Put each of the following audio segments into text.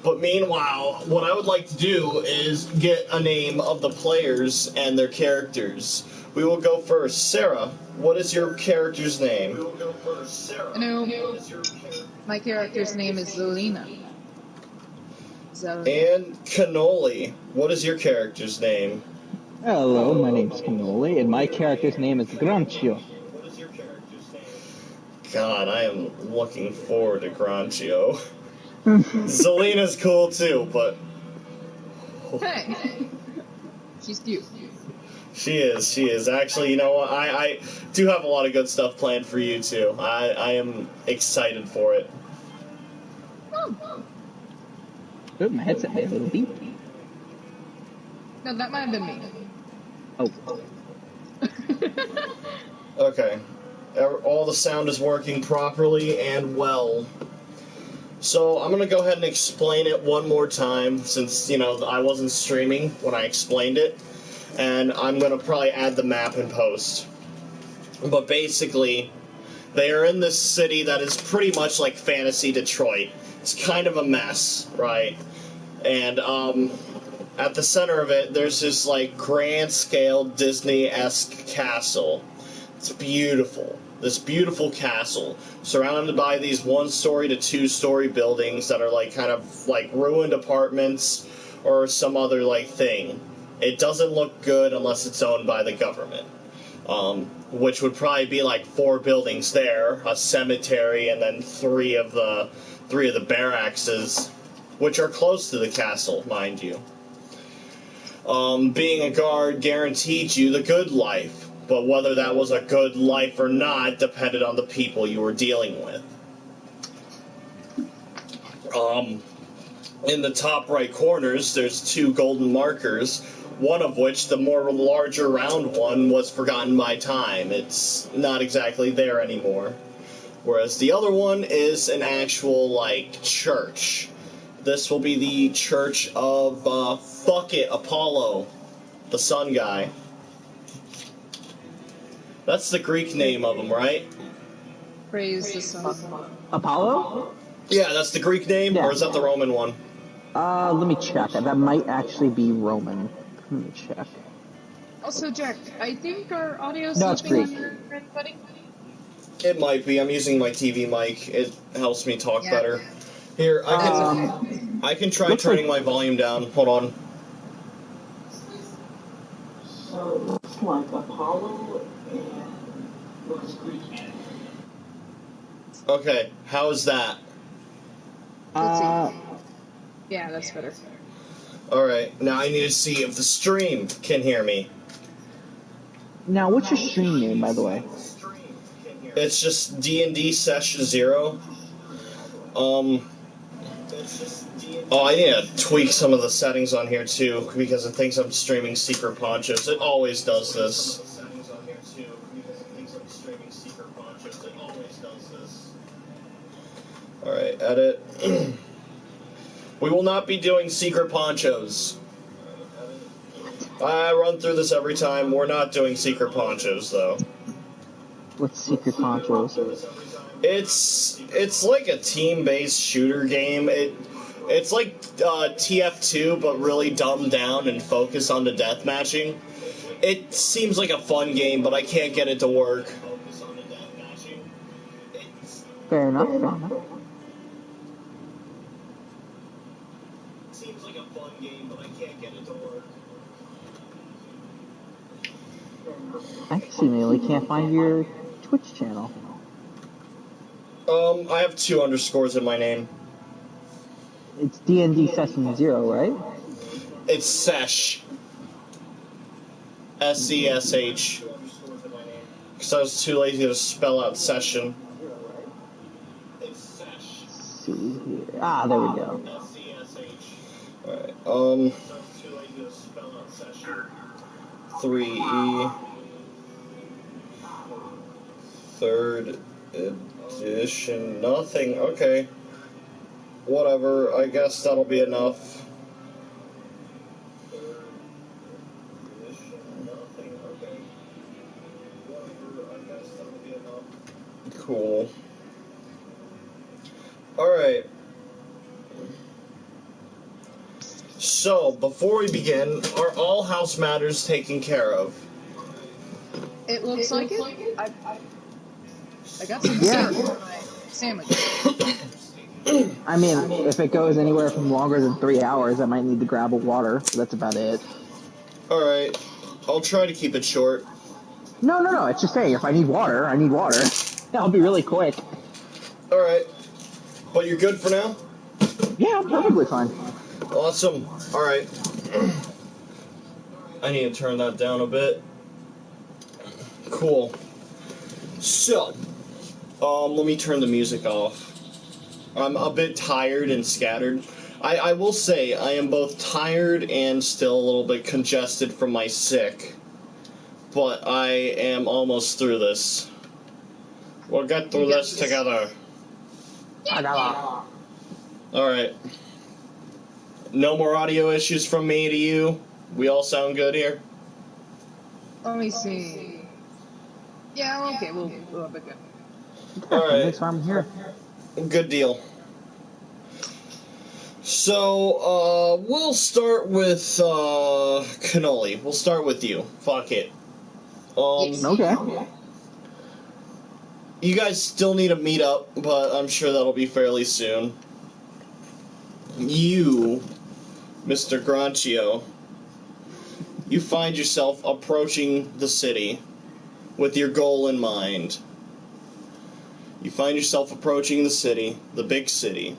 But meanwhile, what I would like to do is get a name of the players and their characters. We will go first. Sarah, what is your character's name? Hello. My character's name is Zelina. And Canolli, what is your character's name? Hello, my name's Canolli, and my character's name is Granchio. God, I am looking forward to Granchio. Zelina's cool too, but... Hey! She's cute. She is. Actually, you know what? I do have a lot of good stuff planned for you too. I am excited for it. Oh. Oh, my headset made a little beep. No, that might have been me. Oh. Okay. All the sound is working properly and well. So I'm going to go ahead and explain it one more time since, you know, I wasn't streaming when I explained it. And I'm going to probably add the map in post. But basically, they are in this city that is pretty much like fantasy Detroit. It's kind of a mess, right? And at the center of it, there's this like grand-scale Disney-esque castle. It's beautiful. This beautiful castle, surrounded by these one-story to two-story buildings that are like kind of like ruined apartments or some other like thing. It doesn't look good unless it's owned by the government, which would probably be like 4 buildings there, a cemetery, and then three of the barracks, which are close to the castle, mind you. Being a guard guaranteed you the good life, but whether that was a good life or not depended on the people you were dealing with. In the top right corners, there's 2 golden markers, one of which, the more larger round one, was forgotten by time. It's not exactly there anymore. Whereas the other one is an actual, like, church. This will be the church of, fuck it, Apollo, the sun guy. That's the Greek name of him, right? Praise the sun. Apollo? Yeah, that's the Greek name, Yeah. or is that the Roman one? Let me check. That might actually be Roman. Let me check. Also, Jack, I think our audio's No, it's slipping Greek. on your end, buddy. It might be. I'm using my TV mic. It helps me talk Yeah. better. Here, I can try turning my volume down. Hold on. So it looks like Apollo and looks Greek. Okay, how is that? Let's see. Yeah, that's better. Alright, now I need to see if the stream can hear me. Now, what's your stream name, by the way? It's just D&D Sesh 0. Oh, I need to tweak some of the settings on here too, because it thinks I'm streaming Secret Ponchos. It always does this. Alright, edit. We will not be doing Secret Ponchos. I run through this every time. We're not doing Secret Ponchos, though. What's Secret Ponchos? It's like a team-based shooter game. It's like TF2, but really dumbed down and focused on the deathmatching. It seems like a fun game, but I can't get it to work. Fair enough, fair enough. Seems like a fun game, but I can't get it to work. I seemingly can't find your Twitch channel. I have 2 underscores in my name. It's D&D Session 0, right? It's Sesh. S-E-S-H. Because I was too lazy to spell out session. Let's see here. Ah, there we go. Alright, 3E. 3rd edition. Nothing. Okay. Whatever. I guess that'll be enough. Cool. Alright. So, before we begin, are all house matters taken care of? It looks like it. I got some Yeah. syrup for my sandwich. I mean, if it goes anywhere from longer than 3 hours, I might need to grab a water, but that's about it. Alright, I'll try to keep it short. No, it's just saying, if I need water, I need water. I'll be really quick. Alright, but you're good for now? Yeah, I'm perfectly fine. Awesome. Alright. I need to turn that down a bit. Cool. So, let me turn the music off. I'm a bit tired and scattered. I will say, I am both tired and still a little bit congested from my sick. But I am almost through this. We'll get through this together. Alright. No more audio issues from me to you? We all sound good here? Let me see. Yeah, okay, we'll have it good. Alright. That's why I'm here. Good deal. So, we'll start with, canolli. We'll start with you. Fuck it. Okay. You guys still need to meet up, but I'm sure that'll be fairly soon. You, Mr. Granchio, you find yourself approaching the city with your goal in mind. You find yourself approaching the city, the big city,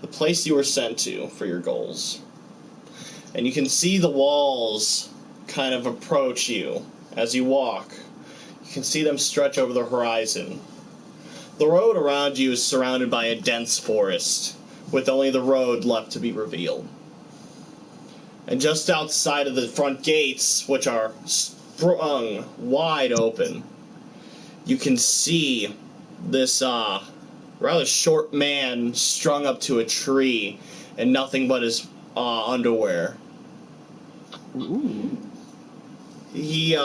the place you were sent to for your goals. And you can see the walls kind of approach you as you walk. You can see them stretch over the horizon. The road around you is surrounded by a dense forest, with only the road left to be revealed. And just outside of the front gates, which are sprung wide open, you can see this rather short man strung up to a tree and nothing but his underwear. Ooh. He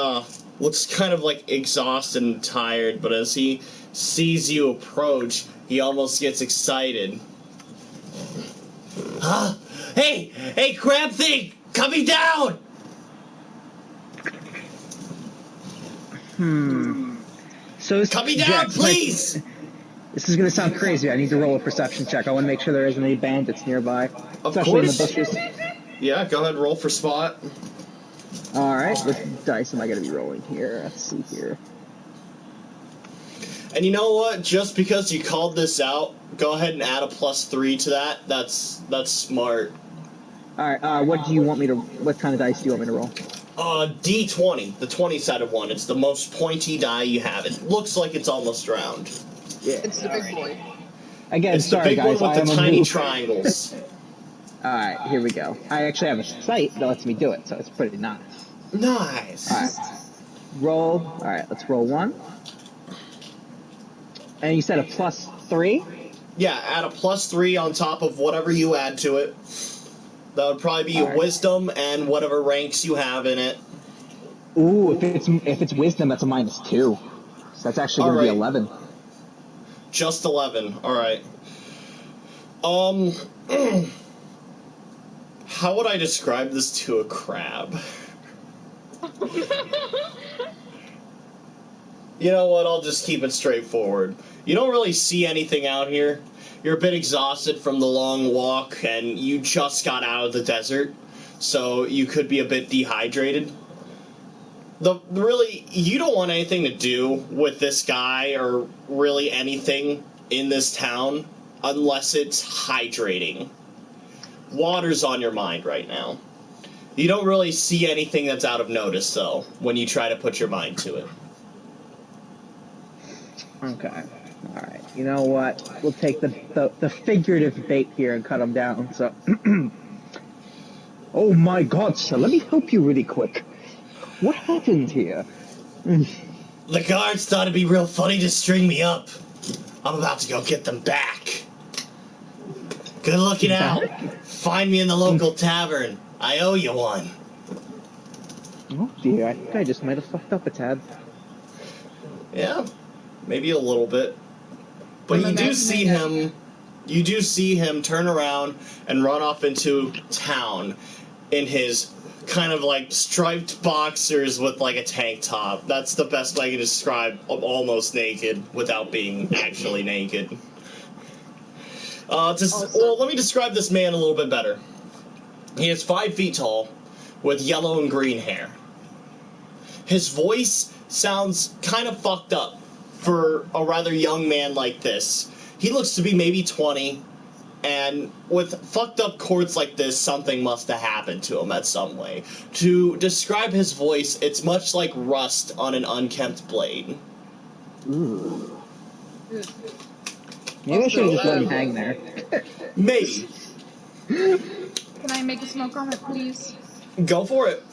looks kind of like exhausted and tired, but as he sees you approach, he almost gets excited. Hey, crab thing, coming down! So Coming down, Jack, please! this is gonna sound crazy. I need to roll a perception check. I want to make sure there isn't any bandits nearby, Of especially course. in the bushes. Yeah, go ahead and roll for spot. All right, what dice am I gonna be rolling here? Let's see here. And you know what? Just because you called this out, go ahead and add a +3 to that. That's smart. All right, what do you want me to? What kind of dice do you want me to roll? D20, the 20-sided one. It's the most pointy die you have. It looks like it's almost round. Yeah, It's the big boy. Again, It's sorry the big guys, one I with the am a tiny noob. triangles. All right, here we go. I actually have a site that lets me do it, so it's pretty nice. Nice. All right, roll. All right, let's roll one. And you said a +3? Yeah, add a +3 on top of whatever you add to it. That would probably be your Alright. wisdom and whatever ranks you have in it. Ooh, if it's wisdom, that's a -2. So that's actually going to be Alright. 11. Just 11. Alright. How would I describe this to a crab? You know what? I'll just keep it straightforward. You don't really see anything out here. You're a bit exhausted from the long walk, and you just got out of the desert, so you could be a bit dehydrated. Really, you don't want anything to do with this guy or really anything in this town unless it's hydrating. Water's on your mind right now. You don't really see anything that's out of notice, though, when you try to put your mind to it. Okay. All right. You know what? We'll take the figurative bait here and cut him down. So, oh my God, sir! Let me help you really quick. What happened here? The guards thought it'd be real funny to string me up. I'm about to go get them back. Good looking out. Find me in the local tavern. I owe you one. Oh dear, I think I just might have fucked up a tad. Yeah, maybe a little bit. But I'm you do imagining see that- him you do see him turn around and run off into town in his kind of like striped boxers with like a tank top. That's the best way I can describe almost naked without being actually naked. Well, let me describe this man a little bit better. He is 5 feet tall with yellow and green hair. His voice sounds kind of fucked up for a rather young man like this. He looks to be maybe 20, and with fucked up chords like this, something must have happened to him at some way. To describe his voice, it's much like rust on an unkempt blade. Ooh. Maybe I should have just let him hang there. Maybe. Can I make a small comment, please? Go for it.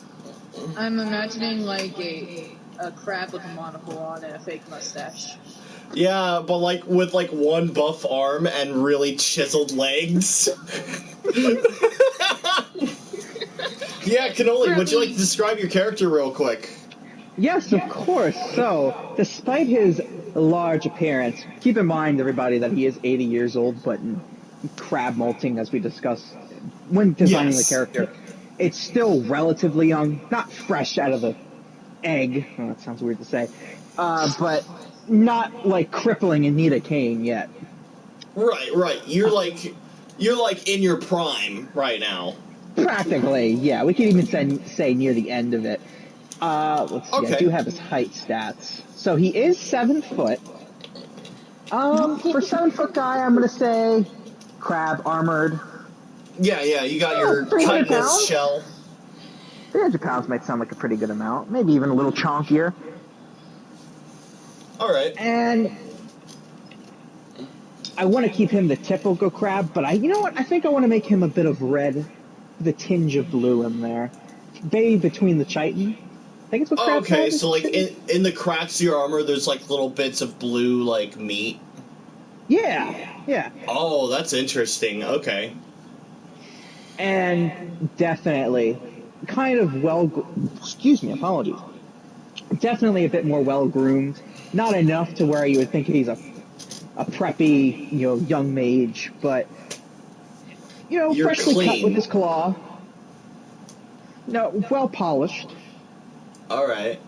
I'm imagining like a crab with a monocle on and a fake mustache. Yeah, but like with like one buff arm and really chiseled legs. Yeah, Canolli, would you like to describe your character real quick? Yes, of course. So, despite his large appearance, keep in mind, everybody, that he is 80 years old, but crab molting, as we discussed when designing the character, it's still relatively young, not fresh out of the egg. Oh, that sounds weird to say, but not like crippling and need a cane yet. Right. You're like in your prime right now. Practically, yeah. We can even say near the end of it. Let's see. Okay. I do have his height stats. So he is 7 foot. For 7 foot guy, I'm gonna say crab armored. Yeah. You got your 300 chitinous pounds? shell. 300 pounds might sound like a pretty good amount. Maybe even a little chonkier. All right. And I want to keep him the typical crab, but you know what? I think I want to make him a bit of red, the tinge of blue in there. Maybe between the chitin. I think it's what crabs Okay, have. so like in the cracks of your armor, there's like little bits of blue like meat. Yeah. Oh, that's interesting. Okay. And definitely, kind of apologies. Definitely a bit more well-groomed. Not enough to where you would think he's a preppy, young mage, but, You're freshly clean. cut with his claw. No, well-polished. All right.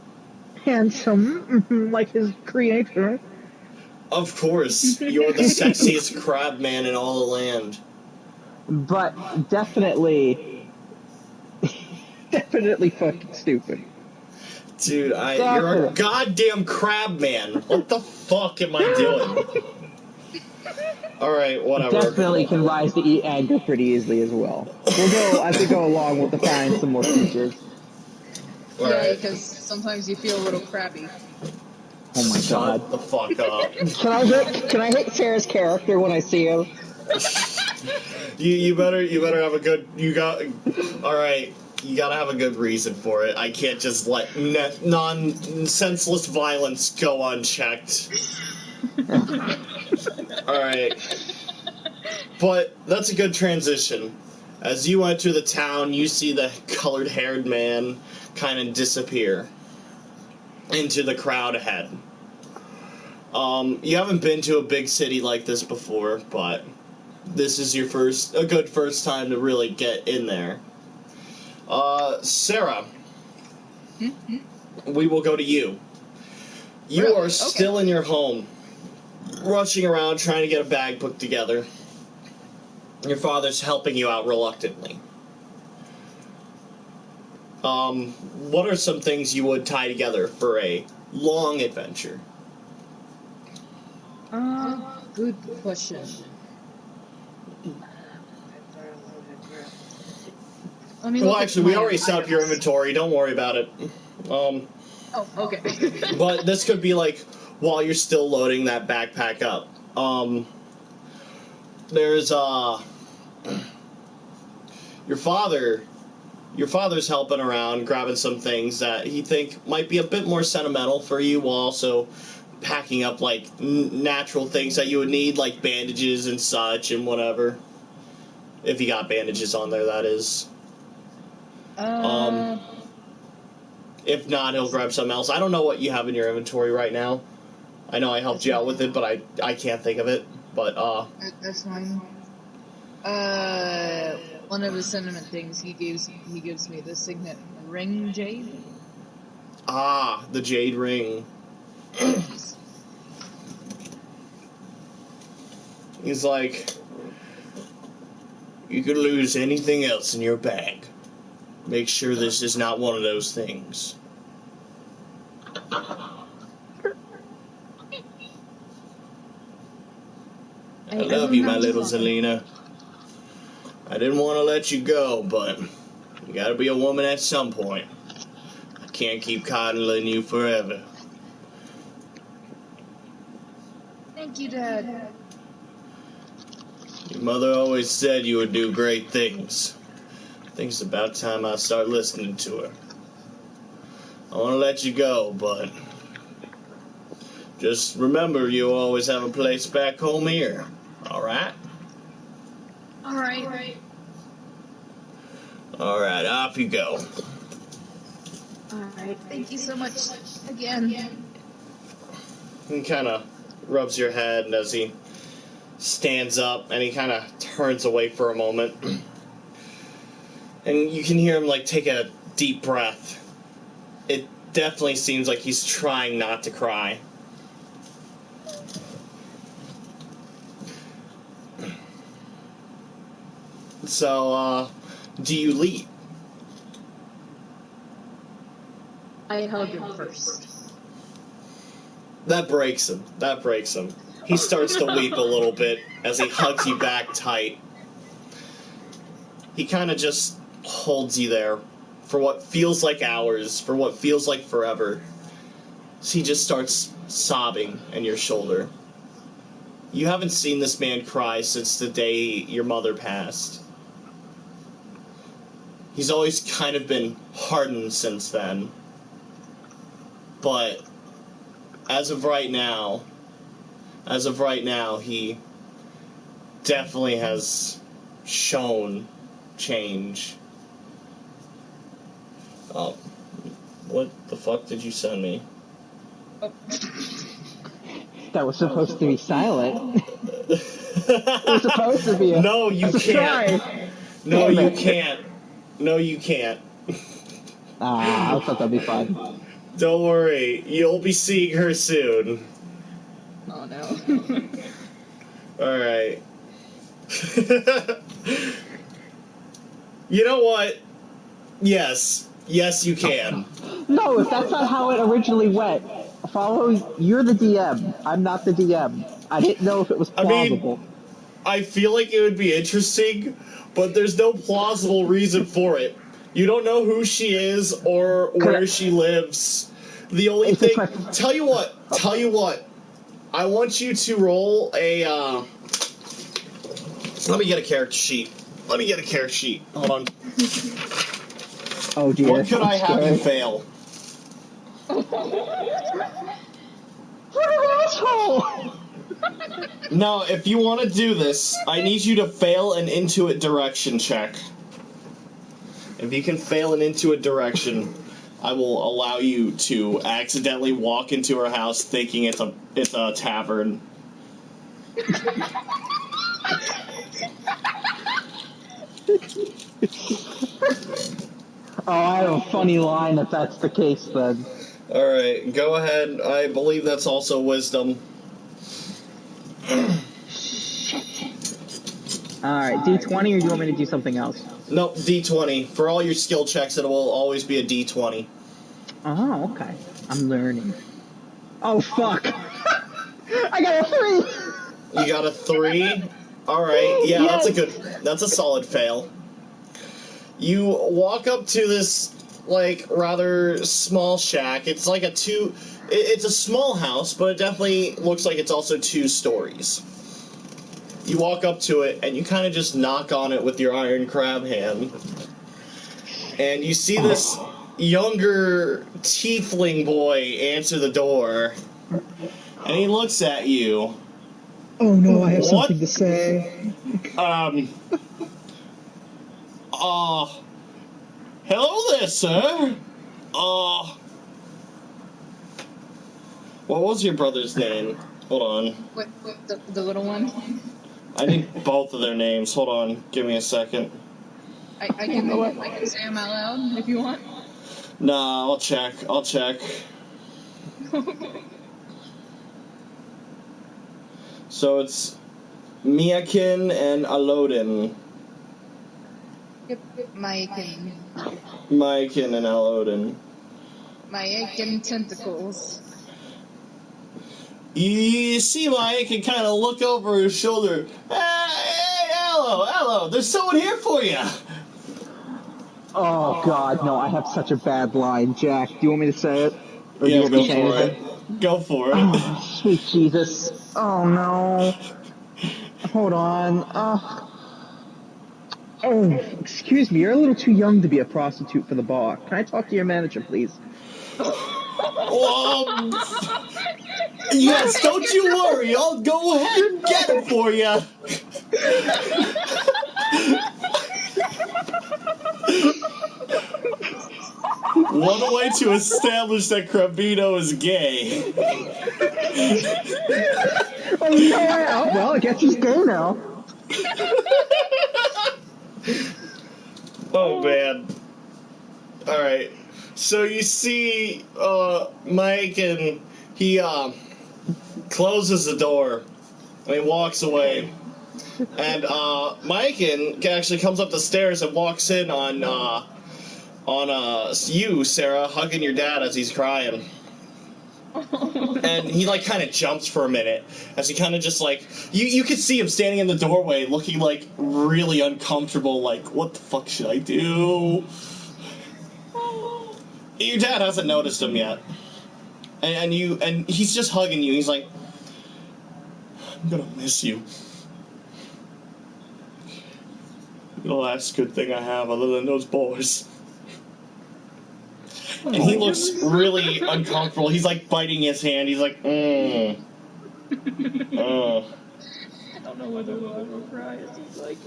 Handsome, like his creator. Of course, you're the sexiest crab man in all the land. But definitely fucking stupid. Dude, you're a goddamn crab man. What the fuck am I doing? Alright, whatever. Definitely can rise to eat anger pretty easily as well. We'll go, as we go along, we'll define some more features. Yeah, because sometimes you feel a little crabby. Oh my god. Shut the fuck up. Can I hit Sarah's character when I see him? You better have a good, alright. You gotta have a good reason for it. I can't just let senseless violence go unchecked. Alright. But that's a good transition. As you enter the town, you see the colored-haired man kind of disappear into the crowd ahead. You haven't been to a big city like this before, but this is a good first time to really get in there. Sarah, we will go to you. You Really? are still in your home, rushing around trying to get a bag put together. Your father's helping you out reluctantly. What are some things you would tie together for a long adventure? Good question. Well, actually, we already set up your inventory. Don't worry about it. Oh, okay. But this could be like while you're still loading that backpack up. There's your father's helping around, grabbing some things that he think might be a bit more sentimental for you, while also packing up like natural things that you would need, like bandages and such and whatever. If you got bandages on there, that is. If not, he'll grab something else. I don't know what you have in your inventory right now. I know I helped you out with it, but I can't think of it. But, That's fine. One of the sentiment things he gives me the signet ring jade. the jade ring. He's like, you could lose anything else in your bag. Make sure this is not one of those things. I love you, my little Zelina. I didn't want to let you go, but you gotta be a woman at some point. I can't keep coddling you forever. Thank you, Dad. Your mother always said you would do great things. I think it's about time I start listening to her. I want to let you go, but just remember you always have a place back home here. Alright? Alright. Alright, off you go. Alright, thank you so much again. He kind of rubs your head as he stands up, and he kind of turns away for a moment. And you can hear him, like, take a deep breath. It definitely seems like he's trying not to cry. So, do you leave? I hug him first. That breaks him. That breaks him. He starts to weep a little bit as he hugs you back tight. He kind of just holds you there for what feels like hours, for what feels like forever. So he just starts sobbing in your shoulder. You haven't seen this man cry since the day your mother passed. He's always kind of been hardened since then. But as of right now, he definitely has shown change. Oh, what the fuck did you send me? That was supposed to be silent. It was supposed to be a No, you can't. No, you can't. No, you can't. I thought that'd be fun. Don't worry, you'll be seeing her soon. Oh no. Alright. You know what? Yes. Yes, you can. No, if that's not how it originally went. You're the DM. I'm not the DM. I didn't know if it was plausible. I feel like it would be interesting, but there's no plausible reason for it. You don't know who she is or where she lives. The only thing... Tell you what. I want you to roll a, Let me get a character sheet. Hold on. Oh dear. What could I have you fail? What an asshole! No, if you want to do this, I need you to fail an intuit direction check. If you can fail an intuit direction, I will allow you to accidentally walk into her house thinking it's a tavern. Oh, I have a funny line if that's the case then. Alright, go ahead. I believe that's also wisdom. Alright, D20 or do you want me to do something else? Nope, D20. For all your skill checks, it will always be a D20. Oh, okay. I'm learning. Oh, fuck! I got a 3! You got a 3? Alright, yeah, Yes. that's a solid fail. You walk up to this, like, rather small shack. It's like it's a small house, but it definitely looks like it's also 2 stories. You walk up to it, and you kind of just knock on it with your iron crab hand. And you see this younger tiefling boy answer the door. And he looks at you. Oh no, I have something to say. Hello there, sir. What was your brother's name? Hold on. What the little one? I need both of their names. Hold on. Give me a second. I can say them out loud if you want. Nah, I'll check. So it's Miakin and Alodin. Yep, Maikin. Miakin and Alodin. Maikin tentacles. You see Miakin kind of look over his shoulder. Hey, hello, there's someone here for you. Oh God, no! I have such a bad line, Jack. Do you want me to say it? Or do you Yeah, want me go to say for anything? it. Go for it. Oh, sweet Jesus! Oh no! Hold on. Oh, excuse me. You're a little too young to be a prostitute for the bar. Can I talk to your manager, please? Yes, don't you worry. I'll go ahead and get it for you. What a way to establish that Crabino is gay. Oh no! Well, I guess he's gay now. Oh man. Alright. So you see Mike, and he closes the door and he walks away. And Mike actually comes up the stairs and walks in on you, Sarah, hugging your dad as he's crying. And he like kind of jumps for a minute as he kind of just like you could see him standing in the doorway looking like really uncomfortable, like what the fuck should I do? Your dad hasn't noticed him yet, and he's just hugging you. He's like, I'm gonna miss you. The last good thing I have other than those boys. And he looks really uncomfortable. He's like biting his hand. He's like, I don't know whether I'll cry. It seems like.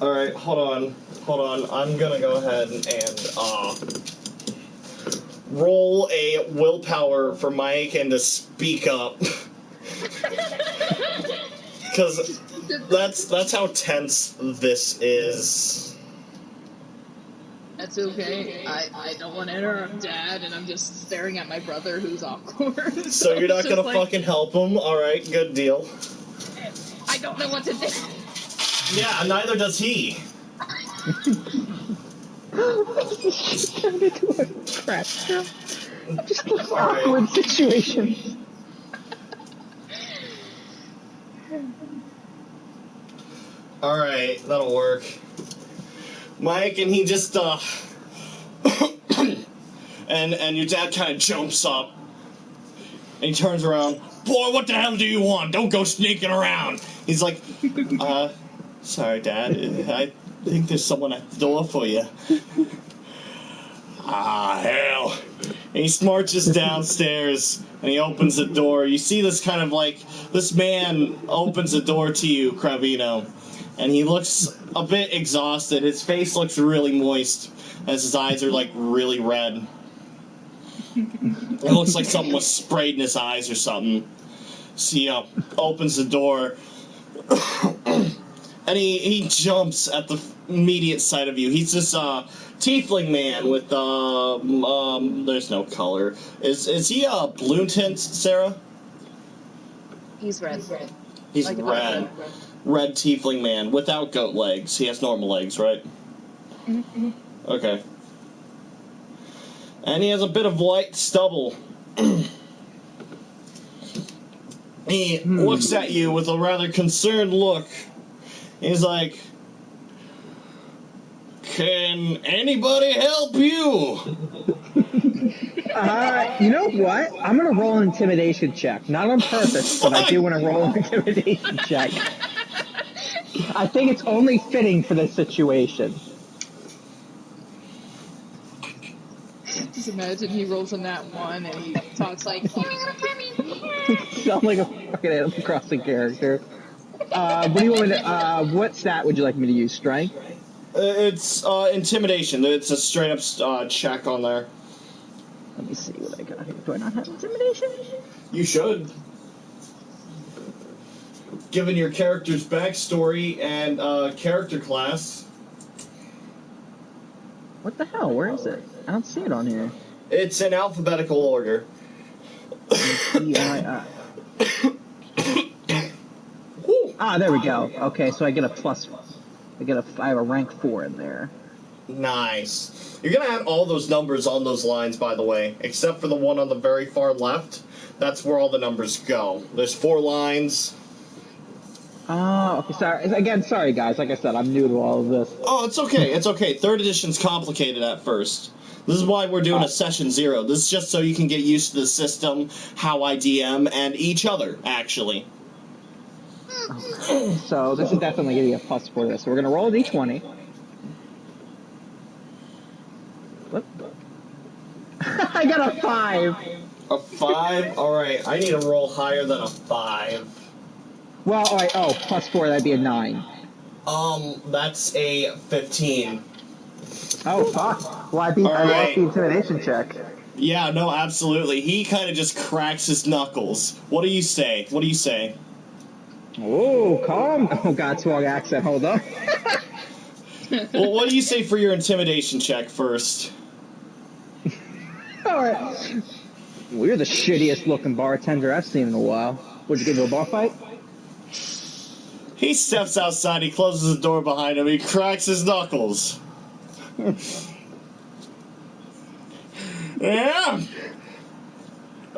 Alright, hold on. I'm gonna go ahead and roll a willpower for Mike and to speak up. Because that's how tense this is. That's okay. I don't want to interrupt Dad, and I'm just staring at my brother who's awkward. So you're not gonna fucking help him? Alright, good deal. I don't know what to do. Yeah, neither does he. Just turned into a crap show. Just an awkward situation. Alright, that'll work. Mike, and he just, and your dad kind of jumps up, and he turns around, boy, what the hell do you want? Don't go sneaking around. He's like, sorry, Dad, I think there's someone at the door for you. Hell. And he marches downstairs, and he opens the door. You see this kind of like, this man opens the door to you, Cravino. And he looks a bit exhausted. His face looks really moist as his eyes are like really red. It looks like something was sprayed in his eyes or something. So he opens the door and he jumps at the immediate sight of you. He's this tiefling man with there's no color. Is he blue tint, Sarah? He's red. He's like red. Red tiefling man without goat legs. He has normal legs, right? Mm-hmm. Okay. And he has a bit of white stubble. He looks at you with a rather concerned look. He's like, can anybody help you? You know what? I'm going to roll an intimidation check. Not on purpose, but I do want to roll an intimidation check. I think it's only fitting for this situation. Just imagine he rolls on that one and he talks like, Sound like a fucking Animal Crossing character. What do you want me to, what stat would you like me to use? Strength? It's intimidation. It's a straight up check on there. Let me see what I got here. Do I not have intimidation? You should. given your character's backstory and character class. What the hell? Where is it? I don't see it on here. It's in alphabetical order. E-I-I. Ah, there we go. Okay, so I get a plus. I have a rank 4 in there. Nice. You're gonna add all those numbers on those lines, by the way, except for the one on the very far left. That's where all the numbers go. There's 4 lines. Oh, okay. Sorry guys. Like I said, I'm new to all of this. Oh, it's okay. It's okay. 3rd edition's complicated at first. This is why we're doing a session 0. This is just so you can get used to the system, how I DM, and each other, actually. Okay. So this is definitely going to be a plus for this. So we're going to roll a d20. What? I got a 5. A 5? Alright, I need to roll higher than a 5. Well, alright, plus 4, that'd be a 9. That's a 15. Oh, fuck. Well, I lost the intimidation check. Yeah, no, absolutely. He kind of just cracks his knuckles. What do you say? What do you say? Oh, calm. Oh, God, swag accent. Hold up. Well, what do you say for your intimidation check first? Alright. Well, you're the shittiest looking bartender I've seen in a while. Would you get into a bar fight? He steps outside, he closes the door behind him, he cracks his knuckles. Yeah?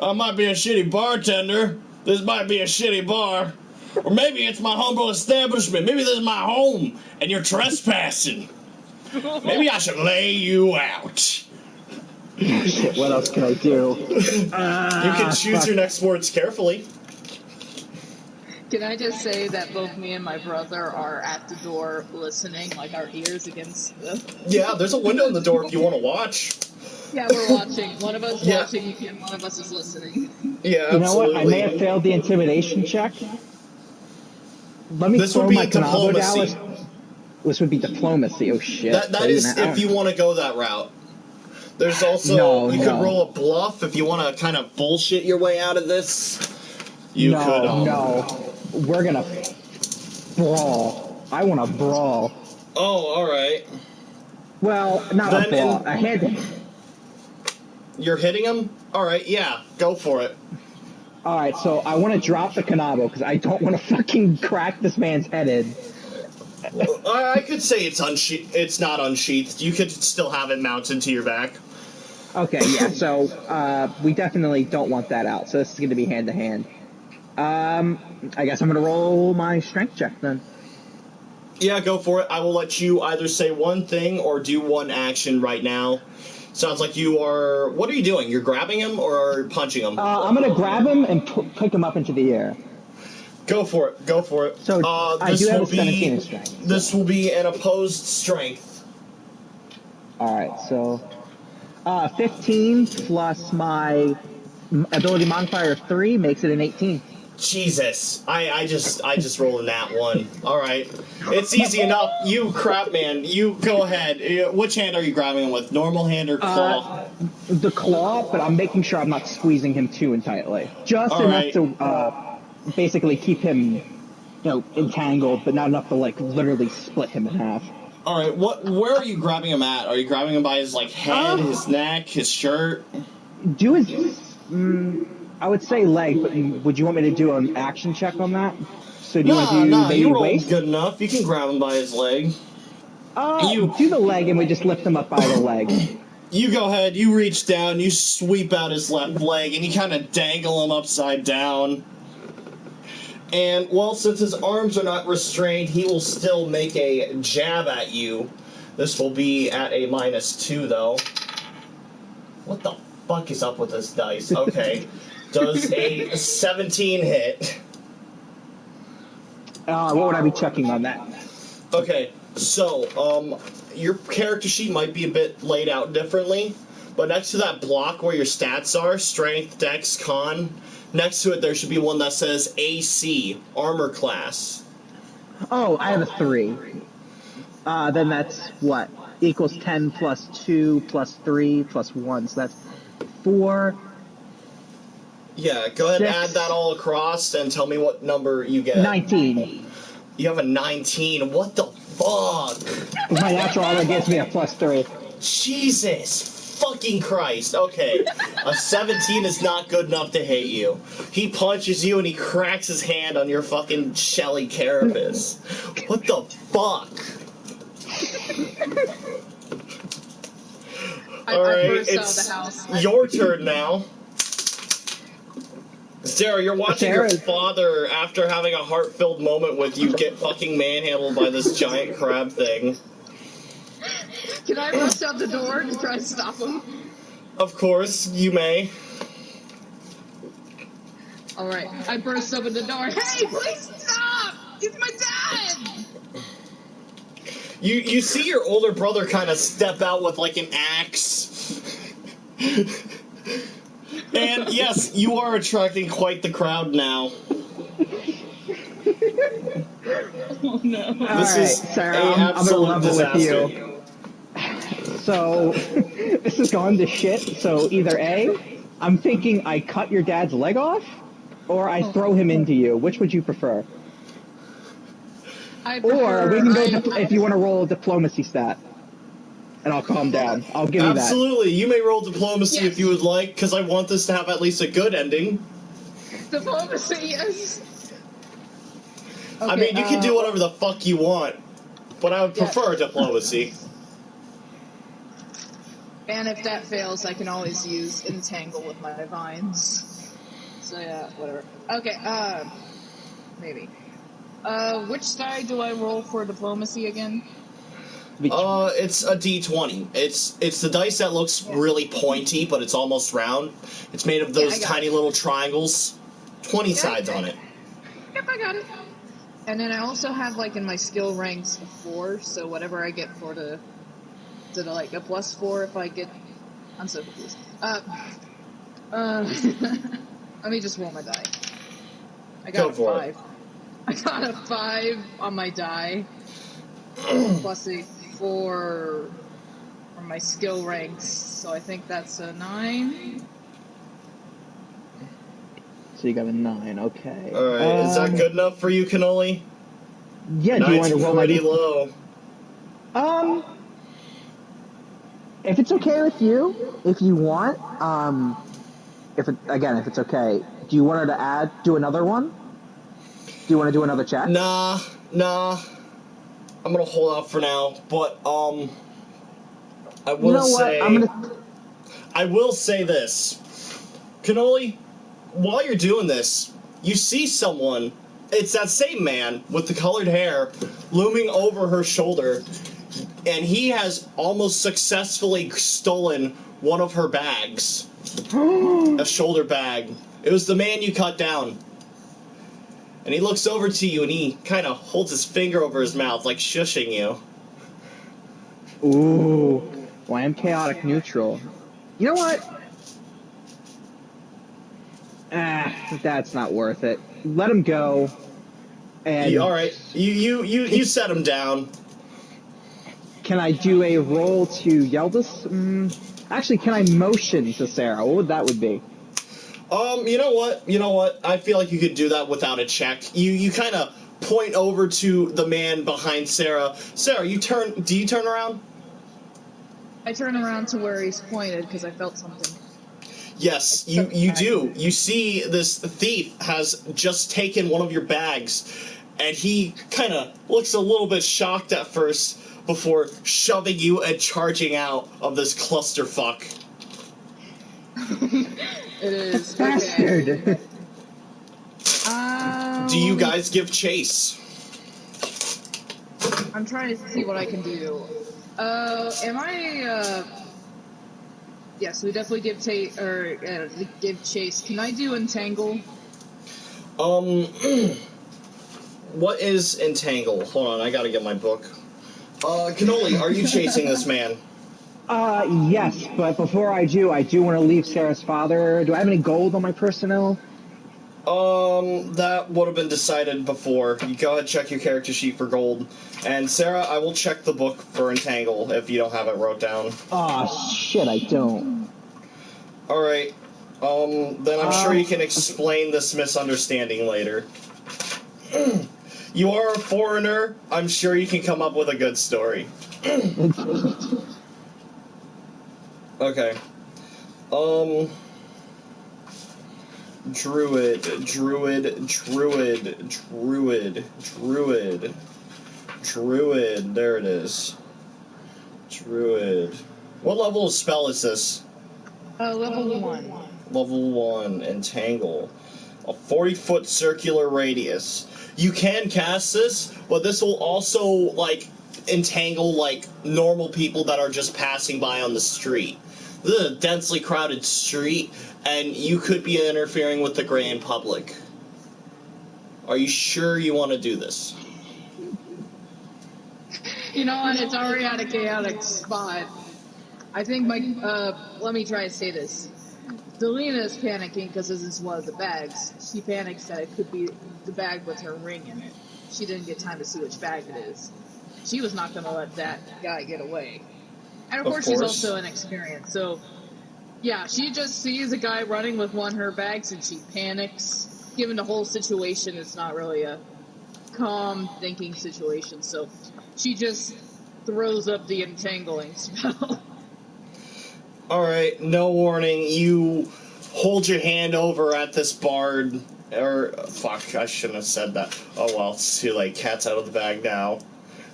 I might be a shitty bartender. This might be a shitty bar. Or maybe it's my humble establishment. Maybe this is my home, and you're trespassing. Maybe I should lay you out. Shit, what else can I do? You can choose your next words carefully. Can I just say that both me and my brother are at the door listening, like our ears against the... Yeah, there's a window in the door if you want to watch. Yeah, we're watching. One of us watching and one of us is listening. Yeah, absolutely. You know what? I may have failed the intimidation check. Let me This throw would be my canabo diplomacy. down. This would be diplomacy. Oh, shit. That is if you want to go that route. There's also... you could roll a bluff if you want to kind of bullshit your way out of this. You could... No. We're gonna brawl. I want to brawl. Oh, alright. Well, not a brawl. A head. You're hitting him? Alright, yeah. Go for it. Alright, so I want to drop the canabo because I don't want to fucking crack this man's head in. I could say it's not unsheathed. You could still have it mounted to your back. Okay, yeah, so we definitely don't want that out. So this is going to be hand-to-hand. I guess I'm going to roll my strength check then. Yeah, go for it. I will let you either say one thing or do one action right now. Sounds like you are... What are you doing? You're grabbing him or punching him? I'm going to grab him and pick him up into the air. Go for it. Go for it. So I do have a 17 in strength. This will be an opposed strength. Alright, so... 15 plus my ability modifier of 3 makes it an 18. Jesus. I just rolled a nat 1. Alright. It's easy enough. You crap man. You go ahead. Which hand are you grabbing him with? Normal hand or claw? The claw, but I'm making sure I'm not squeezing him too tightly. Just enough to basically keep him, entangled, but not enough to literally split him in half. Alright, where are you grabbing him at? Are you grabbing him by his head, his neck, his shirt? Do his I would say leg, but would you want me to do an action check on that? So do you want to do maybe you waist? Good enough. You can grab him by his leg. You do the leg, and we just lift him up by the leg. You go ahead. You reach down. You sweep out his left leg, and you kind of dangle him upside down. And, well, since his arms are not restrained, he will still make a jab at you. This will be at a -2, though. What the fuck is up with this dice? Okay. Does a 17 hit? What would I be checking on that? Okay, so, your character sheet might be a bit laid out differently, but next to that block where your stats are, strength, dex, con, next to it there should be one that says AC, armor class. Oh, I have a 3. Then that's what? Equals 10 plus 2 plus 3 plus 1, so that's 4. Yeah, go ahead and 6. add that all across and tell me what number you get. 19. You have a 19. What the fuck? My natural armor gives me a +3. Jesus fucking Christ. Okay, a 17 is not good enough to hit you. He punches you and he cracks his hand on your fucking shelly carapace. What the fuck? I Alright, burst out of it's the house. your turn now. Sarah, you're watching your father, after having a heart-filled moment with you, get fucking manhandled by this giant crab thing. Can I rush out the door to try to stop him? Of course, you may. Alright, I burst open the door. Hey, please stop! He's my dad! You see your older brother kind of step out with, like, an axe. And, yes, you are attracting quite the crowd now. Oh, no. This is Sarah, a I'm absolute gonna level disaster. with you. So, this has gone to shit, so either A, I'm thinking I cut your dad's leg off, or I throw him into you. Which would you prefer? Or we can go, if you want to roll a diplomacy stat. And I'll calm down. I'll give you that. Absolutely, you may roll diplomacy Yes. if you would like, because I want this to have at least a good ending. Diplomacy, yes. I mean, you can do whatever the fuck you want, but I would prefer diplomacy. And if that fails, I can always use entangle with my vines. So yeah, whatever. Okay, maybe. Which die do I roll for diplomacy again? It's a D20. It's the dice that looks really pointy, but it's almost round. It's made of those tiny little triangles. 20 sides on it. Yep, I got it. And then I also have, like, in my skill ranks, 4, so whatever I get for the like, a +4 if I get... I'm so confused. Let me just roll my die. I got a 5. I got a 5 on my die. Plus a 4 from my skill ranks, so I think that's a 9. So you got a 9, okay. Alright, is that good enough for you, Canoli? Yeah, do you want to roll my pretty low. If it's okay with you, if you want, if it's okay, do you want her to do another one? Do you want to do another check? Nah. I'm gonna hold out for now, but, I will I will say this. Canoli, while you're doing this, you see someone, it's that same man with the colored hair, looming over her shoulder, and he has almost successfully stolen one of her bags. A shoulder bag. It was the man you cut down. And he looks over to you and he kind of holds his finger over his mouth, like shushing you. Ooh. Well, I am chaotic neutral. You know what? That's not worth it. Let him go. And alright. You set him down. Can I do a roll to yell this? Actually, can I motion to Sarah? What would that be? You know what? I feel like you could do that without a check. You kind of point over to the man behind Sarah. Sarah, do you turn around? I turn around to where he's pointed because I felt something. Yes, you do. You see this thief has just taken one of your bags, and he kind of looks a little bit shocked at first before shoving you and charging out of this clusterfuck. It is. Bastard! Do you guys give chase? I'm trying to see what I can do. Yes, we definitely give chase. Can I do entangle? What is entangle? Hold on, I gotta get my book. Canoli, are you chasing this man? Yes, but before I do want to leave Sarah's father. Do I have any gold on my personnel? That would have been decided before. You go ahead and check your character sheet for gold. And Sarah, I will check the book for entangle if you don't have it wrote down. Oh, shit, I don't. Alright. Then I'm sure you can explain this misunderstanding later. You are a foreigner. I'm sure you can come up with a good story. Okay. Druid. There it is. Druid. What level of spell is this? Level 1. Level 1. Entangle. A 40-foot circular radius. You can cast this, but this will also, like, entangle, like, normal people that are just passing by on the street. This is a densely crowded street, and you could be interfering with the grand public. Are you sure you want to do this? You know what? It's already at a chaotic spot. I think let me try to say this. Zelina is panicking because this is one of the bags. She panics that it could be the bag with her ring in it. She didn't get time to see which bag it is. She was not going to let that guy get away. And of course, she's also inexperienced. So, yeah, she just sees a guy running with one of her bags and she panics. Given the whole situation, it's not really a calm thinking situation. So she just throws up the entangling spell. Alright, no warning. You hold your hand over at this bard. Or, fuck, I shouldn't have said that. Oh well, it's too late. Cat's out of the bag now.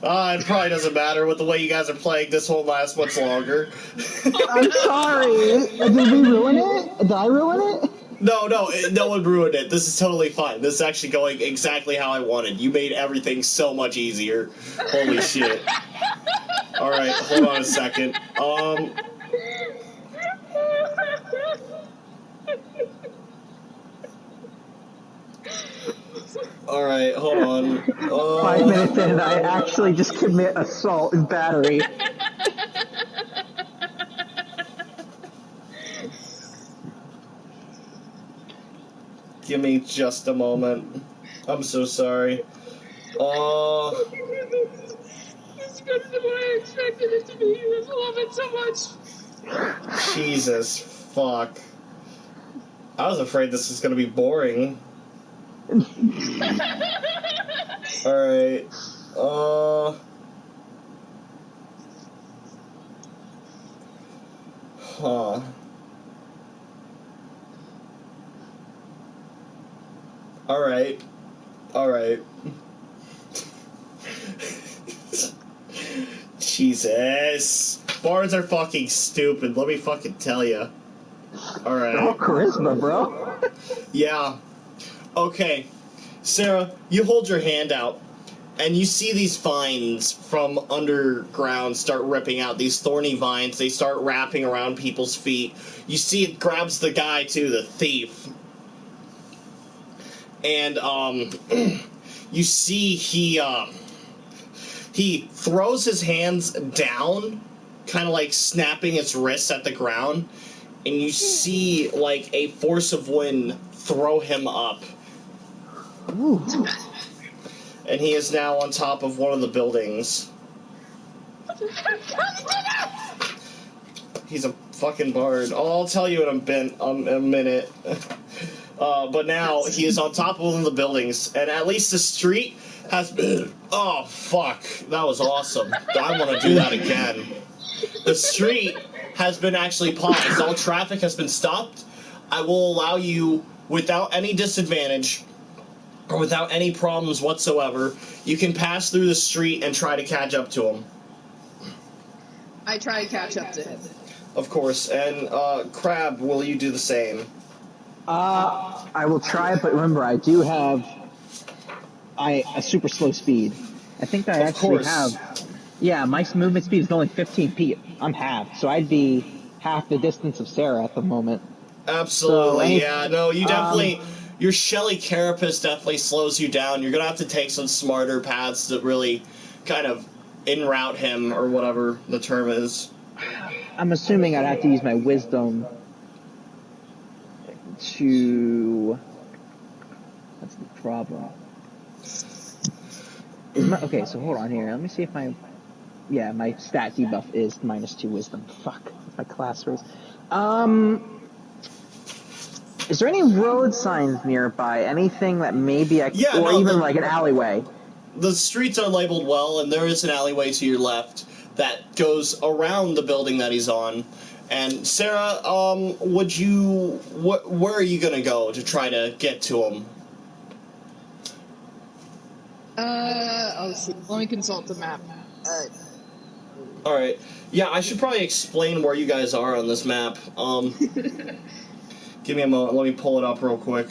It probably doesn't matter with the way you guys are playing. This won't last much longer. I'm sorry. Did we ruin it? Did I ruin it? No one ruined it. This is totally fine. This is actually going exactly how I wanted. You made everything so much easier. Holy shit. Alright, hold on a second. Alright, hold on. 5 minutes in, I actually just commit assault and battery. Give me just a moment. I'm so sorry. It's better than what I expected it to be. I love it so much. Jesus, fuck. I was afraid this was gonna be boring. Alright. Huh. Alright. Jesus. Bards are fucking stupid, let me fucking tell ya. Alright. Oh, charisma, bro. Yeah. Okay. Sarah, you hold your hand out, and you see these vines from underground start ripping out. These thorny vines, they start wrapping around people's feet. You see it grabs the guy, too, the thief. And, you see he throws his hands down, kind of like snapping his wrists at the ground, and you see, like, a force of wind throw him up. Ooh. And he is now on top of one of the buildings. He's a fucking bard. Oh, I'll tell you in a minute. But now he is on top of one of the buildings, and at least the street has been... Oh, fuck. That was awesome. I want to do that again. The street has been actually paused. All traffic has been stopped. I will allow you, without any disadvantage, or without any problems whatsoever, you can pass through the street and try to catch up to him. I try to catch up to him. Of course. And, Crab, will you do the same? I will try it, but remember, I do have a super slow speed. I think I actually have... Yeah, my movement speed is only 15 feet. I'm half, so I'd be half the distance of Sarah at the moment. Absolutely, yeah. No, you definitely... Your Shelly Carapace definitely slows you down. You're going to have to take some smarter paths to really kind of en-route him, or whatever the term is. I'm assuming I'd have to use my wisdom to... That's the problem. Okay, so hold on here. Let me see if my... Yeah, my stat debuff is -2 wisdom. Fuck, my class raise. Is there any road signs nearby? Anything that maybe Yeah, or no, even like an alleyway? The streets are labeled well, and there is an alleyway to your left that goes around the building that he's on. And Sarah, where are you gonna go to try to get to him? Oh shoot. Let me consult the map. Alright. Alright. Yeah, I should probably explain where you guys are on this map. Give me a moment, let me pull it up real quick.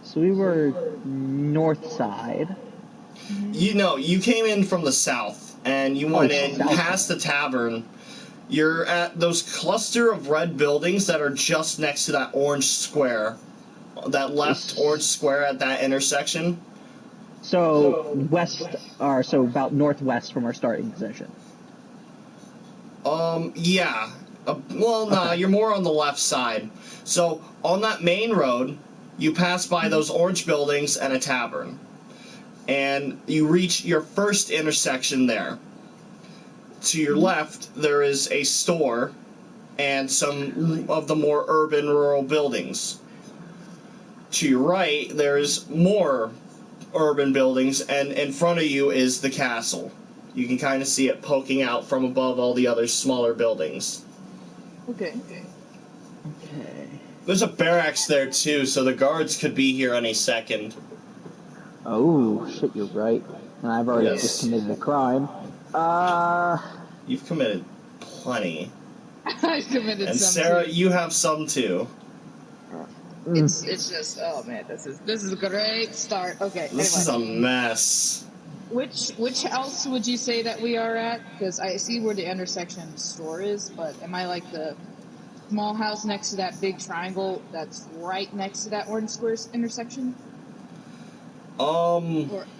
So we were north side. You know, you came in from the south, and you went in past the tavern. You're at those cluster of red buildings that are just next to that orange square. That left orange square at that intersection. So so about northwest from our starting position. Yeah. No, you're more on the left side. So, on that main road, you pass by those orange buildings and a tavern. And you reach your first intersection there. To your left, there is a store and some of the more urban, rural buildings. To your right, there's more urban buildings, and in front of you is the castle. You can kind of see it poking out from above all the other smaller buildings. Okay. There's a barracks there, too, so the guards could be here any second. Oh, shit, you're right. And I've already just committed a crime. You've committed plenty. I've committed and some. Sarah, too. you have some, too. It's just, oh man, this is a great start. Okay, This is a mess. Which house would you say that we are at? Because I see where the intersection store is, but am I like the small house next to that big triangle that's right next to that orange square intersection? Or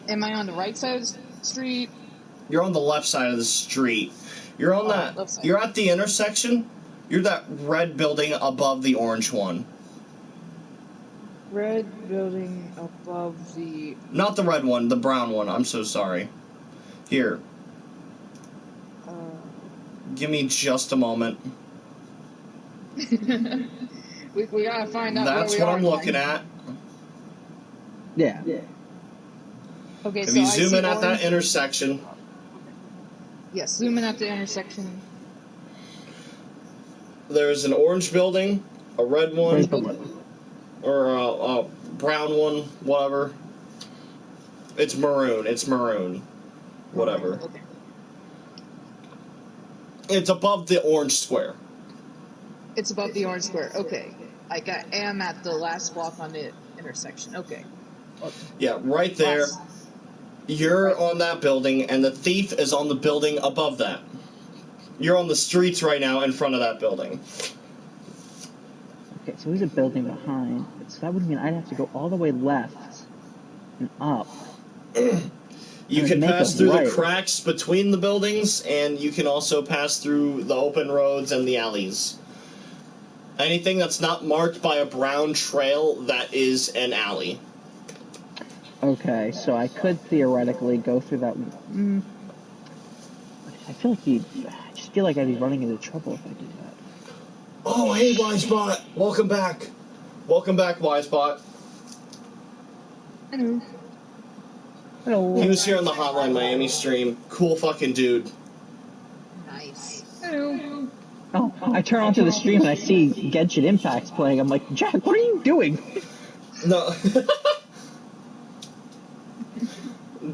am I on the right side of the street? You're on the left side of the street. You're on that. Left side. You're at the intersection. You're that red building above the orange one. Red building above the... Not the red one, the brown one. I'm so sorry. Here. Give me just a moment. we gotta find out. That's what I'm looking at. Yeah. Okay, If so you I zoom see in at that orange. intersection, Yes, zoom in at the intersection. there's an orange building, a red one, or a brown one, whatever. It's maroon. It's maroon. Whatever. Okay. It's above the orange square. It's above the orange square. Okay. I am at the last block on the intersection. Okay. Yeah, right there. You're on that building, and the thief is on the building above that. You're on the streets right now in front of that building. Okay, so he's a building behind. So that would mean I'd have to go all the way left and up. You can pass through the cracks between the buildings, and you can also pass through the open roads and the alleys. Anything that's not marked by a brown trail, that is an alley. Okay, so I could theoretically go through that. I just feel like I'd be running into trouble if I did that. Oh, hey, Wisebot! Welcome back. Welcome back, Wisebot. Hello. Hello. He was here on the Hotline Miami stream. Cool fucking dude. Nice. Hello. Oh, I turn onto the stream and I see Genshin Impact's playing. I'm like, Jack, what are you doing? No.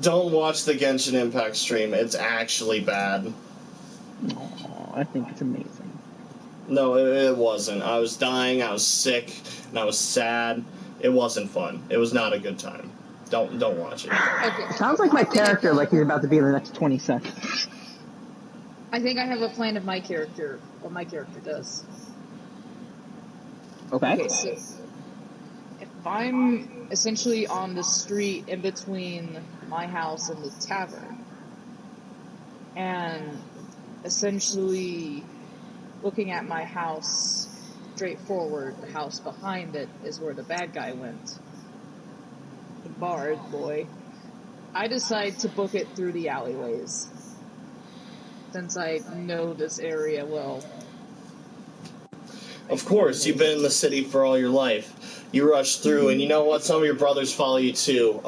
Don't watch the Genshin Impact stream. It's actually bad. Oh, I think it's amazing. No, it wasn't. I was dying, I was sick, and I was sad. It wasn't fun. It was not a good time. Don't watch it. Okay. Sounds like my character, like he's about to be in the next 20 seconds. I think I have a plan of my character, what my character does. Okay. So if I'm essentially on the street in between my house and the tavern, and essentially looking at my house straight forward, the house behind it is where the bad guy went. The bard boy. I decide to book it through the alleyways, since I know this area well. Of course, you've been in the city for all your life. You rush through, and you know what? Some of your brothers follow you too.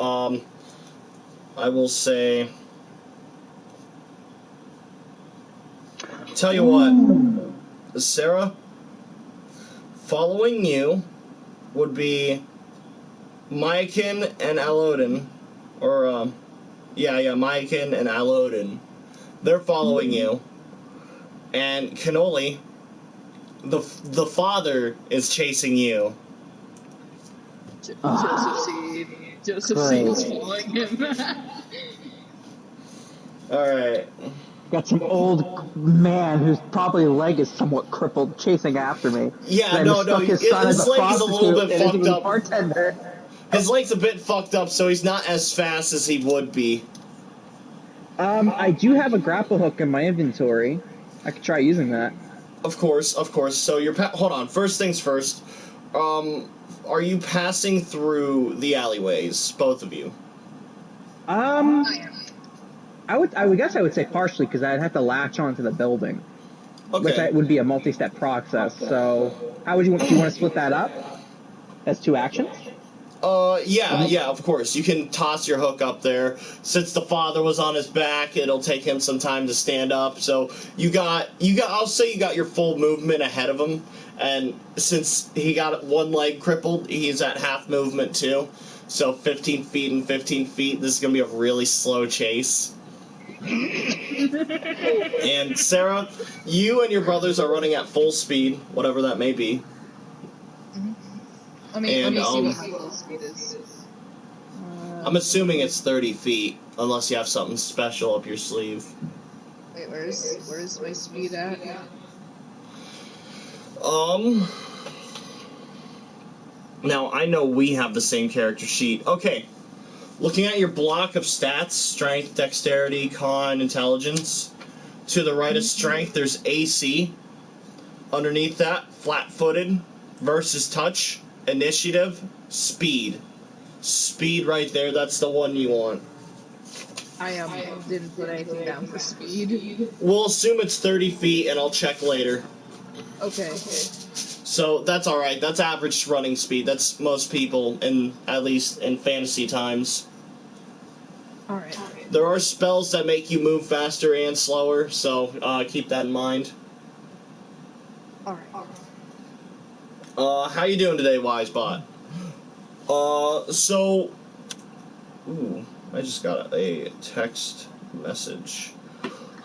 I will say... Tell you what, Sarah, following you would be Maiken and Alodin, or, Maiken and Alodin. They're following you. And Canolli, the father, is chasing you. Joseph Seed is following him. Alright. Got some old man whose probably leg is somewhat crippled chasing after me. Yeah, no, his leg is a little bit fucked up. Bartender. His leg's a bit fucked up, so he's not as fast as he would be. I do have a grapple hook in my inventory. I could try using that. Of course. So you're hold on. First things first. Are you passing through the alleyways, both of you? I would guess I would say partially because I'd have to latch onto the building. Okay. Which would be a multi-step process. So, how would you want to split that up? As 2 actions? Yeah, of course. You can toss your hook up there. Since the father was on his back, it'll take him some time to stand up. So I'll say you got your full movement ahead of him. And since he got one leg crippled, he's at half movement too. So 15 feet and 15 feet, this is going to be a really slow chase. And Sarah, you and your brothers are running at full speed, whatever that may be. Let me see what my full speed is. I'm assuming it's 30 feet, unless you have something special up your sleeve. Wait, where's my speed at? Now, I know we have the same character sheet. Okay, looking at your block of stats, strength, dexterity, con, intelligence, to the right of strength, there's AC. Underneath that, flat-footed, versus touch, initiative, speed. Speed right there, that's the one you want. I didn't put anything down for speed. We'll assume it's 30 feet, and I'll check later. Okay. So that's alright, that's average running speed. That's most people, at least in fantasy times. Alright. There are spells that make you move faster and slower, so keep that in mind. Alright. How you doing today, Wisebot? I just got a text message.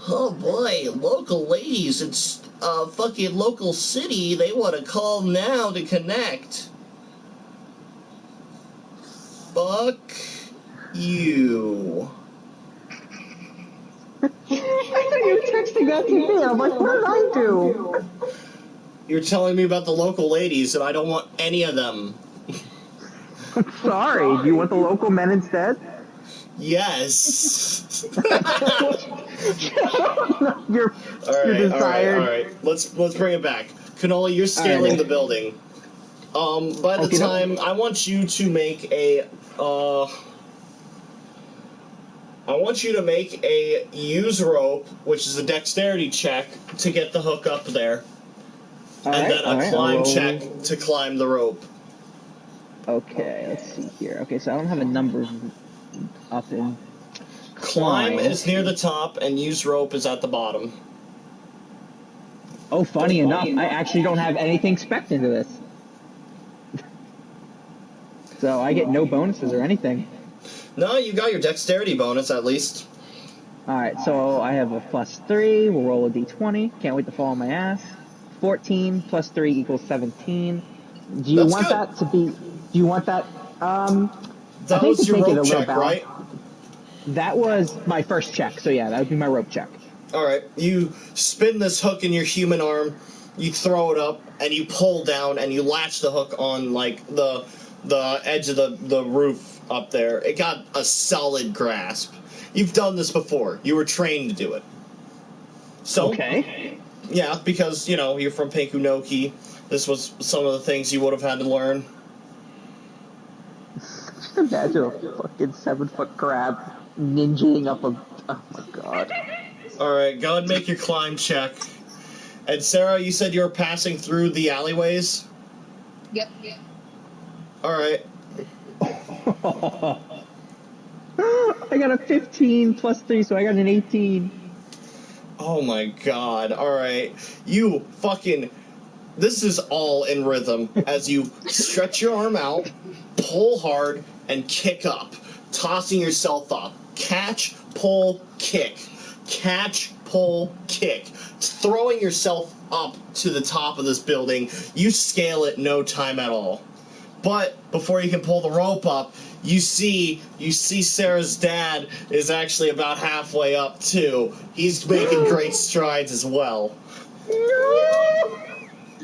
Oh boy, local ladies, it's a fucking local city. They want to call now to connect. Fuck you. I thought you were texting that to me. I'm like, what did I do? You're telling me about the local ladies, and I don't want any of them. I'm sorry. Do you want the local men instead? Yes. You're desired. All right. Let's bring it back. Canolli, you're scaling the building. By the time, I want you to make a use rope, which is a dexterity check, to get the hook up there. And then a climb check to climb the rope. Okay, let's see here. Okay, so I don't have a number up in... Climb is near the top, and use rope is at the bottom. Oh, funny enough, I actually don't have anything spec'd into this. So I get no bonuses or anything. No, you got your dexterity bonus, at least. Alright, so I have a +3. We'll roll a d20. Can't wait to fall on my ass. 14 plus 3 equals 17. Do you want that to be... Do you want that... That was your rope check, right? That was my first check, so yeah, that would be my rope check. Alright, you spin this hook in your human arm, you throw it up, and you pull down, and you latch the hook on, like, the edge of the roof up there. It got a solid grasp. You've done this before. You were trained to do it. So, okay. Yeah, because, you know, you're from Pinkunoki. This was some of the things you would have had to learn. Just imagine a fucking 7-foot crab ninjaing up a... Oh my god. Alright, go ahead and make your climb check. And Sarah, you said you were passing through the alleyways? Yep. Alright. I got a 15 plus 3, so I got an 18. Oh my god, alright. You fucking... This is all in rhythm as you stretch your arm out, pull hard, and kick up, tossing yourself up. Catch, pull, kick. Catch, pull, kick. Throwing yourself up to the top of this building. You scale it no time at all. But before you can pull the rope up, you see Sarah's dad is actually about halfway up too. He's making great strides as well.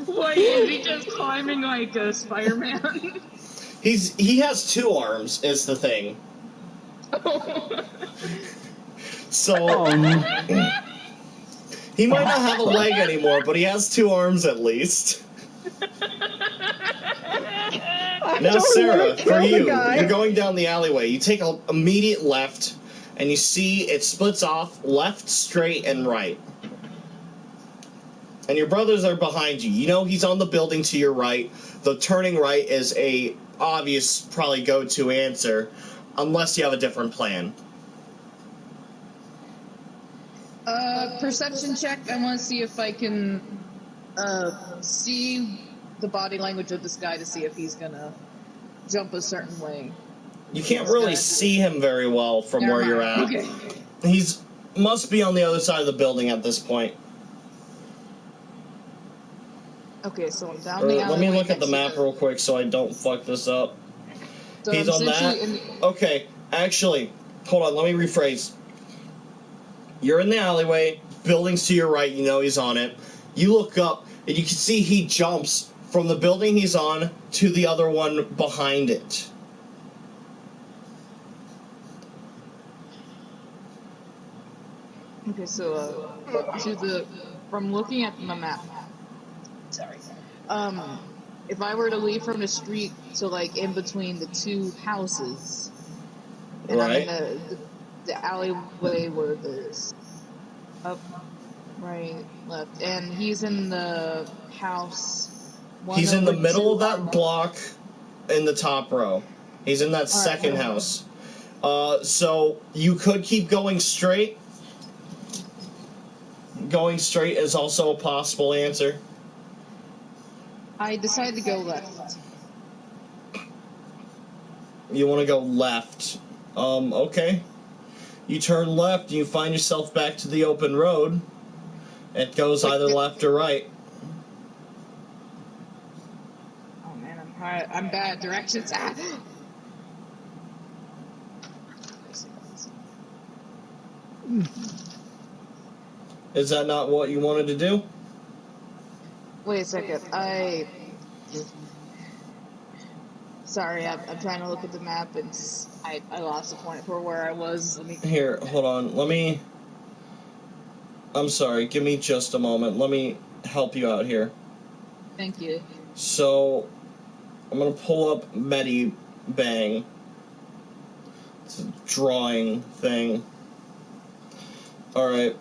Wait, is he just climbing like a Spider-Man? He has 2 arms, is the thing. So he might not have a leg anymore, but he has 2 arms at least. Now, Sarah, for you, you're going down the alleyway. You take an immediate left, and you see it splits off left, straight, and right. And your brothers are behind you. You know he's on the building to your right. The turning right is a obvious, probably go-to answer, unless you have a different plan. Perception check. I want to see if I can see the body language of this guy to see if he's gonna jump a certain way. You can't really see him very well from where you're at. Okay. He's must be on the other side of the building at this point. Okay, so I'm down the alleyway. Let me look at the map real quick so I don't fuck this up. So He's on that. Okay, actually, hold on. Let me rephrase. You're in the alleyway. Buildings to your right. You know he's on it. You look up and you can see he jumps from the building he's on to the other one behind it. Okay, so from looking at the map. Sorry. If I were to leave from the street to like in between the 2 houses, and right. I'm in the alleyway where there's up, right, left, and he's in the house. He's in the middle of that block in the top row. He's in that second house. So you could keep going straight. Going straight is also a possible answer. I decided to go left. You want to go left. Okay. You turn left and you find yourself back to the open road. It goes either left or right. Oh man, I'm bad at directions. Is that not what you wanted to do? Wait a second. Sorry, I'm trying to look at the map and I lost the point for where I was. Here, hold on. I'm sorry, give me just a moment. Let me help you out here. Thank you. So, I'm going to pull up Medibang. It's a drawing thing. Alright.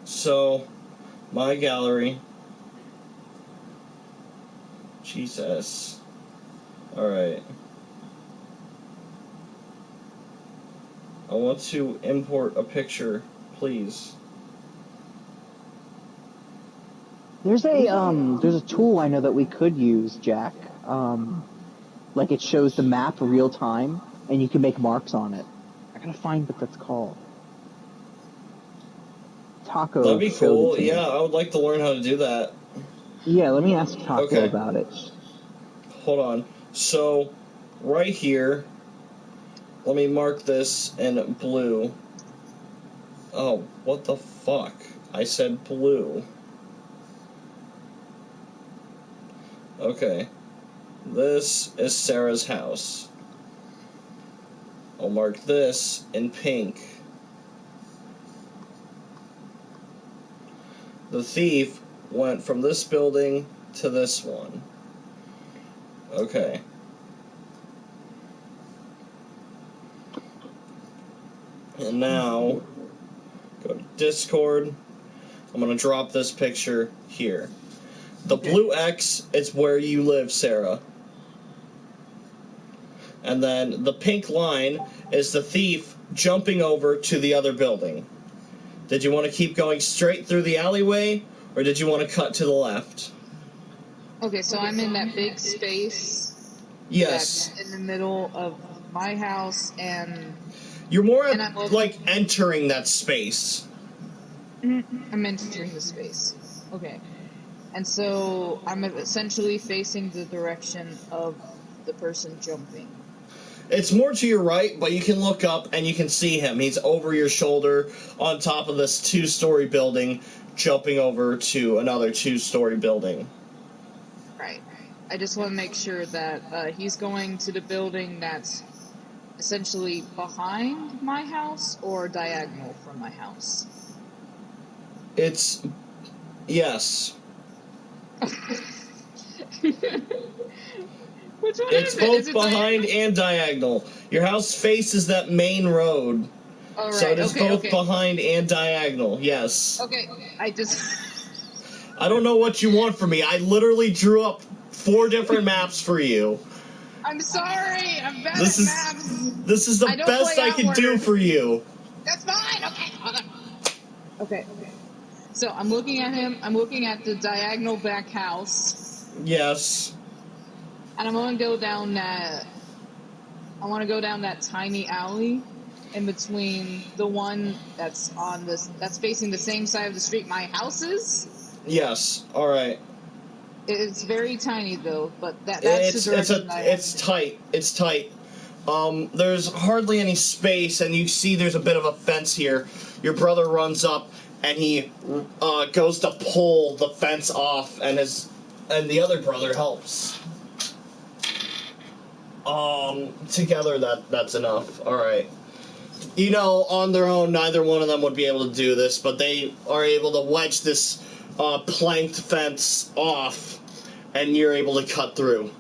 So, my gallery. Jesus. Alright. I want to import a picture, please. There's a tool I know that we could use, Jack. Like it shows the map real time, and you can make marks on it. I gotta find what that's called. Taco. That'd be cool. Yeah, I would like to learn how to do that. Yeah, let me ask Taco about it. Hold on. So, right here, let me mark this in blue. Oh, what the fuck? I said blue. Okay. This is Sarah's house. I'll mark this in pink. The thief went from this building to this one. Okay. And now, go to Discord. I'm going to drop this picture here. The blue X is where you live, Sarah. And then the pink line is the thief jumping over to the other building. Did you want to keep going straight through the alleyway, or did you want to cut to the left? Okay, so I'm in that big space. Yes. That's in the middle of my house, and you're more like entering that space. I'm entering the space. Okay. And so I'm essentially facing the direction of the person jumping. It's more to your right, but you can look up and you can see him. He's over your shoulder on top of this 2-story building, jumping over to another 2-story building. Right. I just want to make sure that he's going to the building that's essentially behind my house or diagonal from my house. It's... yes. Which one it's is it? both is it behind diagonal? And diagonal. Your house faces that main road. All right. So it is both okay. behind and diagonal, yes. Okay, I don't know what you want from me. I literally drew up 4 different maps for you. I'm sorry, I'm bad at maps. This is the best I can do for you. That's fine, okay. Okay. So I'm looking at him, I'm looking at the diagonal back house. Yes. And I'm gonna go down that tiny alley in between the one that's facing the same side of the street my house is. Yes, alright. It's very tiny though, but that's the direction it's tight. It's tight. There's hardly any space, and you see there's a bit of a fence here. Your brother runs up, and he goes to pull the fence off, and the other brother helps. Together that's enough. Alright. You know, on their own, neither one of them would be able to do this, but they are able to wedge this planked fence off, and you're able to cut through.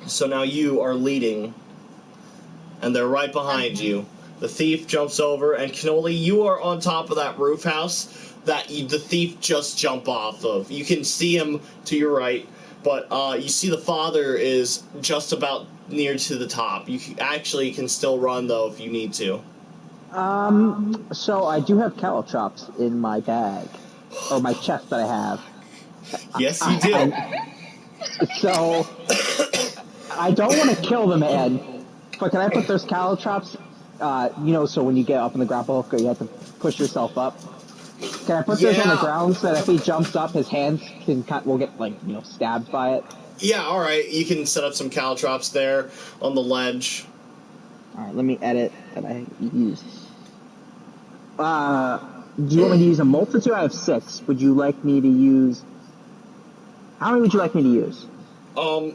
So now you are leading, and they're right behind you. The thief jumps over, and Canoli, you are on top of that roof house that the thief just jumped off of. You can see him to your right, but you see the father is just about near to the top. You actually can still run, though, if you need to. So I do have caltrops in my bag, or my chest that I have. Yes, you do. So I don't want to kill the man, but can I put those caltrops, so when you get up in the grapple hook, you have to push yourself up? Can I put those on the ground so that if he jumps up, his hands will get, stabbed by it? Yeah, alright. You can set up some caltrops there on the ledge. Alright, let me edit that I use. Do you want me to use a multitude? I have 6. Would you like me to use... How many would you like me to use?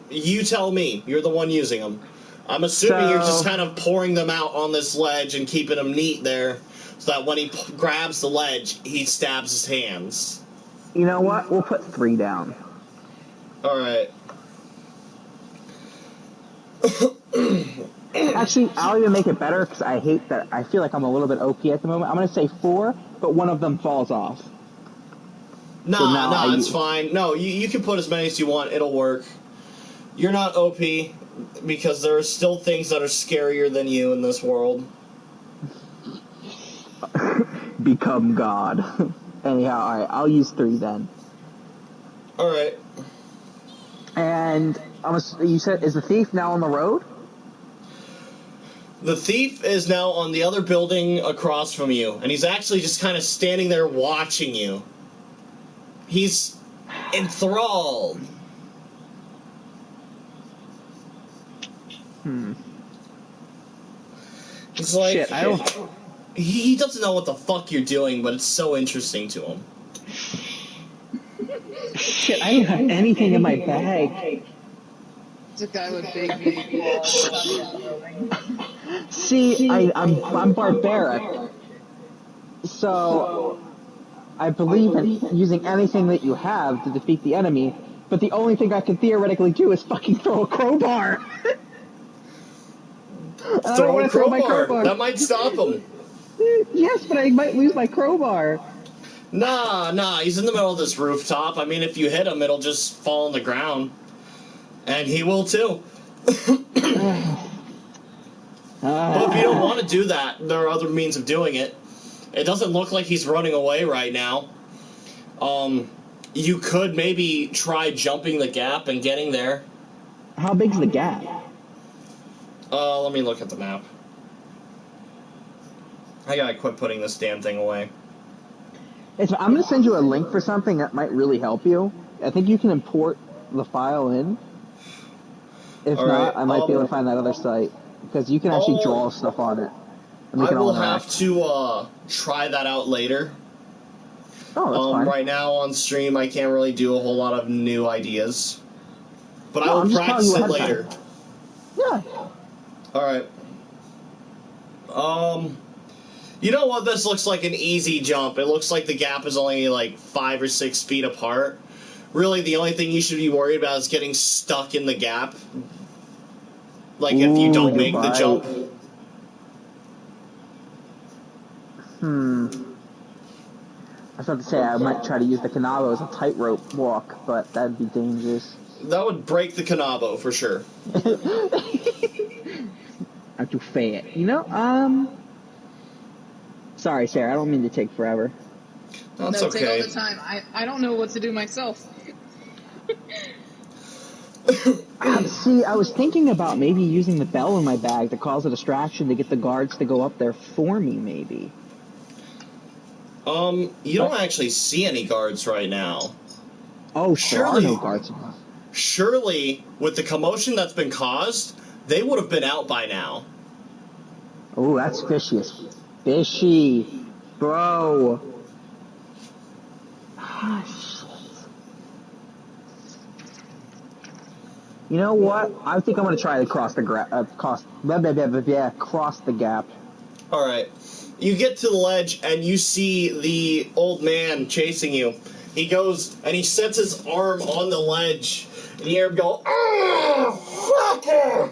You tell me. You're the one using them. I'm assuming you're just kind of pouring them out on this ledge and keeping them neat there, so that when he grabs the ledge, he stabs his hands. You know what? We'll put 3 down. Alright. Actually, I'll even make it better, because I feel like I'm a little bit OP at the moment. I'm going to say 4, but one of them falls off. No, it's fine. No, you can put as many as you want. It'll work. You're not OP, because there are still things that are scarier than you in this world. Become God. Anyhow, alright, I'll use 3 then. Alright. And you said, is the thief now on the road? The thief is now on the other building across from you, and he's actually just kind of standing there watching you. He's enthralled. It's like... Shit, I don't... He doesn't know what the fuck you're doing, but it's so interesting to him. Shit, I don't have anything in my bag. It's a guy with big meatballs. See, I'm barbaric. So, I believe in using anything that you have to defeat the enemy, but the only thing I can theoretically do is fucking throw a crowbar. Throw a crowbar. That might stop him. Yes, but I might lose my crowbar. Nah, he's in the middle of this rooftop. I mean, if you hit him, it'll just fall on the ground. And he will too. But if you don't want to do that, there are other means of doing it. It doesn't look like he's running away right now. You could maybe try jumping the gap and getting there. How big's the gap? Let me look at the map. I gotta quit putting this damn thing away. I'm going to send you a link for something that might really help you. I think you can import the file in. If All not, right, I might be able to find that other site. Because you can actually draw stuff on it. I will have to try that out later. Oh, that's fine. Right now on stream, I can't really do a whole lot of new ideas. But No, I will practice it later. Yeah. Alright. You know what? This looks like an easy jump. It looks like the gap is only like 5 or 6 feet apart. Really, the only thing you should be worried about is getting stuck in the gap. Like, if you don't make the jump. I was about to say I might try to use the canolli as a tightrope walk, but that'd be dangerous. That would break the canabo, for sure. I'm too fat. You know, sorry, Sarah, I don't mean to take forever. That's no, okay. Take all the time. I don't know what to do myself. See, I was thinking about maybe using the bell in my bag to cause a distraction to get the guards to go up there for me, maybe. You don't actually see any guards right now. Oh, there are no guards. Surely, with the commotion that's been caused, they would have been out by now. Oh, that's fishy. Fishy. Bro. Ah, shit. You know what? I think I'm going to try to cross the gap. Alright. You get to the ledge, and you see the old man chasing you. He goes, and he sets his arm on the ledge, and you hear him go, "Oh, fucker!"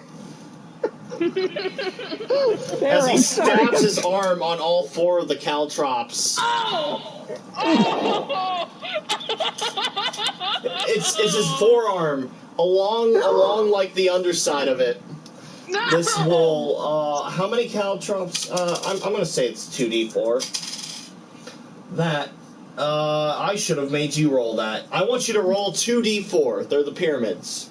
As he stabs his arm on all 4 of the caltrops. Oh! It's his forearm, along like the underside of it. No! This will, how many caltrops? I'm gonna say it's 2d4. That, I should have made you roll that. I want you to roll 2d4. They're the pyramids.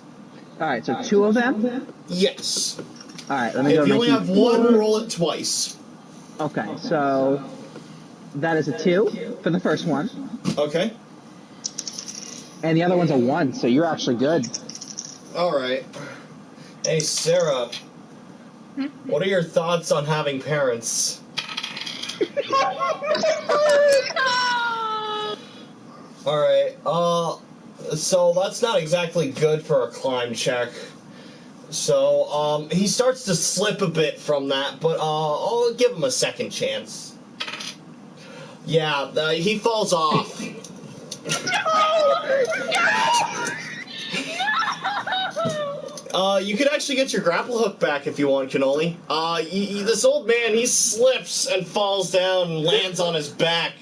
Alright, so 2 of them? Yes. Alright, let me go. If you only have 1, roll it twice. Okay, so that is a 2 for the first one. Okay. And the other one's a 1, so you're actually good. Alright. Hey, Sarah. What are your thoughts on having parents? Alright, so that's not exactly good for a climb check. So, he starts to slip a bit from that, but, I'll give him a second chance. Yeah, he falls off. You could actually get your grapple hook back if you want, Canoli. This old man, he slips and falls down and lands on his back,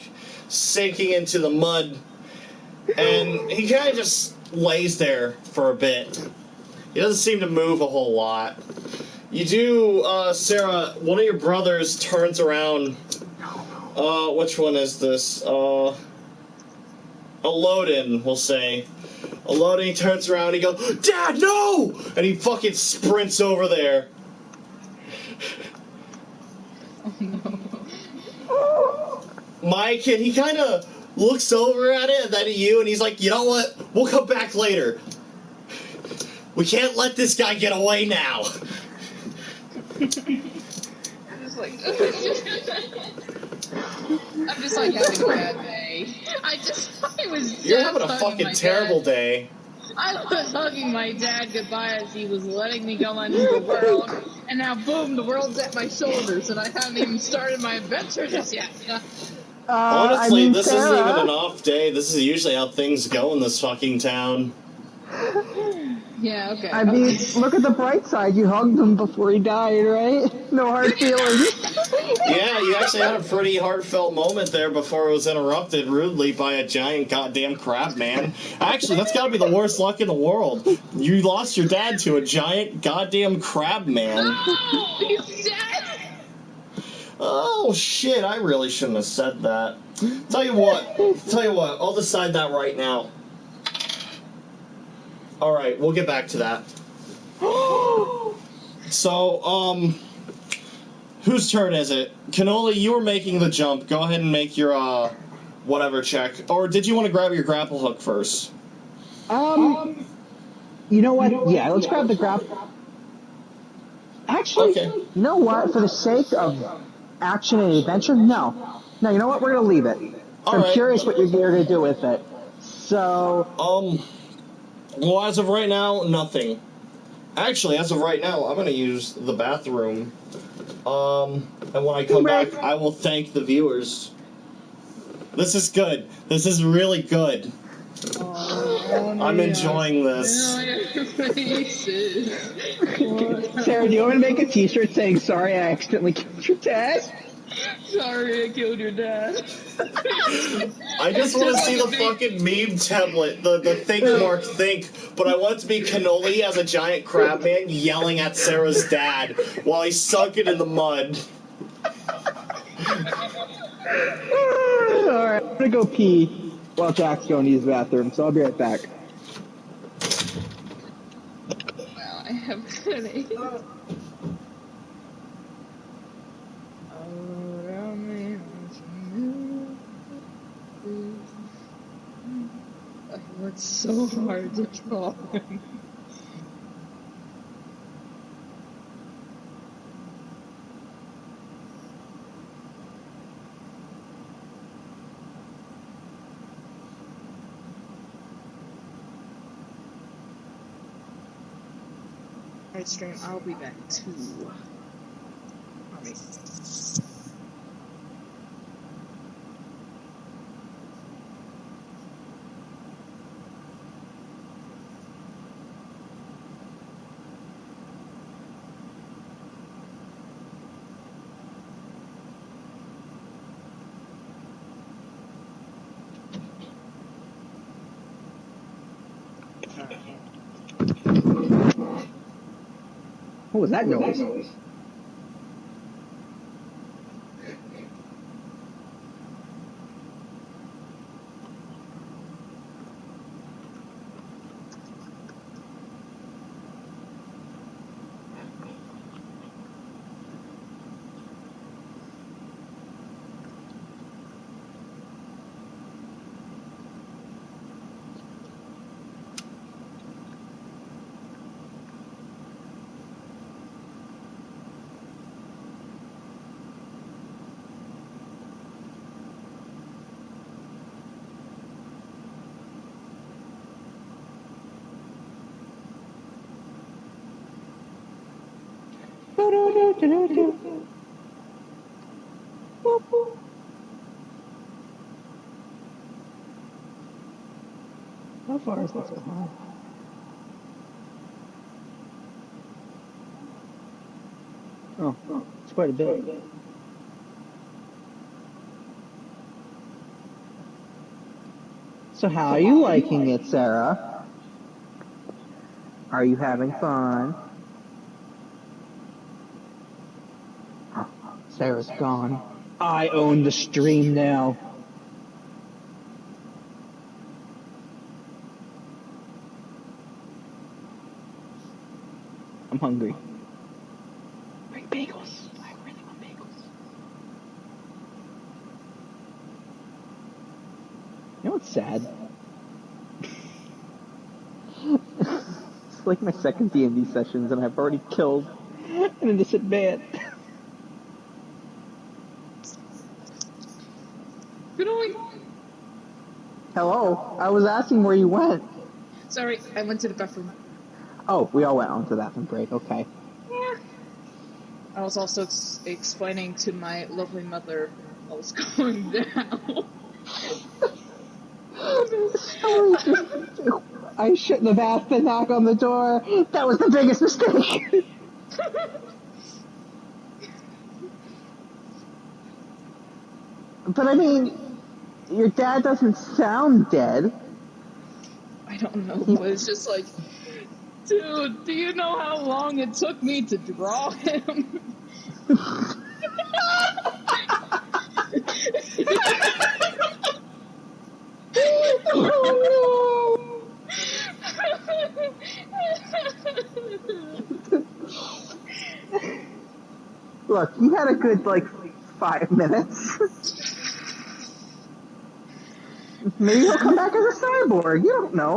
sinking into the mud. And he kind of just lays there for a bit. He doesn't seem to move a whole lot. You do, Sarah, one of your brothers turns around. Which one is this? A load-in, we'll say. A load-in, he turns around and he goes, "Dad, no!" And he fucking sprints over there. Oh, no. My kid, he kind of looks over at it and then at you, and he's like, "You know what? We'll come back later. We can't let this guy get away now." I'm just like having a bad day. You're having a fucking terrible day. I was hugging my dad goodbye as he was letting me go into the world, and now boom, the world's at my shoulders, and I haven't even started my adventure just yet. Honestly, this isn't even an off day. This is usually how things go in this fucking town. Yeah, okay. I mean, look at the bright side. You hugged him before he died, right? No hard feelings. Yeah, you actually had a pretty heartfelt moment there before it was interrupted rudely by a giant goddamn crab man. Actually, that's gotta be the worst luck in the world. You lost your dad to a giant goddamn crab man. He's dead! Oh, shit, I really shouldn't have said that. Tell you what, I'll decide that right now. Alright, we'll get back to that. So, whose turn is it? Canolli, you were making the jump. Go ahead and make your, whatever check. Or did you want to grab your grapple hook first? You know what? Yeah, let's grab the grapple. Actually, Okay. you know what? For the sake of action and adventure, no. No, you know what? We're going to leave it. I'm Alright. curious what you're going to do with it. So... Well, as of right now, nothing. Actually, as of right now, I'm going to use the bathroom. And when I come back, I will thank the viewers. This is good. This is really good. I'm enjoying this. Sarah, do you want to make a t-shirt saying, sorry, I accidentally killed your dad? Sorry, I killed your dad. I just want to see the fucking meme template, the think mark think, but I want it to be Canolli as a giant crab man yelling at Sarah's dad while he's sunken in the mud. Alright, I'm gonna go pee while Jack's going to use the bathroom, so I'll be right back. Wow, I have a headache. I worked so hard to draw him. Alright, stream, I'll be back too. Alright. What was that noise? How far is this behind? Oh, it's quite a bit. So how are you liking it, Sarah? Are you having fun? Oh, Sarah's gone. I own the stream now. I'm hungry. Bring bagels. I really want bagels. You know what's sad? It's like my second D&D sessions and I've already killed an innocent man. Hello? I was asking where you went. Sorry, I went to the bathroom. Oh, we all went on to the bathroom break, okay. Yeah. I was also explaining to my lovely mother what was going down. I shouldn't have asked to knock on the door. That was the biggest mistake. But I mean, your dad doesn't sound dead. I don't know, but it's just like, dude, do you know how long it took me to draw him? Oh no! Look, he had a good, 5 minutes. Maybe he'll come back as a cyborg. You don't know.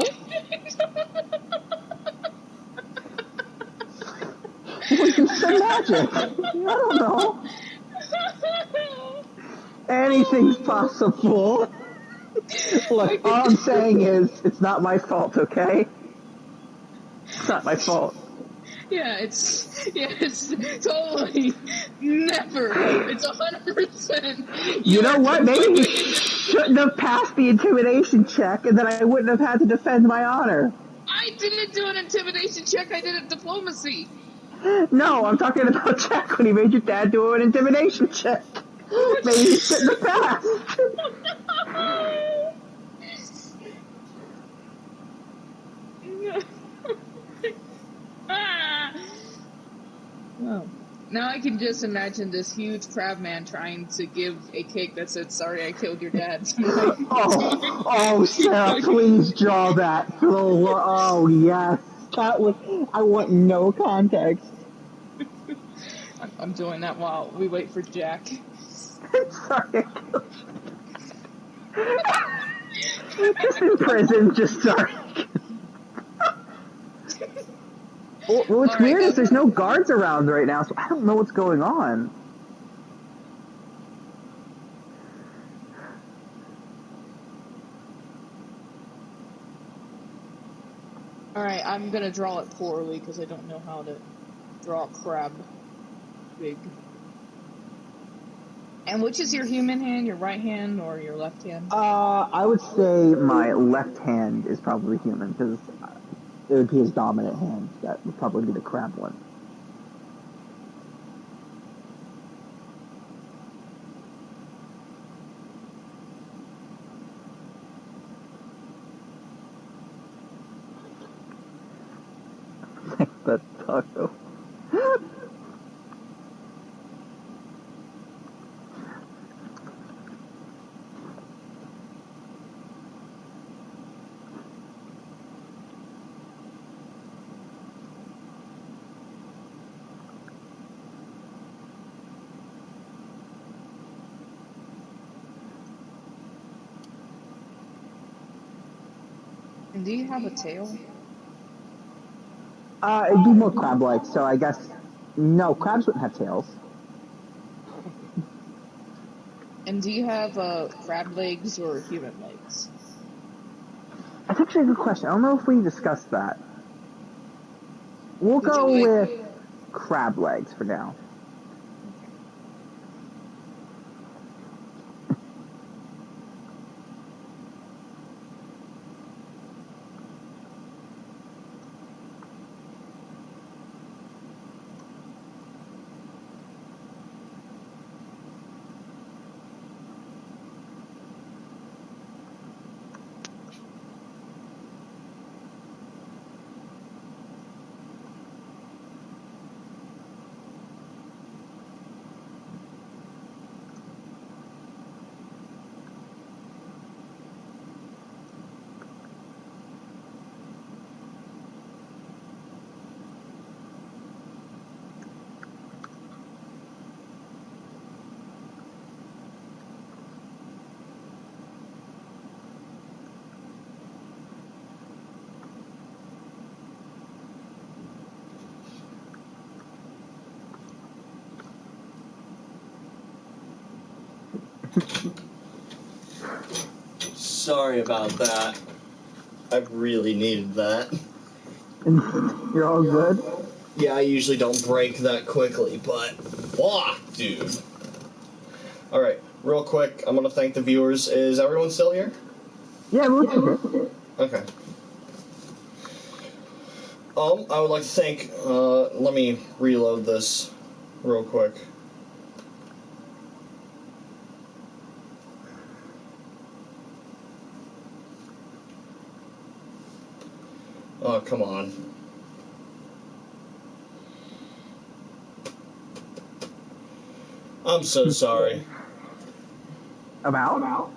We do some magic. I don't know. Anything's possible. Look, all I'm saying is, it's not my fault, okay? It's not my fault. Yeah, it's totally never. It's 100%. You know what? Maybe he shouldn't have passed the intimidation check, and then I wouldn't have had to defend my honor. I didn't do an intimidation check. I did a diplomacy. No, I'm talking about Jack when he made your dad do an intimidation check. Maybe he shouldn't have passed. Oh. Now I can just imagine this huge crab man trying to give a cake that said, "Sorry, I killed your dad." Oh, Sarah, please draw that. Oh, yes. That was, I want no context. I'm doing that while we wait for Jack. Sorry, I killed you. Just in prison, just sorry. What's weird is there's no guards around right now, so I don't know what's going on. Alright, I'm gonna draw it poorly because I don't know how to draw a crab big. And which is your human hand, your right hand or your left hand? I would say my left hand is probably human, because it would be his dominant hand. That would probably be the crab one. That's taco. And do you have a tail? It'd be more crab-like, so I guess... No, crabs wouldn't have tails. And do you have crab legs or human legs? That's actually a good question. I don't know if we discussed that. We'll go with crab legs for now. Sorry about that. I really needed that. You're all good? Yeah, I usually don't break that quickly, but... dude. Alright, real quick, I'm gonna thank the viewers. Is everyone still here? Yeah, we're okay. Okay. I would like to thank, let me reload this real quick. Oh, come on. I'm so sorry. About?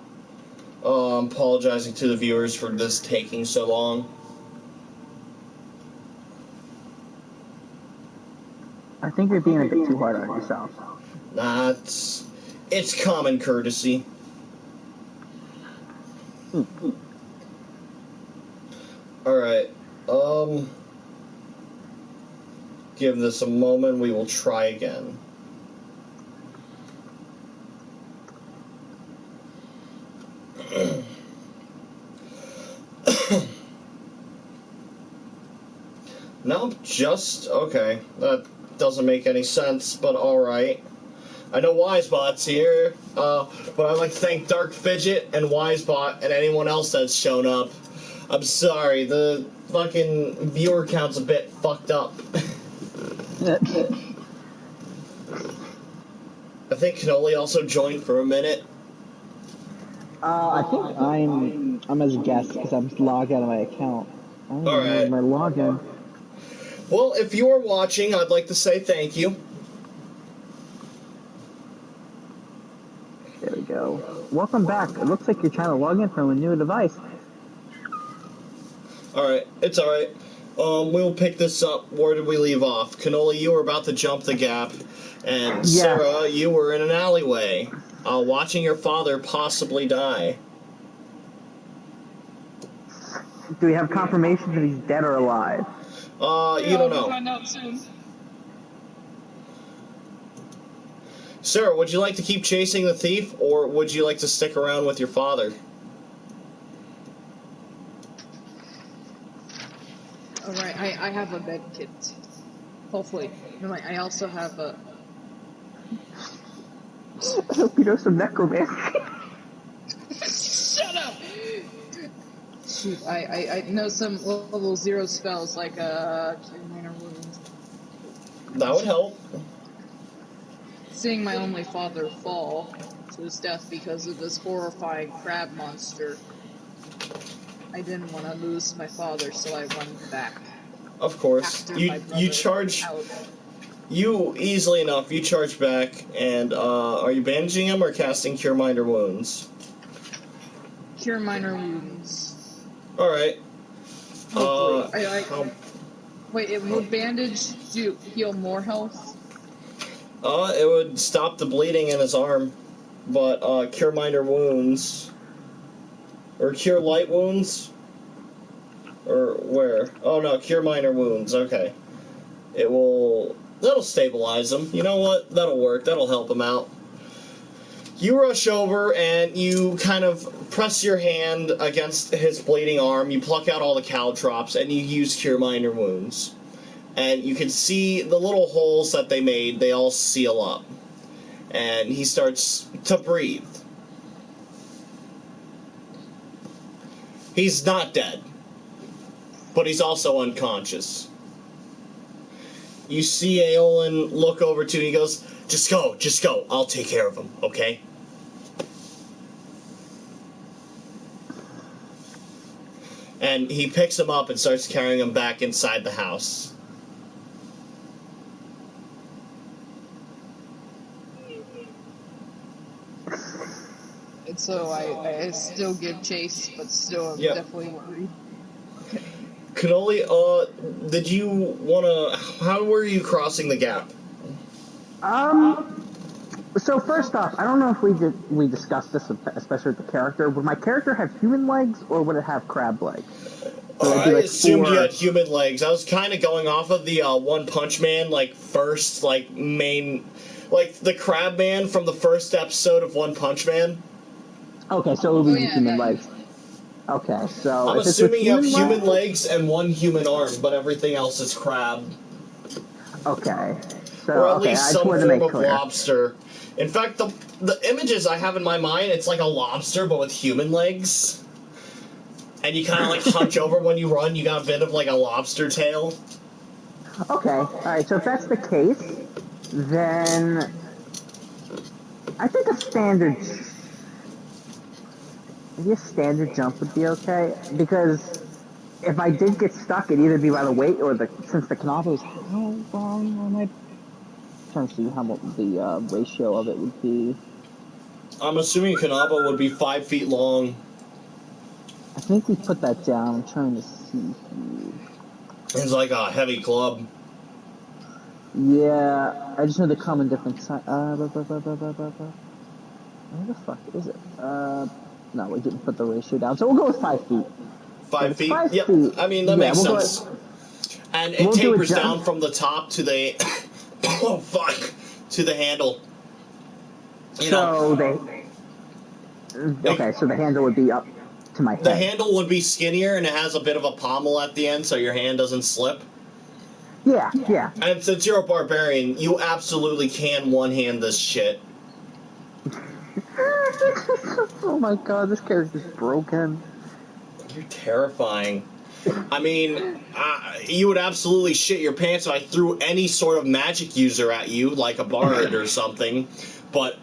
I'm apologizing to the viewers for this taking so long. I think you're being a bit too hard on yourself. Nah, it's common courtesy. Alright, give this a moment, we will try again. No, okay, that doesn't make any sense, but alright. I know Wisebot's here, but I'd like to thank Dark Fidget and Wisebot and anyone else that's shown up. I'm sorry, the fucking viewer count's a bit fucked up. I think Canolli also joined for a minute. I think I'm as a guest because I'm logged out of my account. I don't know my login. Well, if you are watching, I'd like to say thank you. There we go. Welcome back. It looks like you're trying to log in from a new device. Alright, it's alright. We'll pick this up. Where did we leave off? Canolli, you were about to jump the gap, and Sarah, you were in an alleyway, watching your father possibly die. Do we have confirmation that he's dead or alive? You don't know. We'll find out soon. Sarah, would you like to keep chasing the thief, or would you like to stick around with your father? Alright, I have a med kit. Hopefully. I also have a... I hope you know some necromancy. Shut up! Shoot, I know some level 0 spells like Cure Minor Wounds. That would help. Seeing my only father fall to his death because of this horrifying crab monster, I didn't want to lose my father, so I went back. Of course. You charge... You, easily enough, you charge back, and, are you bandaging him or casting Cure Minor Wounds? Cure Minor Wounds. Alright. Wait, would bandage heal more health? It would stop the bleeding in his arm, but, Cure Minor Wounds... Or Cure Light Wounds? Or where? Oh no, Cure Minor Wounds, okay. That'll stabilize him. You know what? That'll work. That'll help him out. You rush over and you kind of press your hand against his bleeding arm. You pluck out all the caltrops and you use Cure Minor Wounds. And you can see the little holes that they made, they all seal up. And he starts to breathe. He's not dead. But he's also unconscious. You see Aolin look over to you, and he goes, just go, I'll take care of him, okay? And he picks him up and starts carrying him back inside the house. And so I still give chase, but still I'm definitely worried. Canolli, did you wanna... How were you crossing the gap? So first off, I don't know if we discussed this, especially with the character. Would my character have human legs, or would it have crab legs? So I assumed you had human legs. I was kind of going off of the One Punch Man, main... Like, the crab man from the first episode of One Punch Man. Okay, so it would be human legs. Okay, so... I'm assuming you have human legs and one human arm, but everything else is crab. Okay. So, or at least some form of clear. lobster. In fact, the images I have in my mind, it's like a lobster, but with human legs. and you kind of like hunch over when you run. You got a bit of like a lobster tail. Okay, alright, so if that's the case, then I think maybe a standard jump would be okay, because if I did get stuck, it'd either be by the weight or since the canopy is how long am I trying to see how much the ratio of it would be. I'm assuming Kanaba would be 5 feet long. I think we put that down. I'm trying to see. It's like a heavy club. Yeah, I just know they come in different sizes. Where the fuck is it? No, we didn't put the ratio down, so we'll go with 5 feet. 5 feet? 5 Yep. feet. I mean, that makes sense. And it tapers do down from the top to the... oh, fuck. To the handle. So the handle would be up to my head. The handle would be skinnier, and it has a bit of a pommel at the end, so your hand doesn't slip. Yeah. And since you're a barbarian, you absolutely can one-hand this shit. Oh my god, this character's broken. You're terrifying. I mean, you would absolutely shit your pants if I threw any sort of magic user at you, like a bard or something. But,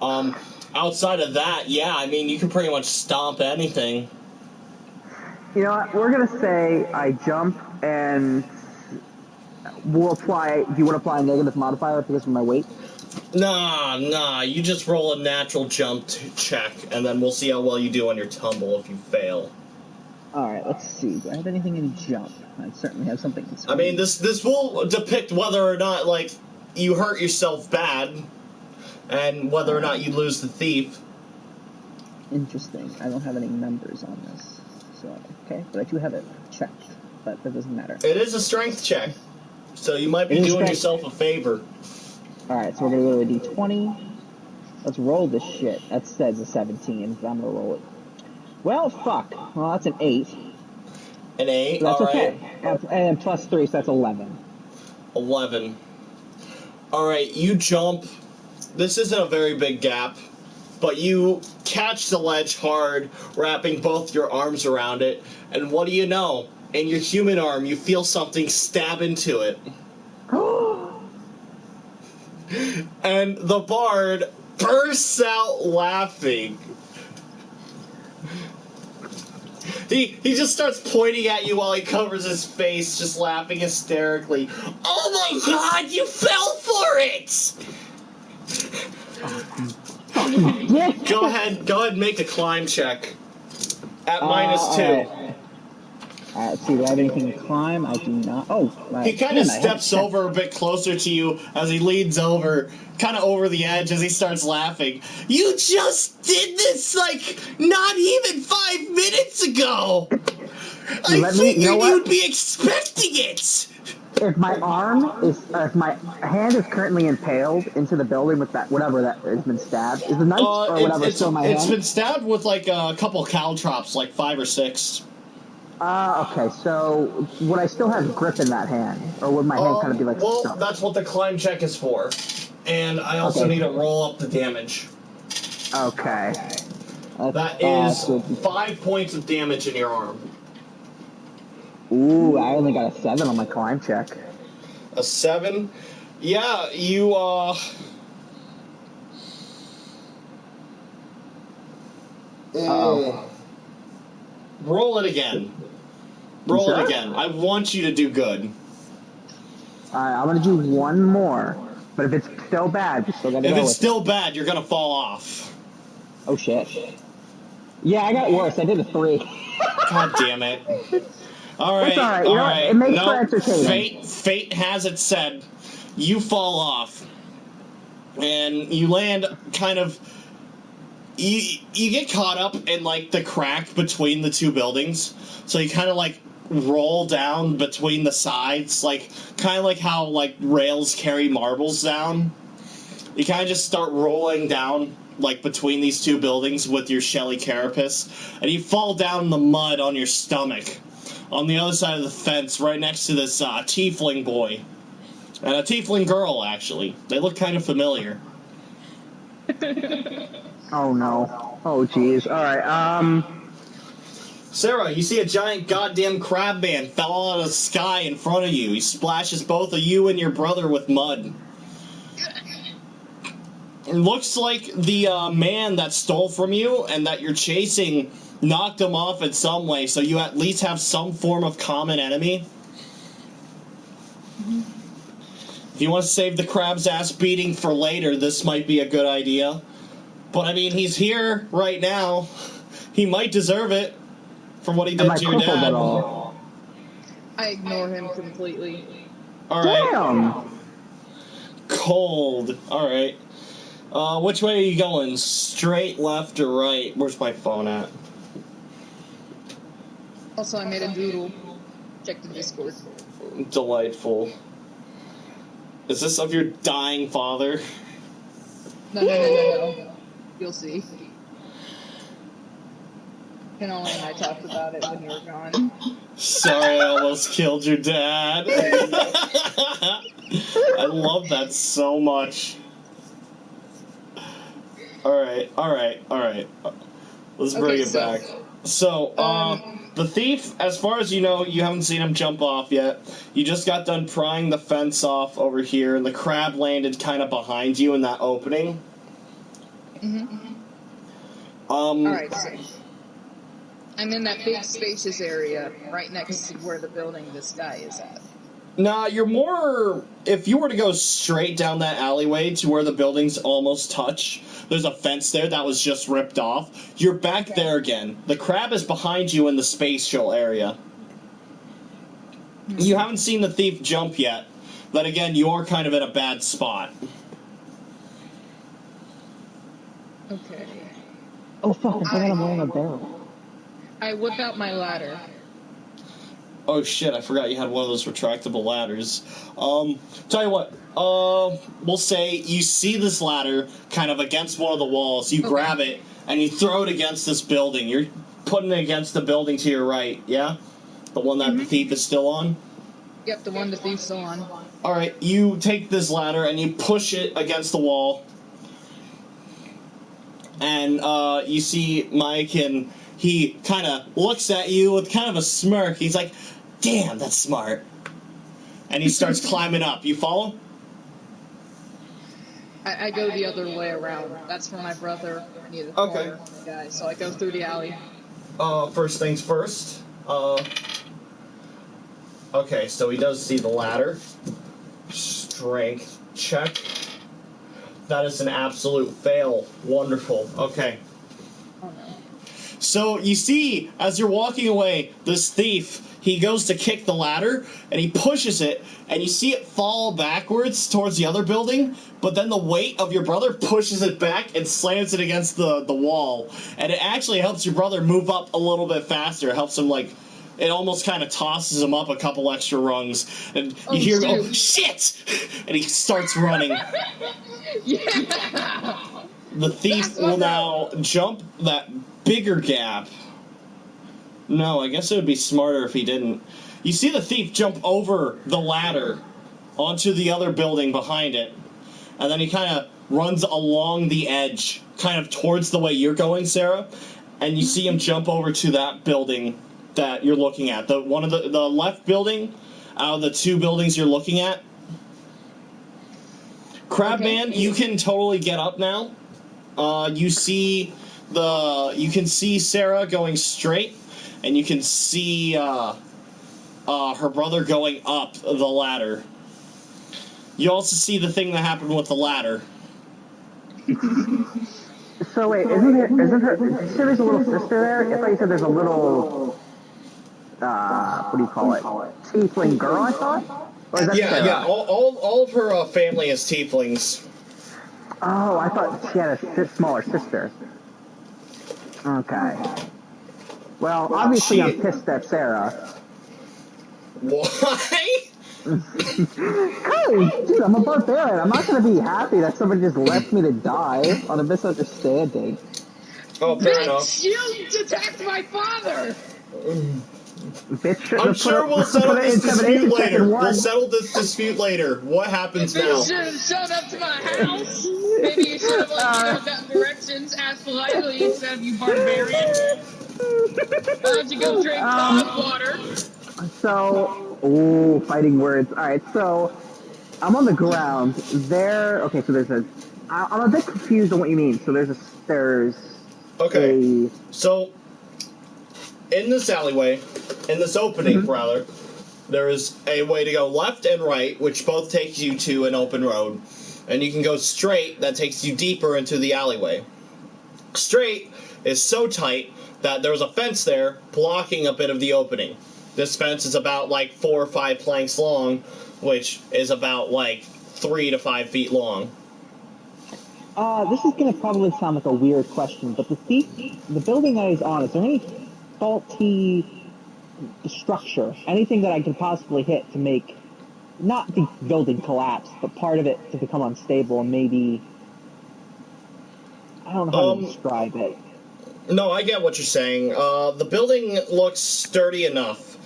outside of that, yeah, I mean, you can pretty much stomp anything. You know what, we're gonna say I jump and we'll apply, do you want to apply a negative modifier because of my weight? Nah, you just roll a natural jump check, and then we'll see how well you do on your tumble if you fail. Alright, let's see. Do I have anything in jump? I certainly have something in swing. I mean, this will depict whether or not, like, you hurt yourself bad, and whether or not you lose the thief. Interesting. I don't have any numbers on this. So, okay, but I do have it checked, but that doesn't matter. It is a strength check, so you might be doing yourself a favor. Alright, so we're gonna go to a d20. Let's roll this shit. That says a 17, but I'm gonna roll it. Well, fuck. Well, that's an 8. An 8, so that's alright. Okay. And plus 3, so that's 11. 11. Alright, you jump. This isn't a very big gap, but you catch the ledge hard, wrapping both your arms around it, and what do you know? In your human arm, you feel something stab into it. And the bard bursts out laughing. He just starts pointing at you while he covers his face, just laughing hysterically. Oh my god, you fell for it! Go ahead and make a climb check. At -2. Let's see, do I have anything to climb? I do not. Oh, right. He kind of steps over a bit closer to you as he leans over, kind of over the edge as he starts laughing. You just did this, like, not even 5 minutes ago! I figured you'd be expecting it! If my hand is currently impaled into the building with that, whatever that has been stabbed, is the knife or whatever still in my hand? It's been stabbed with, like, a couple caltrops, like 5 or 6. Okay, so would I still have grip in that hand? Or would my hand kind of be like... Well, that's what the climb check is for. And I also need to roll up the damage. Okay. That is 5 points of damage in your arm. Ooh, I only got a 7 on my climb check. A 7? Yeah, you, roll it again. Roll it again. I want you to do good. Alright, I'm gonna do one more. But if it's still bad, you still gotta go. If it's still bad, you're gonna fall off. Oh shit. Yeah, I got worse. I did a 3. God damn it. Alright, alright. It makes for entertaining. Fate has it said. You fall off. And you land kind of... You get caught up in, like, the crack between the two buildings. So you kind of, like, roll down between the sides. Like, kind of like how, like, rails carry marbles down. You kind of just start rolling down, like, between these two buildings with your shelly carapace. And you fall down in the mud on your stomach. On the other side of the fence, right next to this tiefling boy. And a tiefling girl, actually. They look kind of familiar. Oh no. Oh jeez. Alright, Sarah, you see a giant goddamn crab man fell out of the sky in front of you. He splashes both of you and your brother with mud. It looks like the man that stole from you and that you're chasing knocked him off in some way, so you at least have some form of common enemy. If you want to save the crab's ass beating for later, this might be a good idea. But, I mean, he's here right now. He might deserve it for what he did to your dad. I ignore him completely. Alright. Damn! Cold. Alright. Which way are you going? Straight, left, or right? Where's my phone at? Also, I made a doodle. Check the Discord. Delightful. Is this of your dying father? No. You'll see. Canolli and I talked about it when you were gone. Sorry, I almost killed your dad. I love that so much. Alright. Let's bring it back. So, the thief, as far as you know, you haven't seen him jump off yet. You just got done prying the fence off over here, and the crab landed kind of behind you in that opening. Alright, so I'm in that big spacious area right next to where the building this guy is at. Nah, you're more... If you were to go straight down that alleyway to where the buildings almost touch, there's a fence there that was just ripped off. You're back there again. The crab is behind you in the spatial area. You haven't seen the thief jump yet, but again, you are kind of in a bad spot. Okay. Oh fuck, I forgot I'm wearing a barrel. I whip out my ladder. Oh shit, I forgot you had one of those retractable ladders. Tell you what, we'll say you see this ladder kind of against one of the walls, you grab it, and you throw it against this building. You're putting it against the building to your right, yeah? The one that the thief is still on? Yep, the one the thief's still on. Alright, you take this ladder and you push it against the wall. And, you see Mike, and he kind of looks at you with kind of a smirk. He's like, damn, that's smart. And he starts climbing up. You follow? I go the other way around. That's for my brother. I need a corner guy, so I go through the alley. First things first. Okay, so he does see the ladder. Strength check. That is an absolute fail. Wonderful. Okay. Oh no. So you see, as you're walking away, this thief, he goes to kick the ladder, and he pushes it, and you see it fall backwards towards the other building, but then the weight of your brother pushes it back and slams it against the wall. And it actually helps your brother move up a little bit faster. It helps him, like, it almost kind of tosses him up a couple extra rungs. And you hear, oh, shit! And he starts running. Yeah! The thief will now jump that bigger gap. No, I guess it would be smarter if he didn't. You see the thief jump over the ladder onto the other building behind it. And then he kind of runs along the edge, kind of towards the way you're going, Sarah. And you see him jump over to that building that you're looking at. The one of the left building out of the two buildings you're looking at. Crabman, you can totally get up now. You can see Sarah going straight, and you can see her brother going up the ladder. You also see the thing that happened with the ladder. So wait, isn't her? Did you say there's a little sister there? I thought you said there's a little. What do you call it? Tiefling girl, I thought. Or is that Sarah? Yeah. All of her family is tieflings. Oh, I thought she had a smaller sister. Okay. Well, obviously I'm pissed at Sarah. Why? Hey, dude, I'm a barbarian. I'm not gonna be happy that somebody just left me to die on a misunderstanding. Oh, fair enough. You attacked my father! Bitch, I'm sure we'll settle this dispute later. We'll settle this dispute later. What happens now? You should have shown up to my house. Maybe you should have gotten directions, asked politely instead of you barbarian. Why don't you go drink pond water? So, fighting words. All right, so I'm on the ground. Okay, so I'm a bit confused on what you mean. So there's Okay. a. So, in this alleyway, in this opening, Mhm. rather, there is a way to go left and right, which both takes you to an open road. And you can go straight, that takes you deeper into the alleyway. Straight is so tight that there's a fence there blocking a bit of the opening. This fence is about like 4 or 5 planks long, which is about like 3 to 5 feet long. This is gonna probably sound like a weird question, but the building that he's on, is there any faulty structure, anything that I could possibly hit to make not the building collapse, but part of it to become unstable and maybe I don't know how to describe it. No, I get what you're saying. The building looks sturdy enough.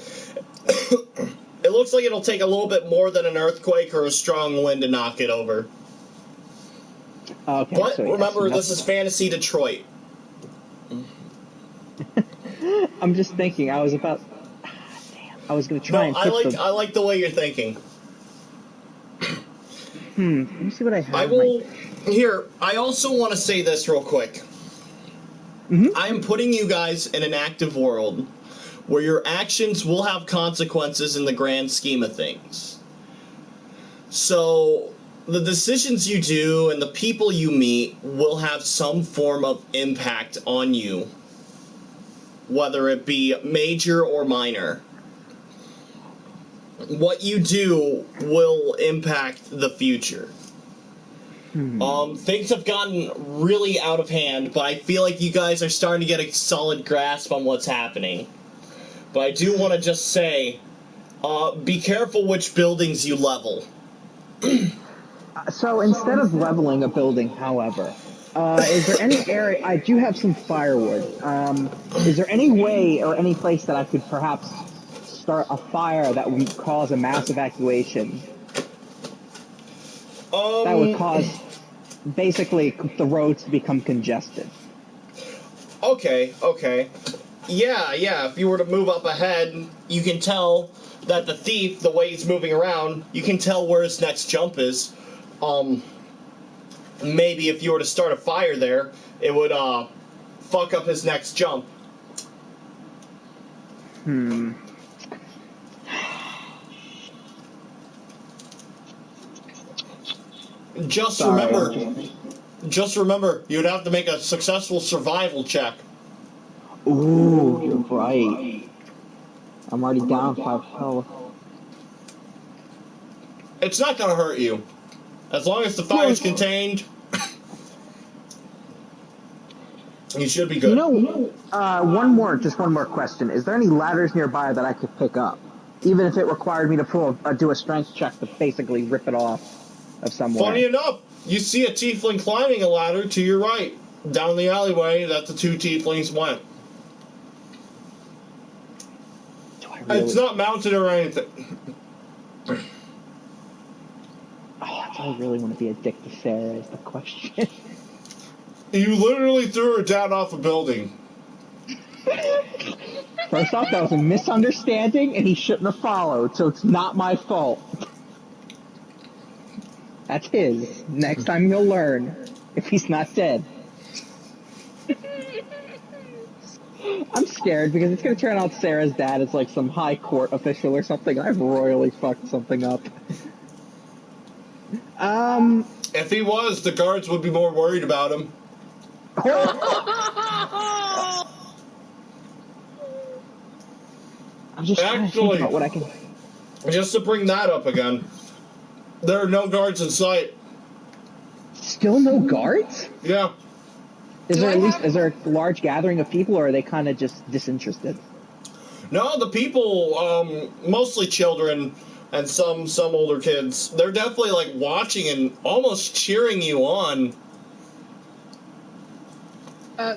It looks like it'll take a little bit more than an earthquake or a strong wind to knock it over. Okay, But so remember, this is fantasy Detroit. I'm just thinking. I was going to try and put I like the way you're thinking. Let me see what I have. Here, I also want to say this real quick. I am putting you guys in an active world where your actions will have consequences in the grand scheme of things. So, the decisions you do and the people you meet will have some form of impact on you, whether it be major or minor. What you do will impact the future. Things have gotten really out of hand, but I feel like you guys are starting to get a solid grasp on what's happening. But I do want to just say, be careful which buildings you level. So instead of leveling a building, however, is there any area? I do have some firewood. Is there any way or any place that I could perhaps start a fire that would cause a mass evacuation? That would cause basically the roads to become congested. Okay. Yeah, if you were to move up ahead, you can tell that the thief, the way he's moving around, you can tell where his next jump is. Maybe if you were to start a fire there, it would, fuck up his next jump. Just remember, you'd have to make a successful survival check. Ooh, you're right. I'm already down 5 health. It's not gonna hurt you. As long as the fire's contained, you should be good. One more question. Is there any ladders nearby that I could pick up? Even if it required me to do a strength check to basically rip it off of somewhere. Funny enough, you see a tiefling climbing a ladder to your right, down the alleyway that the 2 tieflings went. It's not mounted or anything. Do I really want to be a dick to Sarah is the question. You literally threw her down off a building. First off, that was a misunderstanding, and he shouldn't have followed, so it's not my fault. That's his. Next time he'll learn, if he's not dead. I'm scared because it's going to turn out Sarah's dad is like some high court official or something. I've royally fucked something up. If he was, the guards would be more worried about him. I'm just trying to think about what I can... Just to bring that up again, there are no guards in sight. Still no guards? Yeah. Is there a large gathering of people, or are they kind of just disinterested? No, the people, mostly children and some older kids, they're definitely like watching and almost cheering you on.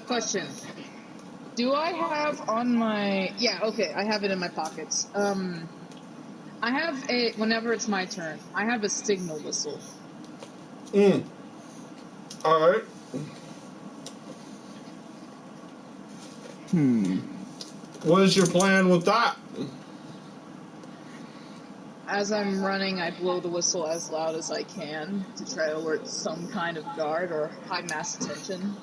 Question. Do I have on my... Yeah, okay, I have it in my pockets. I have whenever it's my turn, I have a signal whistle. Alright. What is your plan with that? As I'm running, I blow the whistle as loud as I can to try to alert some kind of guard or high mass attention.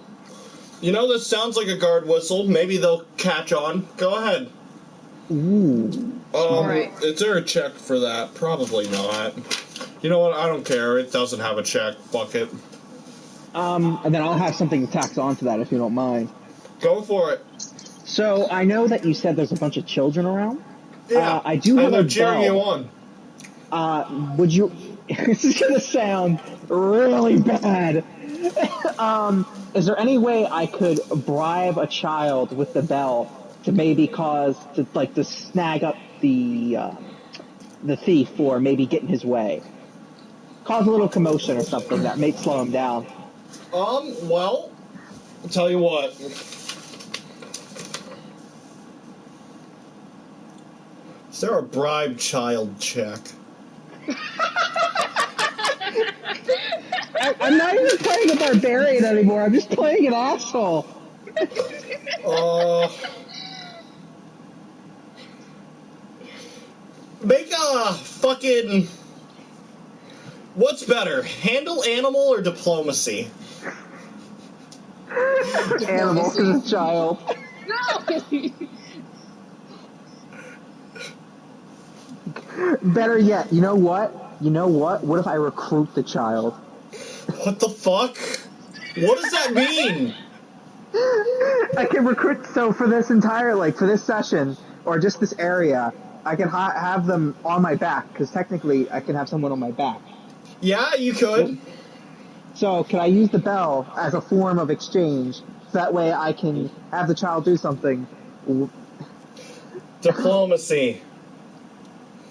You know, this sounds like a guard whistle. Maybe they'll catch on. Go ahead. Ooh. Alright. Is there a check for that? Probably not. You know what? I don't care. It doesn't have a check. Fuck it. And then I'll have something tacked onto that if you don't mind. Go for it. So I know that you said there's a bunch of children around. Yeah. I do have a cheering bell. you on. Would you? This is gonna sound really bad. Is there any way I could bribe a child with the bell to maybe to snag up the thief or maybe get in his way, cause a little commotion or something that may slow him down? Well, I'll tell you what. Is there a bribe child check? I'm not even playing a barbarian anymore. I'm just playing an asshole. Make a fucking... What's better, handle animal or diplomacy? Animal because it's a child. No! Better yet, you know what? What if I recruit the child? What the fuck? What does that mean? I can recruit, so for this session, or just this area, I can have them on my back, because technically I can have someone on my back. Yeah, you could. So can I use the bell as a form of exchange, so that way I can have the child do something? Diplomacy.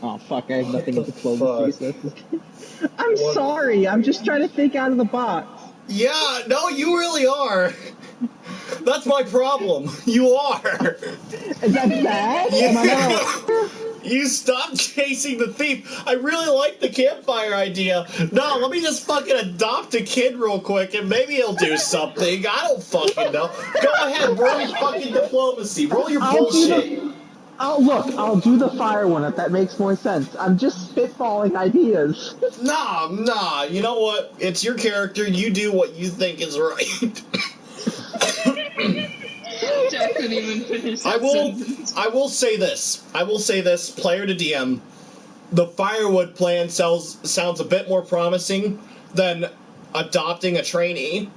Oh fuck, I have nothing in diplomacy. I'm sorry, I'm just trying to think out of the box. Yeah, no, you really are. That's my problem. You are. Is that bad? Yeah. You stop chasing the thief. I really like the campfire idea. No, let me just fucking adopt a kid real quick and maybe he'll do something. I don't fucking know. Go ahead, roll your fucking diplomacy. Roll your bullshit. I'll do the fire one if that makes more sense. I'm just spitballing ideas. Nah, you know what? It's your character. You do what you think is right. Jack couldn't even finish that sentence. I will say this, player to DM, the firewood plan sounds a bit more promising than adopting a trainee.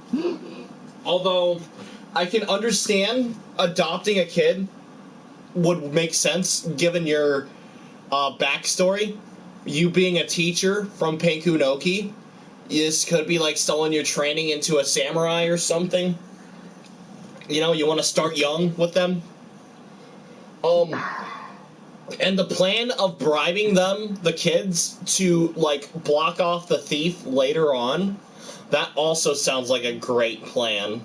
Although, I can understand adopting a kid would make sense given your backstory. You being a teacher from Pankunoki, this could be like selling your training into a samurai or something. You know, you want to start young with them. And the plan of bribing them, the kids, to, like, block off the thief later on, that also sounds like a great plan.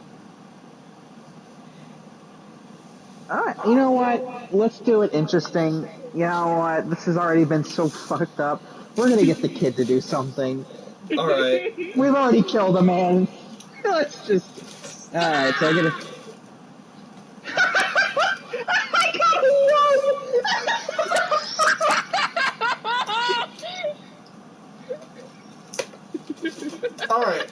Alright, you know what? Let's do it interesting. You know what? This has already been so fucked up. We're gonna get the kid to do something. Alright. We've already killed a man. Let's just... Alright, so I'm gonna... I got one! Alright.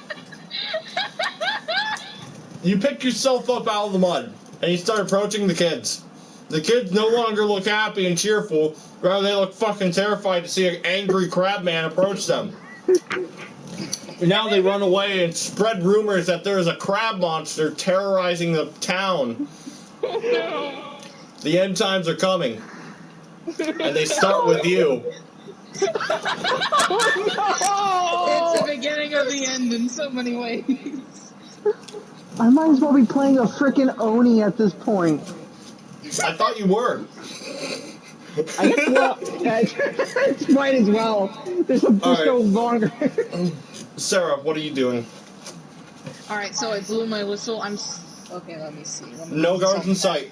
You pick yourself up out of the mud, and you start approaching the kids. The kids no longer look happy and cheerful, rather they look fucking terrified to see an angry crab man approach them. Now they run away and spread rumors that there is a crab monster terrorizing the town. Oh no! The end times are coming. And they start with you. Oh, no! It's the beginning of the end in so many ways. I might as well be playing a frickin' Oni at this point. I thought you were. I guess, well, it's might as well. There's no longer. Sarah, what are you doing? Alright, so I blew my whistle. Okay, let me see. No guards in sight.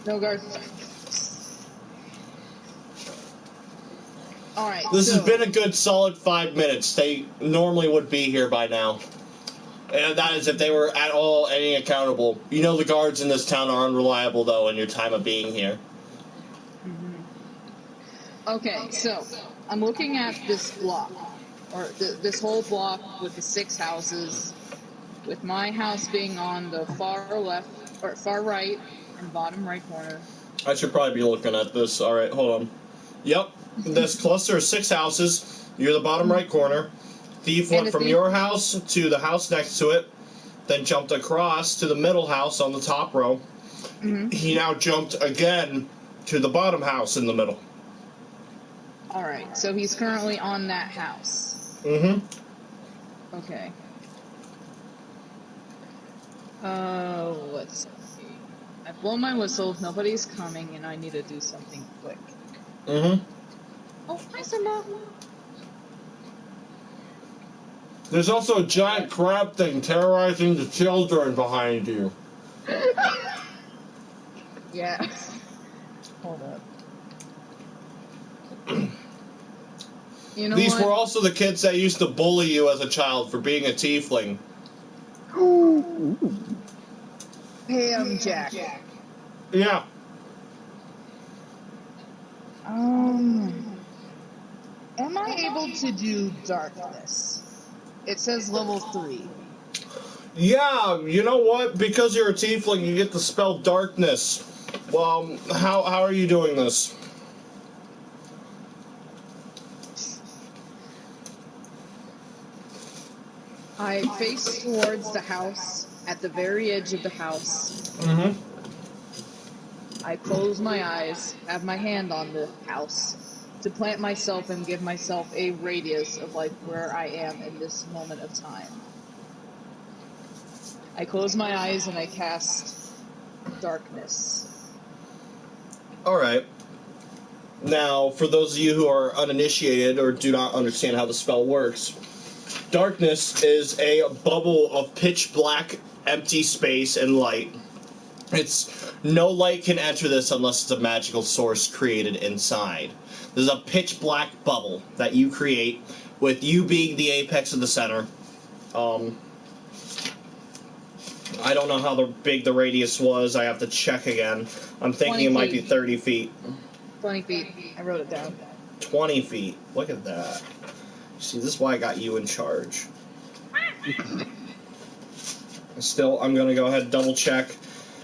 No guards in sight. Alright, This has been a good solid 5 minutes. They normally would be here by now. And that is if they were at all any accountable. You know the guards in this town are unreliable, though, in your time of being here. Okay, so I'm looking at this block, or this whole block with the 6 houses, with my house being on the far left, or far right, and bottom right corner. I should probably be looking at this. All right, hold on. Yep, this cluster of 6 houses. You're the bottom right corner. Thief went from your house to the house next to it, then jumped across to the middle house on the top row. He now jumped again to the bottom house in the middle. Alright, so he's currently on that house. Okay. Let's see. I've blown my whistle, nobody's coming, and I need to do something quick. Oh, hi, Simba! There's also a giant crab thing terrorizing the children behind you. Yeah. Hold up. You know These what? were also the kids that used to bully you as a child for being a tiefling. Hey, Jack. Yeah. Am I able to do darkness? It says level 3. Yeah, you know what? Because you're a tiefling, you get the spell darkness. Well, how are you doing this? I face towards the house, at the very edge of the house. I close my eyes, have my hand on the house, to plant myself and give myself a radius of, like, where I am in this moment of time. I close my eyes and I cast darkness. Alright. Now, for those of you who are uninitiated or do not understand how the spell works, darkness is a bubble of pitch black, empty space and light. No light can enter this unless it's a magical source created inside. There's a pitch black bubble that you create with you being the apex of the center. I don't know how big the radius was. I have to check again. I'm thinking it might be 30 feet. 20 feet. I wrote it down. 20 feet. Look at that. See, this is why I got you in charge. Still, I'm going to go ahead and double check.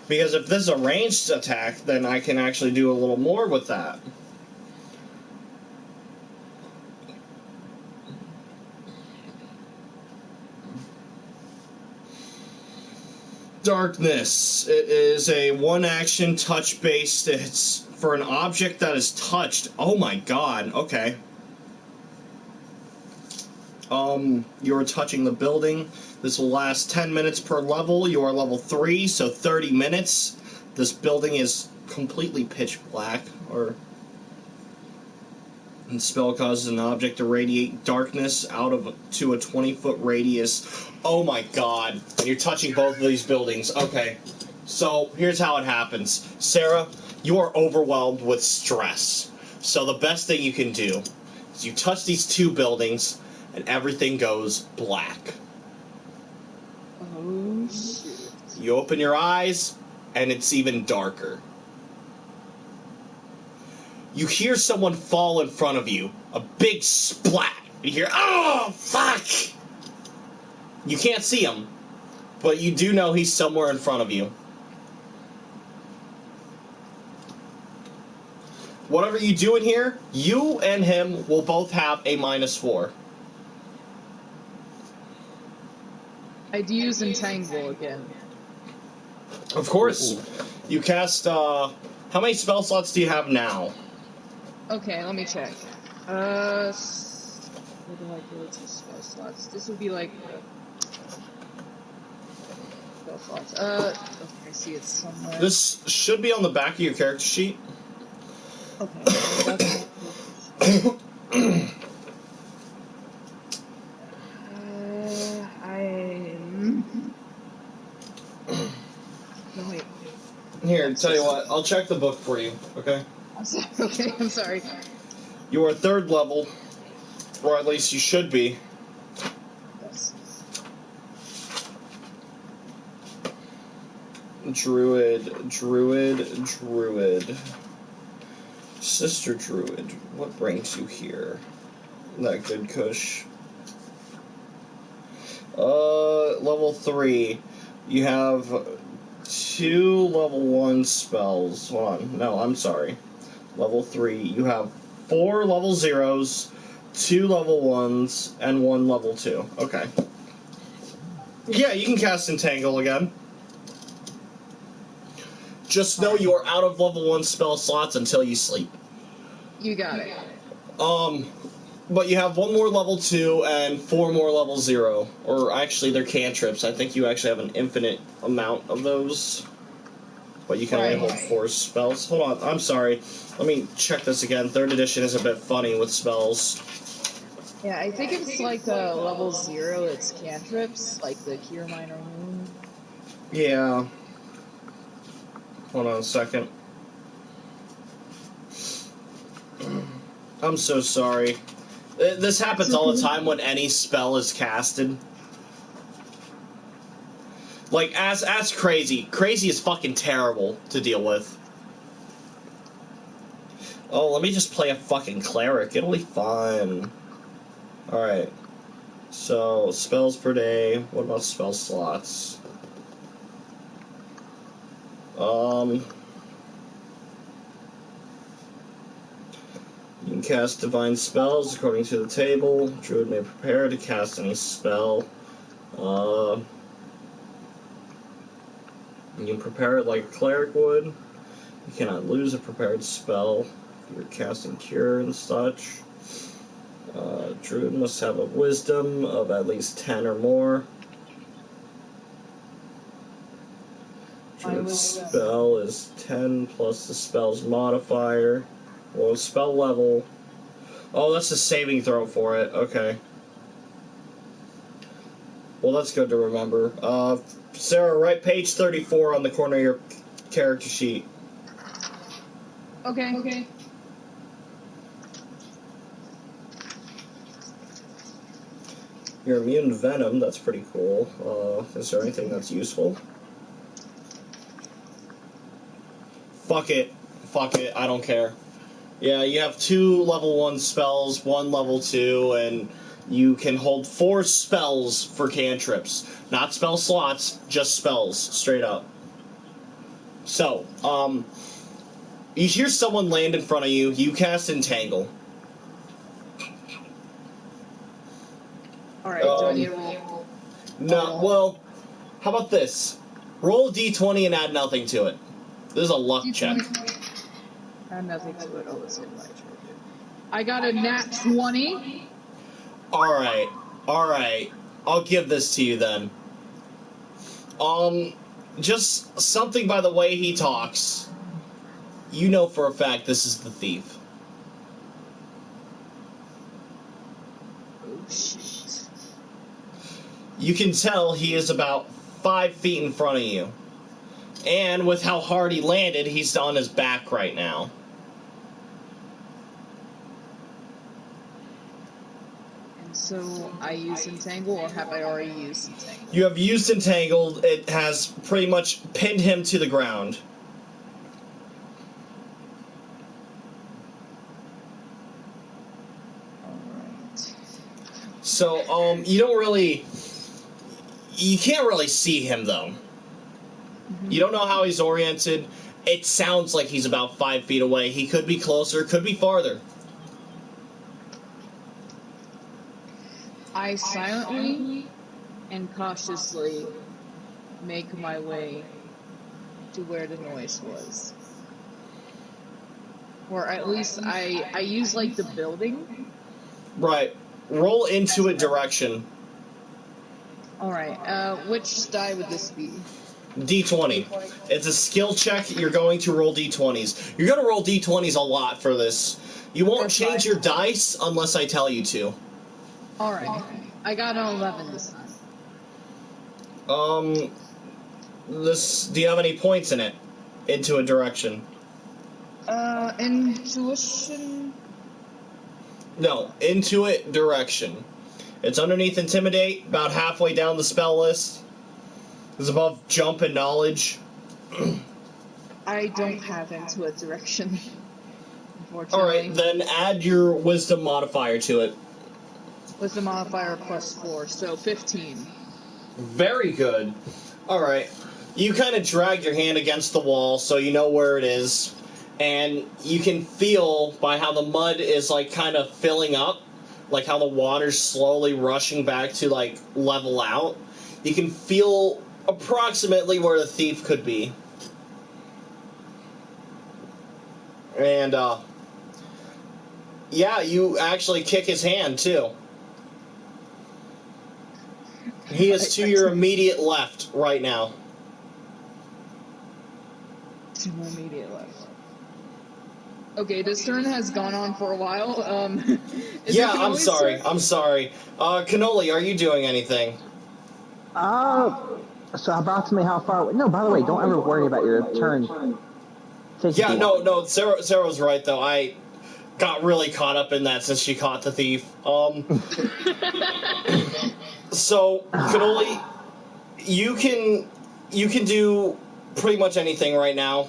Because if this is a ranged attack, then I can actually do a little more with that. Darkness. It is a one-action touch-based. It's for an object that is touched. Oh my god. Okay. You're touching the building. This will last 10 minutes per level. You are level 3, so 30 minutes. This building is completely pitch black, and spell causes an object to radiate darkness to a 20-foot radius. Oh my god. And you're touching both of these buildings. Okay. So, here's how it happens. Sarah, you are overwhelmed with stress. So the best thing you can do is you touch these 2 buildings, and everything goes black. Oh, shit. You open your eyes, and it's even darker. You hear someone fall in front of you. A big splat. You hear, oh, fuck! You can't see him, but you do know he's somewhere in front of you. Whatever you do in here, you and him will both have a -4. I'd use Entangle again. Of course. You cast, how many spell slots do you have now? Okay, let me check. Where do I go to spell slots? This would be like spell slots. Okay, I see it somewhere. This should be on the back of your character sheet. Okay. No, wait. Here, tell you what, I'll check the book for you, okay? I'm sorry. Okay, I'm sorry. You are 3rd level, or at least you should be. Yes. Druid. Sister Druid, what brings you here? That good kush. Level 3. You have 2 level 1 spells. Hold on. No, I'm sorry. Level 3. You have 4 level 0s, 2 level 1s, and 1 level 2. Okay. Yeah, you can cast Entangle again. Just know you are out of level 1 spell slots until you sleep. You got it. But you have 1 more level 2 and 4 more level 0. Or actually, they're cantrips. I think you actually have an infinite amount of those. But you can only hold 4 spells. Hold on, I'm sorry. Let me check this again. 3rd edition is a bit funny with spells. Yeah, I think it's like level 0, it's cantrips, like the Cure Minor Wound. Yeah. Hold on a second. I'm so sorry. This happens all the time when any spell is casted. Like, as crazy. Crazy is fucking terrible to deal with. Oh, let me just play a fucking cleric. It'll be fun. Alright. So, spells per day. What about spell slots? You can cast divine spells according to the table. Druid may prepare to cast any spell. You can prepare it like a cleric would. You cannot lose a prepared spell if you're casting cure and such. Druid must have a wisdom of at least 10 or more. Druid's spell is 10 plus the spell's modifier. Well, spell level. Oh, that's a saving throw for it. Okay. Well, that's good to remember. Sarah, write page 34 on the corner of your character sheet. Okay. You're immune to venom. That's pretty cool. Is there anything that's useful? Fuck it. I don't care. Yeah, you have 2 level 1 spells, 1 level 2, and you can hold 4 spells for cantrips. Not spell slots, just spells, straight up. So, you hear someone land in front of you, you cast Entangle. Alright, do I need to roll? No, well, how about this? Roll a d20 and add nothing to it. This is a luck check. Add nothing to it. Oh, let's see what I got a nat 20. Alright. I'll give this to you then. Just something by the way he talks. You know for a fact this is the thief. Oh, shit. You can tell he is about 5 feet in front of you. And with how hard he landed, he's on his back right now. So I use Entangle, or have I already used Entangle? You have used Entangled. It has pretty much pinned him to the ground. Alright. So, you can't really see him, though. Mm-hmm. You don't know how he's oriented. It sounds like he's about 5 feet away. He could be closer, could be farther. I silently and cautiously make my way to where the noise was. Or at least I use, like, the building. Right. Roll Intuit direction. Alright, which die would this be? D20. It's a skill check. You're going to roll D20s. You're going to roll D20s a lot for this. You won't change your dice unless I tell you to. Alright. I got an 11 this time. Do you have any points in it? Intuit direction. Intuition? No, Intuit direction. It's underneath Intimidate, about halfway down the spell list. It's above Jump and Knowledge. I don't have intuit direction, unfortunately. Alright, then add your wisdom modifier to it. Wisdom modifier +4, so 15. Very good. Alright. You kind of drag your hand against the wall so you know where it is. And you can feel by how the mud is, like, kind of filling up. Like how the water's slowly rushing back to, like, level out. You can feel approximately where the thief could be. And, yeah, you actually kick his hand, too. He is to your immediate left right now. To my immediate left. Okay, this turn has gone on for a while. Yeah, I'm sorry. Canolli, are you doing anything? So approximately how far? No, by the way, don't ever worry about your turn. Yeah, no, Sarah's right, though. I got really caught up in that since she caught the thief. So, Canolli, you can do pretty much anything right now.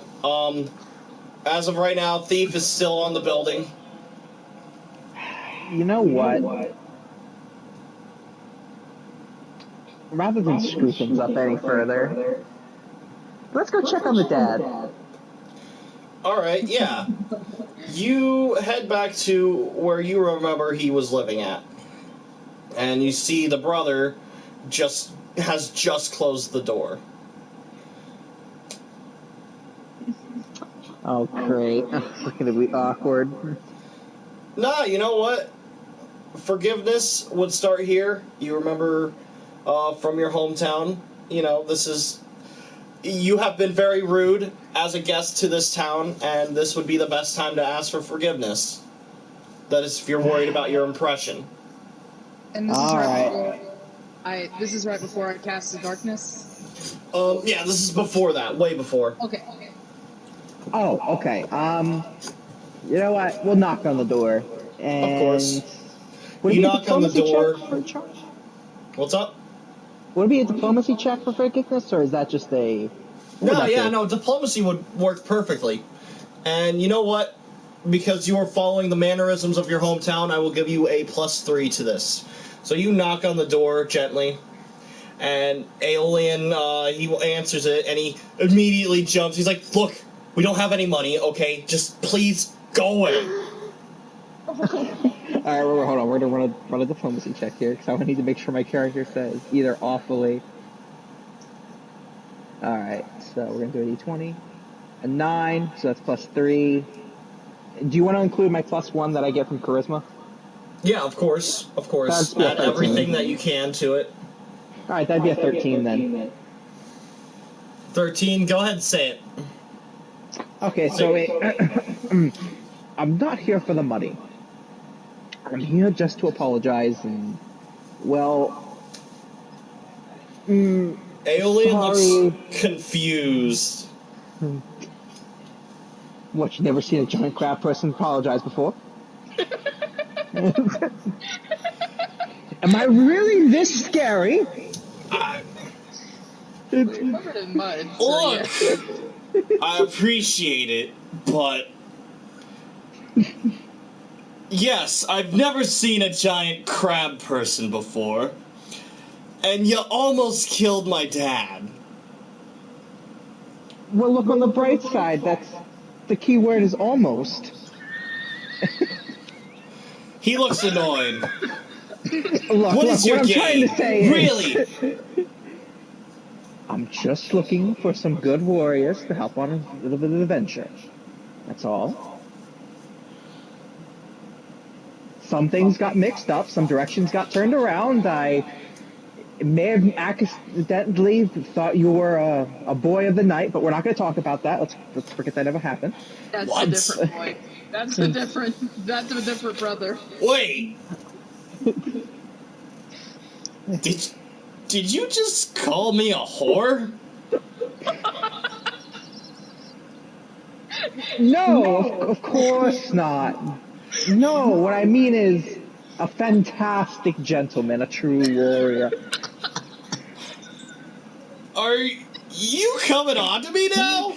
As of right now, thief is still on the building. You know what? Rather than screw things up any further, let's go check on the dad. Alright, yeah. You head back to where you remember he was living at. And you see the brother has just closed the door. Oh, great. It's going to be awkward. Nah, you know what? Forgiveness would start here. You remember from your hometown. You know, you have been very rude as a guest to this town, and this would be the best time to ask for forgiveness. That is if you're worried about your impression. And this is right before I cast the darkness? Yeah, this is before that. Way before. Okay. Oh, okay. You know what? We'll knock on the door. And Of course. Would You it be a knock on the diplomacy door. check for a charge? What's up? Would it be a diplomacy check for forgiveness, or is that just a... No, diplomacy would work perfectly. And you know what? Because you are following the mannerisms of your hometown, I will give you a +3 to this. So you knock on the door gently, and Aeolian, he answers it, and he immediately jumps. He's like, look, we don't have any money, okay? Just please go away. Alright, hold on. We're going to run a diplomacy check here, because I need to make sure my character says either awfully... Alright, so we're going to do a d20. A 9, so that's +3. Do you want to include my +1 that I get from charisma? Yeah, of course. Add everything that you can to it. Alright, that'd be a 13 then. 13, go ahead and say it. Okay, so I'm not here for the money. I'm here just to apologize and, well... Aeolian sorry. looks confused. What, you never seen a giant crab person apologize before? Am I really this scary? We're covered in mud. Look, I appreciate it, but... Yes, I've never seen a giant crab person before. And you almost killed my dad. Well, look on the bright side. That's the key word is almost. He looks annoyed. What is your I'm game? trying to say Really? I'm just looking for some good warriors to help on a little bit of adventure. That's all. Some things got mixed up. Some directions got turned around. I may have accidentally thought you were a boy of the night, but we're not going to talk about that. Let's forget that ever happened. That's a different boy. That's a different brother. Wait. Did you just call me a whore? No, of course not. No, what I mean is a fantastic gentleman, a true warrior. Are You coming on to me now?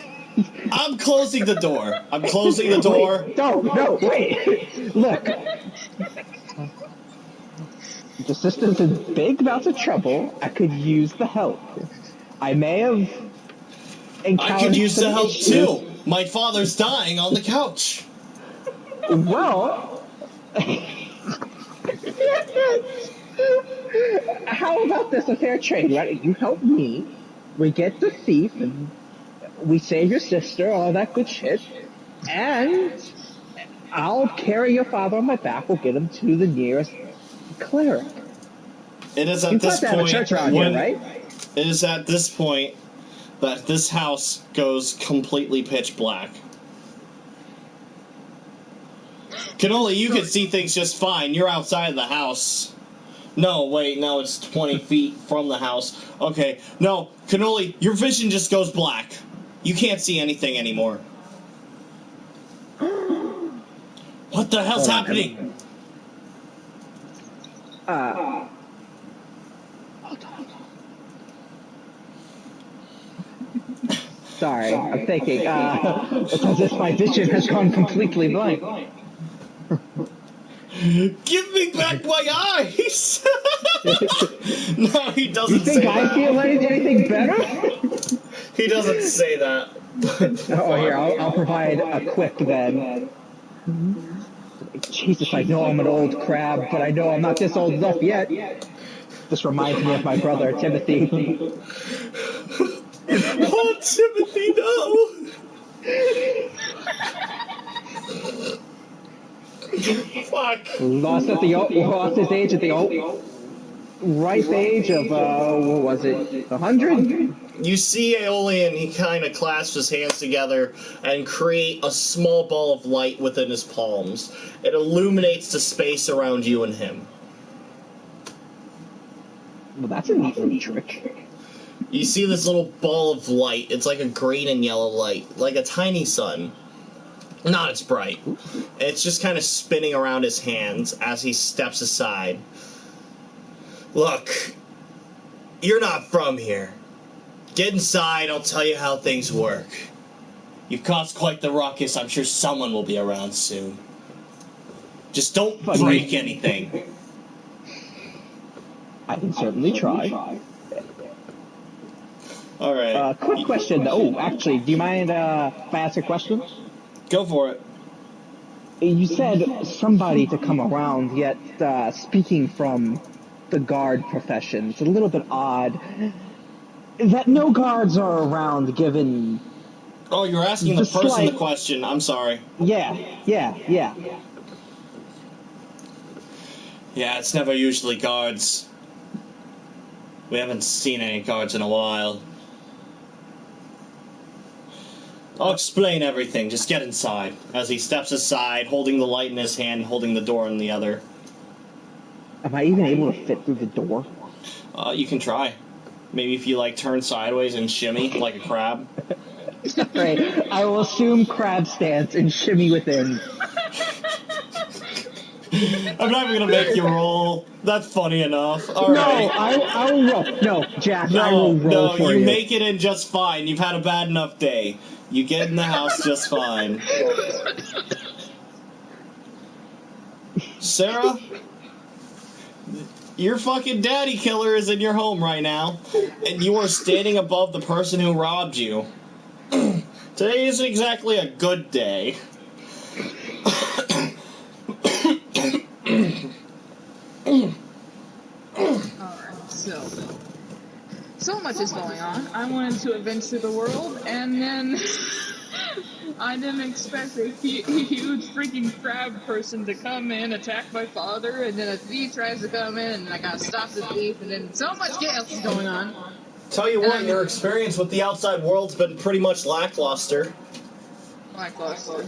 I'm closing the door. I'm closing the door. Wait, no, wait. Look. The sister's in big amounts of trouble. I could use the help. I may have encountered I could use some the help issues. too. My father's dying on the couch. Well, how about this? A fair trade, right? You help me, we get the thief, and we save your sister, all that good shit, and I'll carry your father on my back. We'll get him to the nearest cleric. It is at You this thought to have a point church around when here, right? it is at this point that this house goes completely pitch black. Canolli, you can see things just fine. You're outside of the house. No, wait, no, it's 20 feet from the house. Okay, no, Canolli, your vision just goes black. You can't see anything anymore. What the hell's happening? Hold on. Sorry, I'm thinking, it's as if my vision has gone completely blank. Give me back my eyes! No, he doesn't You think say I that. feel anything better? He doesn't say that. Oh, here, I'll provide a quick then. Jesus, I know I'm an old crab, but I know I'm not this old enough yet. This reminds me of my brother, Timothy. Oh, Timothy, no! Fuck. Lost his age at the ripe age of, what was it, 100? You see Aeolian, he kind of clasps his hands together and create a small ball of light within his palms. It illuminates the space around you and him. Well, that's a neat little trick. You see this little ball of light. It's like a green and yellow light, like a tiny sun. Not as bright. It's just kind of spinning around his hands as he steps aside. Look, you're not from here. Get inside, I'll tell you how things work. You've caused quite the ruckus, I'm sure someone will be around soon. Just don't break anything. I can certainly try. Alright. Quick question. Oh, actually, do you mind if I ask a question? Go for it. You said somebody to come around, yet speaking from the guard profession, it's a little bit odd that no guards are around given... Oh, you're asking the person the question. I'm sorry. Yeah. Yeah, it's never usually guards. We haven't seen any guards in a while. I'll explain everything. Just get inside. As he steps aside, holding the light in his hand, holding the door in the other. Am I even able to fit through the door? You can try. Maybe if you, like, turn sideways and shimmy like a crab. Right. I will assume crab stance and shimmy within. I'm not even gonna make you roll. That's funny enough. All right. I will roll. No, Jack, I will roll for you. You make it in just fine. You've had a bad enough day. You get in the house just fine. Sarah, your fucking daddy killer is in your home right now, and you are standing above the person who robbed you. Today isn't exactly a good day. Alright, so much is going on. I wanted to adventure the world, and then I didn't expect a huge freaking crab person to come in, attack my father, and then a thief tries to come in, and I gotta stop the thief, and then so much chaos is going on. Tell you what, your experience with the outside world's been pretty much lackluster. Lackluster.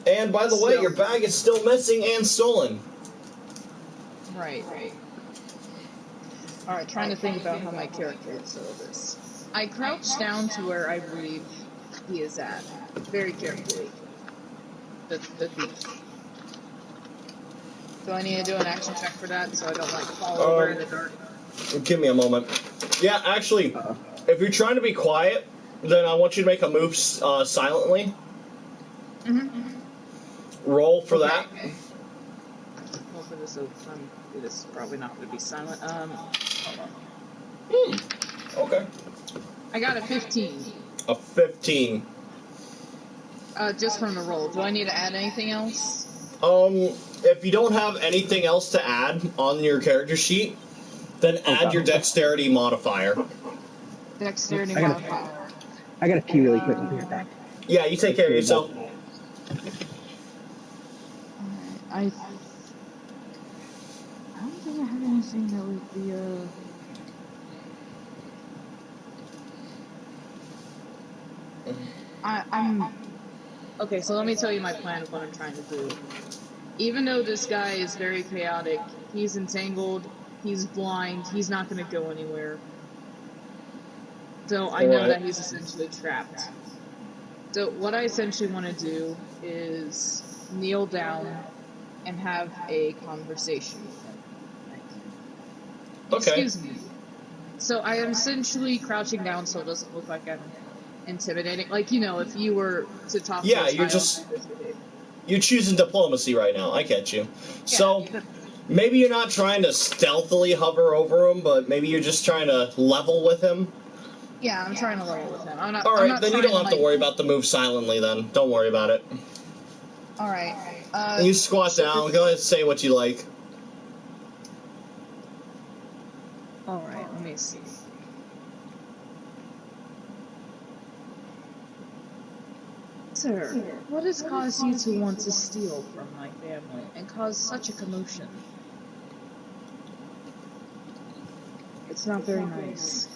And by the way, your bag is still missing and stolen. Right. Alright, trying to think about how my character would settle this. I crouch down to where I believe he is at. Very carefully. The thief. Do I need to do an action check for that so I don't, like, fall over in the dark? Give me a moment. Yeah, actually, if you're trying to be quiet, then I want you to make a move silently. Roll for that. Roll for this. This is probably not going to be silent. Hold on. Okay. I got a 15. A 15. Just from the roll. Do I need to add anything else? If you don't have anything else to add on your character sheet, then add your dexterity modifier. Dexterity modifier. I gotta pee really quick. I'll be right back. Yeah, you take care of yourself. I don't think I have anything that would be I'm okay, so let me tell you my plan of what I'm trying to do. Even though this guy is very chaotic, he's entangled, he's blind, he's not going to go anywhere. So I know that he's essentially trapped. So what I essentially want to do is kneel down and have a conversation with him. Okay. Excuse me. So I am essentially crouching down so it doesn't look like I'm intimidating. Like, you know, if you were to talk to a child, you're choosing diplomacy right now. I get you. Yeah. So maybe you're not trying to stealthily hover over him, but maybe you're just trying to level with him. Yeah, I'm trying to level with him. Alright, then you don't have to worry about the move silently then. Don't worry about it. Alright. You squat down. Go ahead and say what you like. Alright, let me see. Sir, what has caused you to want to steal from my family and cause such a commotion? It's not very nice.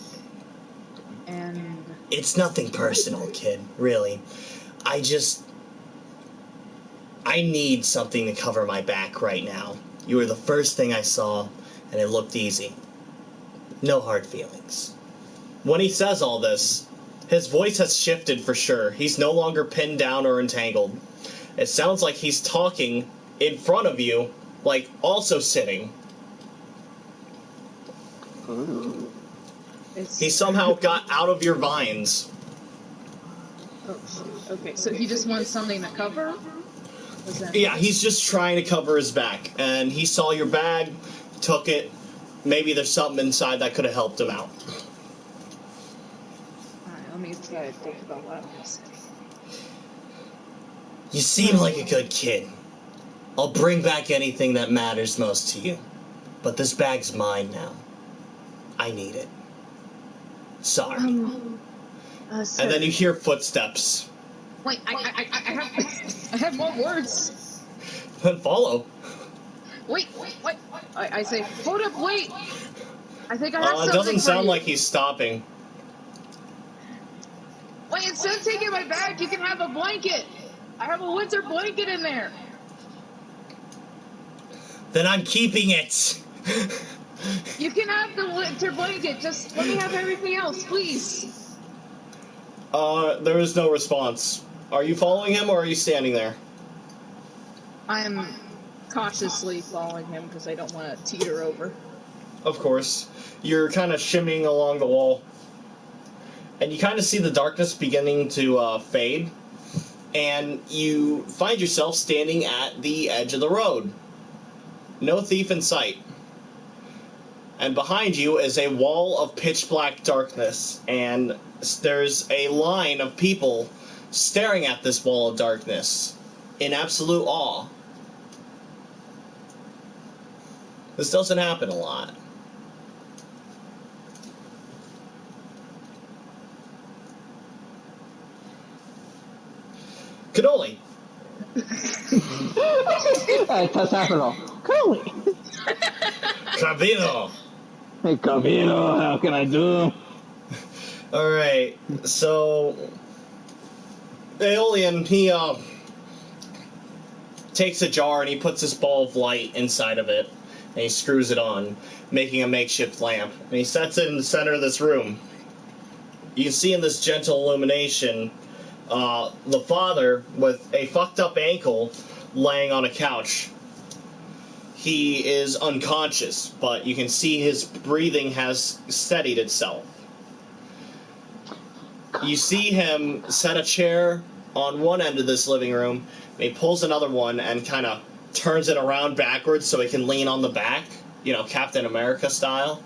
And... It's nothing personal, kid, really. I need something to cover my back right now. You were the first thing I saw, and it looked easy. No hard feelings. When he says all this, his voice has shifted for sure. He's no longer pinned down or entangled. It sounds like he's talking in front of you, like also sitting. Ooh. He somehow got out of your vines. Oh, okay, so he just wants something to cover? Yeah, he's just trying to cover his back. And he saw your bag, took it. Maybe there's something inside that could have helped him out. Alright, let me try to think about what I'm going to say. You seem like a good kid. I'll bring back anything that matters most to you. But this bag's mine now. I need it. Sorry. Sir. And then you hear footsteps. Wait, I have more words. Then follow. Wait. I say, hold up, wait. I think I have something. It doesn't sound like he's stopping. Wait, instead of taking my bag, you can have a blanket. I have a winter blanket in there. Then I'm keeping it. You can have the winter blanket. Just let me have everything else, please. There is no response. Are you following him or are you standing there? I'm cautiously following him because I don't want to teeter over. Of course. You're kind of shimmying along the wall. And you kind of see the darkness beginning to fade. And you find yourself standing at the edge of the road. No thief in sight. And behind you is a wall of pitch black darkness. And there's a line of people staring at this wall of darkness in absolute awe. This doesn't happen a lot. Canolli. Hey, Tesafino. Cannoli. Cabino. Hey, Cabino, how can I do? Alright, so Aeolian, he takes a jar and he puts this ball of light inside of it and he screws it on, making a makeshift lamp, and he sets it in the center of this room. You can see in this gentle illumination the father with a fucked up ankle laying on a couch. He is unconscious, but you can see his breathing has steadied itself. You see him set a chair on one end of this living room, and he pulls another one and kind of turns it around backwards so he can lean on the back, Captain America style.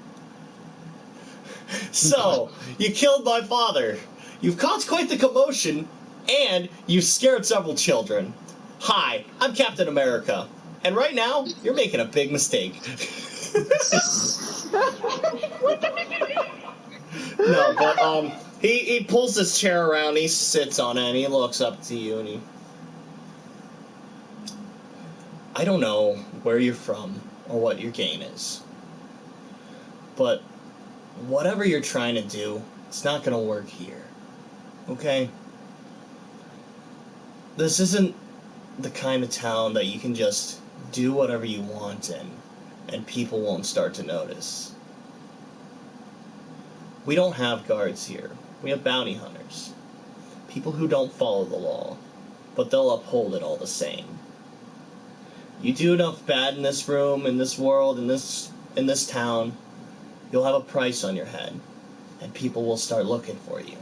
So, you killed my father. You've caused quite the commotion, and you've scared several children. Hi, I'm Captain America, and right now, you're making a big mistake. No, but, he pulls his chair around, he sits on it, and he looks up to you, and I don't know where you're from, or what your game is, but whatever you're trying to do, it's not gonna work here. Okay? This isn't the kind of town that you can just do whatever you want in, and people won't start to notice. We don't have guards here. We have bounty hunters. People who don't follow the law, but they'll uphold it all the same. You do enough bad in this room, in this world, in this town, you'll have a price on your head, and people will start looking for you.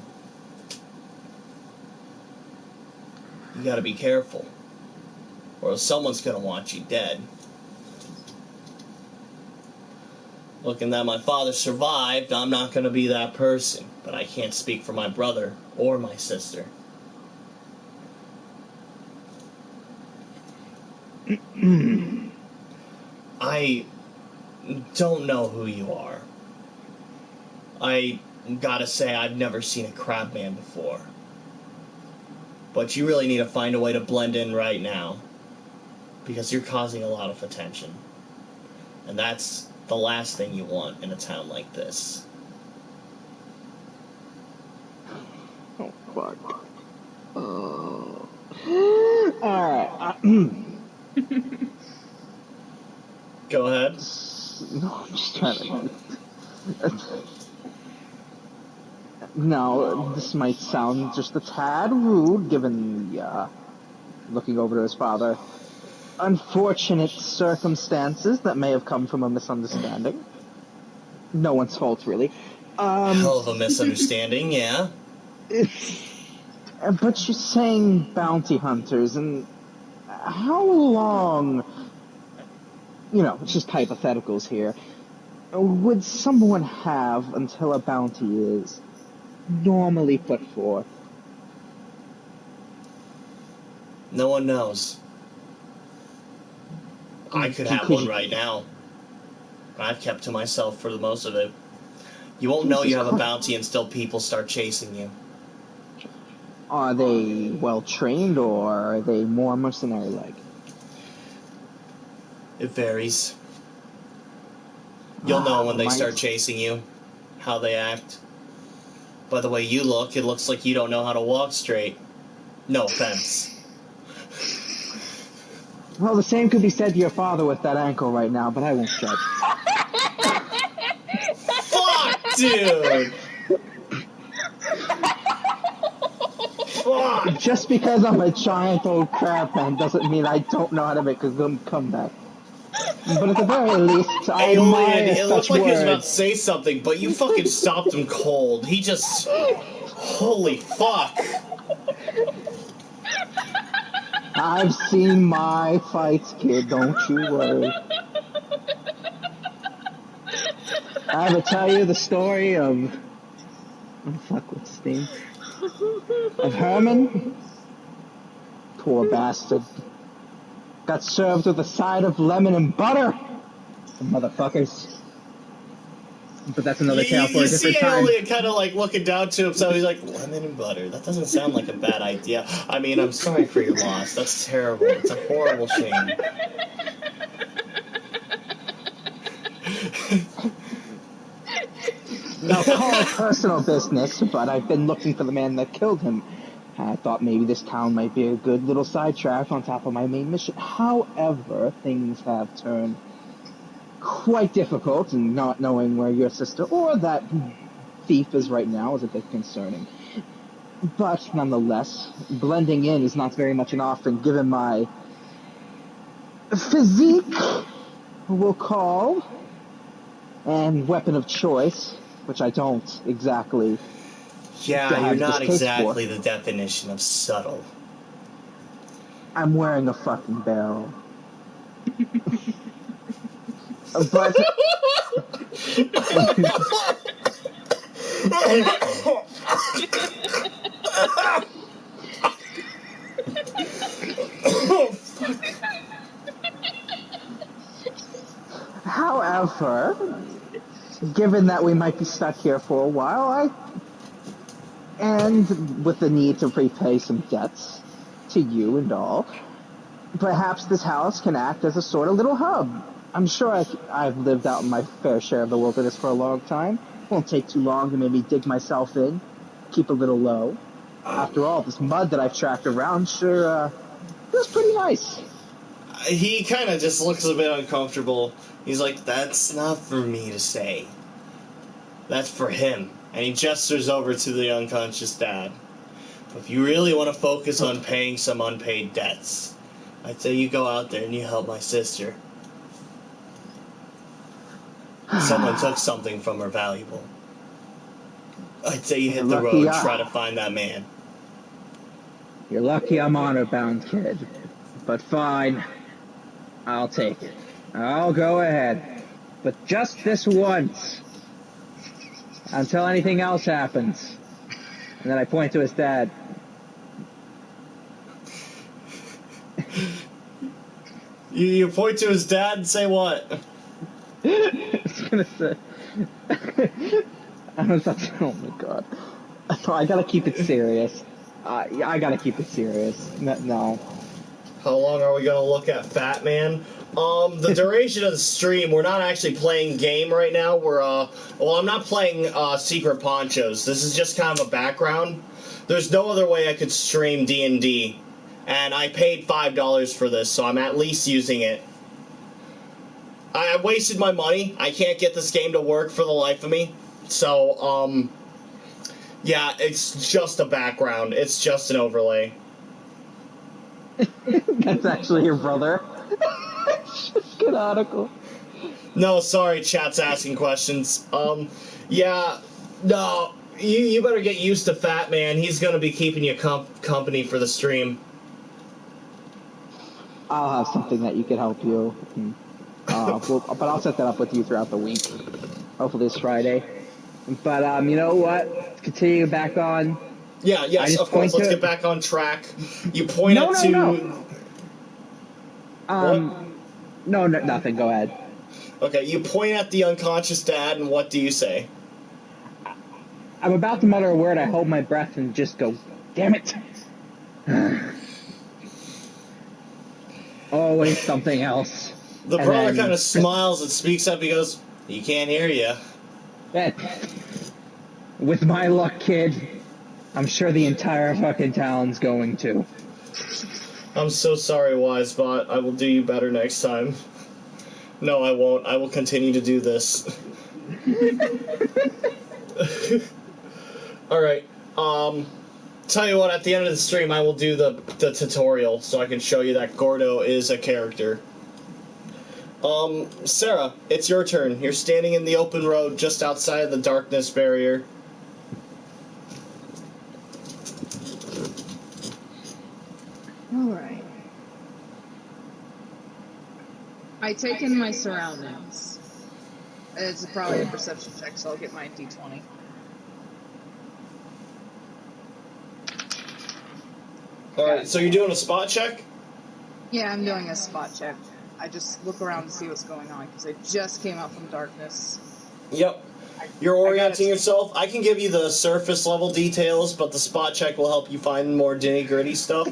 You gotta be careful, or someone's gonna want you dead. Looking that my father survived, I'm not gonna be that person, but I can't speak for my brother or my sister. I don't know who you are. I gotta say, I've never seen a crab man before. But you really need to find a way to blend in right now, because you're causing a lot of attention. And that's the last thing you want in a town like this. Oh, fuck. Alright. Go ahead. No, I'm just trying to... Now, this might sound just a tad rude, given the, looking over to his father, unfortunate circumstances that may have come from a misunderstanding. No one's fault, really. Hell of a misunderstanding, yeah. But you're saying bounty hunters, and how long, it's just hypotheticals here, would someone have until a bounty is normally put forth? No one knows. I could have one right now. I've kept to myself for the most of it. You won't know you have a bounty until people start chasing you. Are they well trained, or are they more mercenary-like? It varies. You'll know when they start chasing you, how they act. By the way you look, it looks like you don't know how to walk straight. No offense. Well, the same could be said to your father with that ankle right now, but I won't judge. Fuck, dude! Fuck! Just because I'm a giant old crab man doesn't mean I don't know how to make a good comeback. But at the very least, I admire it looked like he was about to words. say something, but you fucking stopped him cold. He just... Holy fuck. I've seen my fights, kid, don't you worry. I ever tell you the story of... Oh, fuck, what's his name? Of Herman? Poor bastard. Got served with a side of lemon and butter. The motherfuckers. But that's another tale for a different time. You see Elliot kind of like looking down to himself. He's like, lemon and butter. That doesn't sound like a bad idea. I mean, I'm sorry for your loss. That's terrible. It's a horrible shame. Now, call it personal business, but I've been looking for the man that killed him. I thought maybe this town might be a good little sidetrack on top of my main mission. However, things have turned quite difficult, and not knowing where your sister or that thief is right now is a bit concerning. But nonetheless, blending in is not very much an option given my physique we'll call, and weapon of choice, which I don't exactly Yeah, have you're not distaste exactly for. the definition of subtle. I'm wearing a fucking barrel. But however, given that we might be stuck here for a while, and with the need to repay some debts to you and all, perhaps this house can act as a sort of little hub. I'm sure I've lived out in my fair share of the wilderness for a long time. Won't take too long to maybe dig myself in, keep a little low. After all, this mud that I've tracked around sure feels pretty nice. He kind of just looks a bit uncomfortable. He's like, that's not for me to say. That's for him. And he gestures over to the unconscious dad. But if you really want to focus on paying some unpaid debts, I'd say you go out there and you help my sister. Someone took something from her valuable. I'd say you hit the road, try to find that man. You're lucky I'm honor-bound, kid. But fine. I'll take it. I'll go ahead. But just this once. Until anything else happens. And then I point to his dad. You point to his dad and say what? I was gonna say... I was about to... Oh my god. I gotta keep it serious. I gotta keep it serious. No. How long are we gonna look at Fat Man? The duration of the stream, we're not actually playing game right now. I'm not playing Secret Ponchos. This is just kind of a background. There's no other way I could stream D&D. And I paid $5 for this, so I'm at least using it. I wasted my money. I can't get this game to work for the life of me. So, yeah, it's just a background. It's just an overlay. That's actually your brother. Good article. No, sorry, chat's asking questions. Yeah, no, you better get used to Fat Man. He's gonna be keeping you company for the stream. I'll have something that you can help you. But I'll set that up with you throughout the week. Hopefully this Friday. But, you know what? Continue back on. Yes, of course. Let's get back on track. You point to... No, nothing. Go ahead. Okay, you point at the unconscious dad, and what do you say? I'm about to mutter a word. I hold my breath and just go, damn it. Always something else. The brother kind of smiles and speaks up. He goes, he can't hear you. With my luck, kid, I'm sure the entire fucking town's going to. I'm so sorry, Wisebot. I will do you better next time. No, I won't. I will continue to do this. Alright. Tell you what, at the end of the stream, I will do the tutorial so I can show you that Gordo is a character. Sarah, it's your turn. You're standing in the open road just outside of the darkness barrier. Alright. I take in my surroundings. It's probably a perception check, so I'll get my D20. Alright, so you're doing a spot check? Yeah, I'm doing a spot check. I just look around to see what's going on, because I just came out from darkness. Yep. You're orienting yourself. I can give you the surface level details, but the spot check will help you find more nitty-gritty stuff.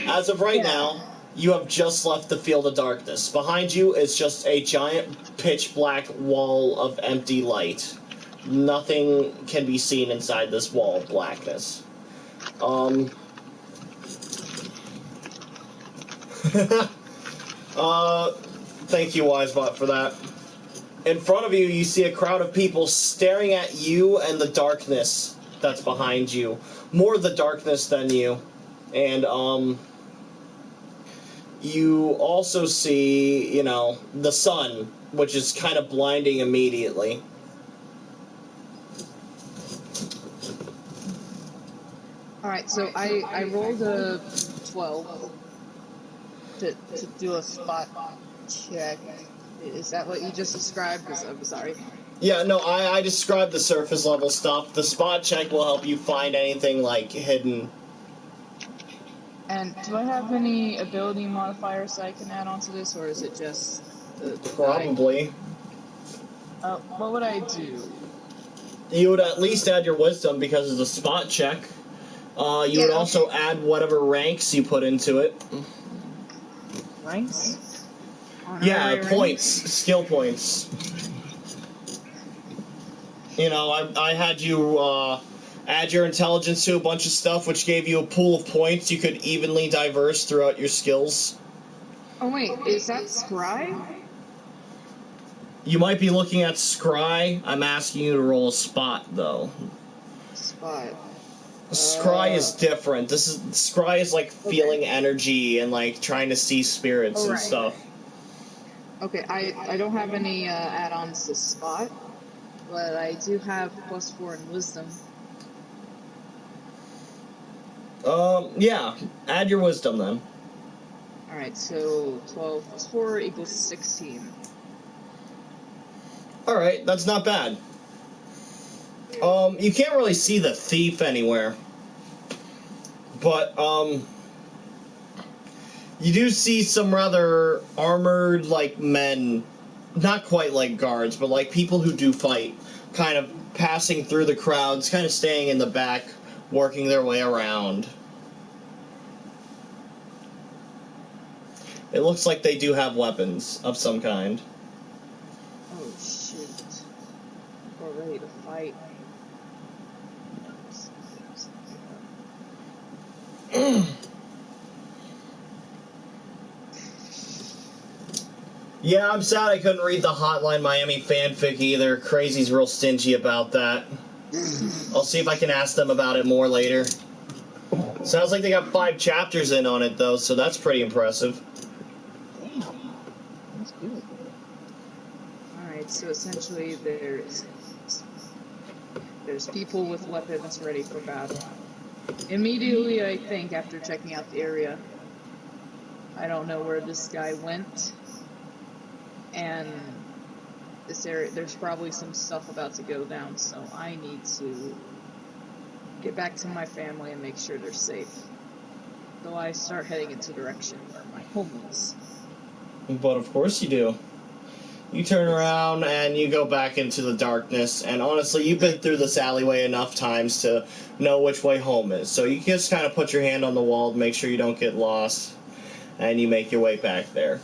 As of right now, you have just left the field of darkness. Behind you is just a giant pitch black wall of empty light. Nothing can be seen inside this wall of blackness. Thank you, Wisebot, for that. In front of you, you see a crowd of people staring at you and the darkness that's behind you. More the darkness than you. And, you also see, the sun, which is kind of blinding immediately. Alright, so I rolled a 12 to do a spot check. Is that what you just described? Because I'm sorry. Yeah, no, I described the surface level stuff. The spot check will help you find anything, like, hidden. And do I have any ability modifiers that I can add onto this, or is it just the Probably. what would I do? You would at least add your wisdom because of the spot check. You would also add whatever ranks you put into it. Ranks? Yeah, points. Skill points. I had you add your intelligence to a bunch of stuff, which gave you a pool of points you could evenly diverse throughout your skills. Oh, wait, is that scry? You might be looking at scry. I'm asking you to roll a spot, though. Spot. Scry is different. Scry is like feeling energy and like trying to see spirits and stuff. Okay, I don't have any add-ons to spot, but I do have +4 in wisdom. Yeah. Add your wisdom then. Alright, so 12 plus 4 equals 16. Alright, that's not bad. You can't really see the thief anywhere. But, you do see some rather armored, like, men, not quite like guards, but like people who do fight, kind of passing through the crowds, kind of staying in the back, working their way around. It looks like they do have weapons of some kind. Oh, shit. We're ready to fight. Yeah, I'm sad I couldn't read the Hotline Miami fanfic either. Crazy's real stingy about that. I'll see if I can ask them about it more later. Sounds like they got 5 chapters in on it, though, so that's pretty impressive. Damn. That's good. Alright, so essentially there's people with weapons ready for battle. Immediately, I think, after checking out the area, I don't know where this guy went, and this area, there's probably some stuff about to go down, so I need to get back to my family and make sure they're safe. So I start heading into the direction where my home is. But of course you do. You turn around and you go back into the darkness, and honestly, you've been through this alleyway enough times to know which way home is. So you just kind of put your hand on the wall to make sure you don't get lost, and you make your way back there.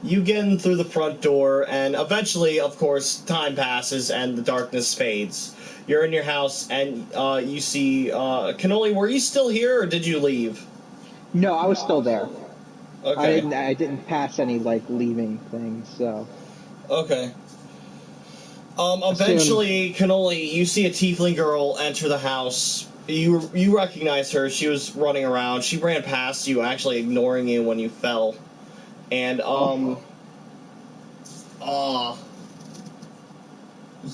You get in through the front door, and eventually, of course, time passes and the darkness fades. You're in your house, and you see, Canolli, were you still here, or did you leave? No, I was still there. Okay. I didn't pass any, like, leaving things, so... Okay. Eventually, Canolli, you see a tiefling girl enter the house. You recognize her. She was running around. She ran past you, actually ignoring you when you fell. And,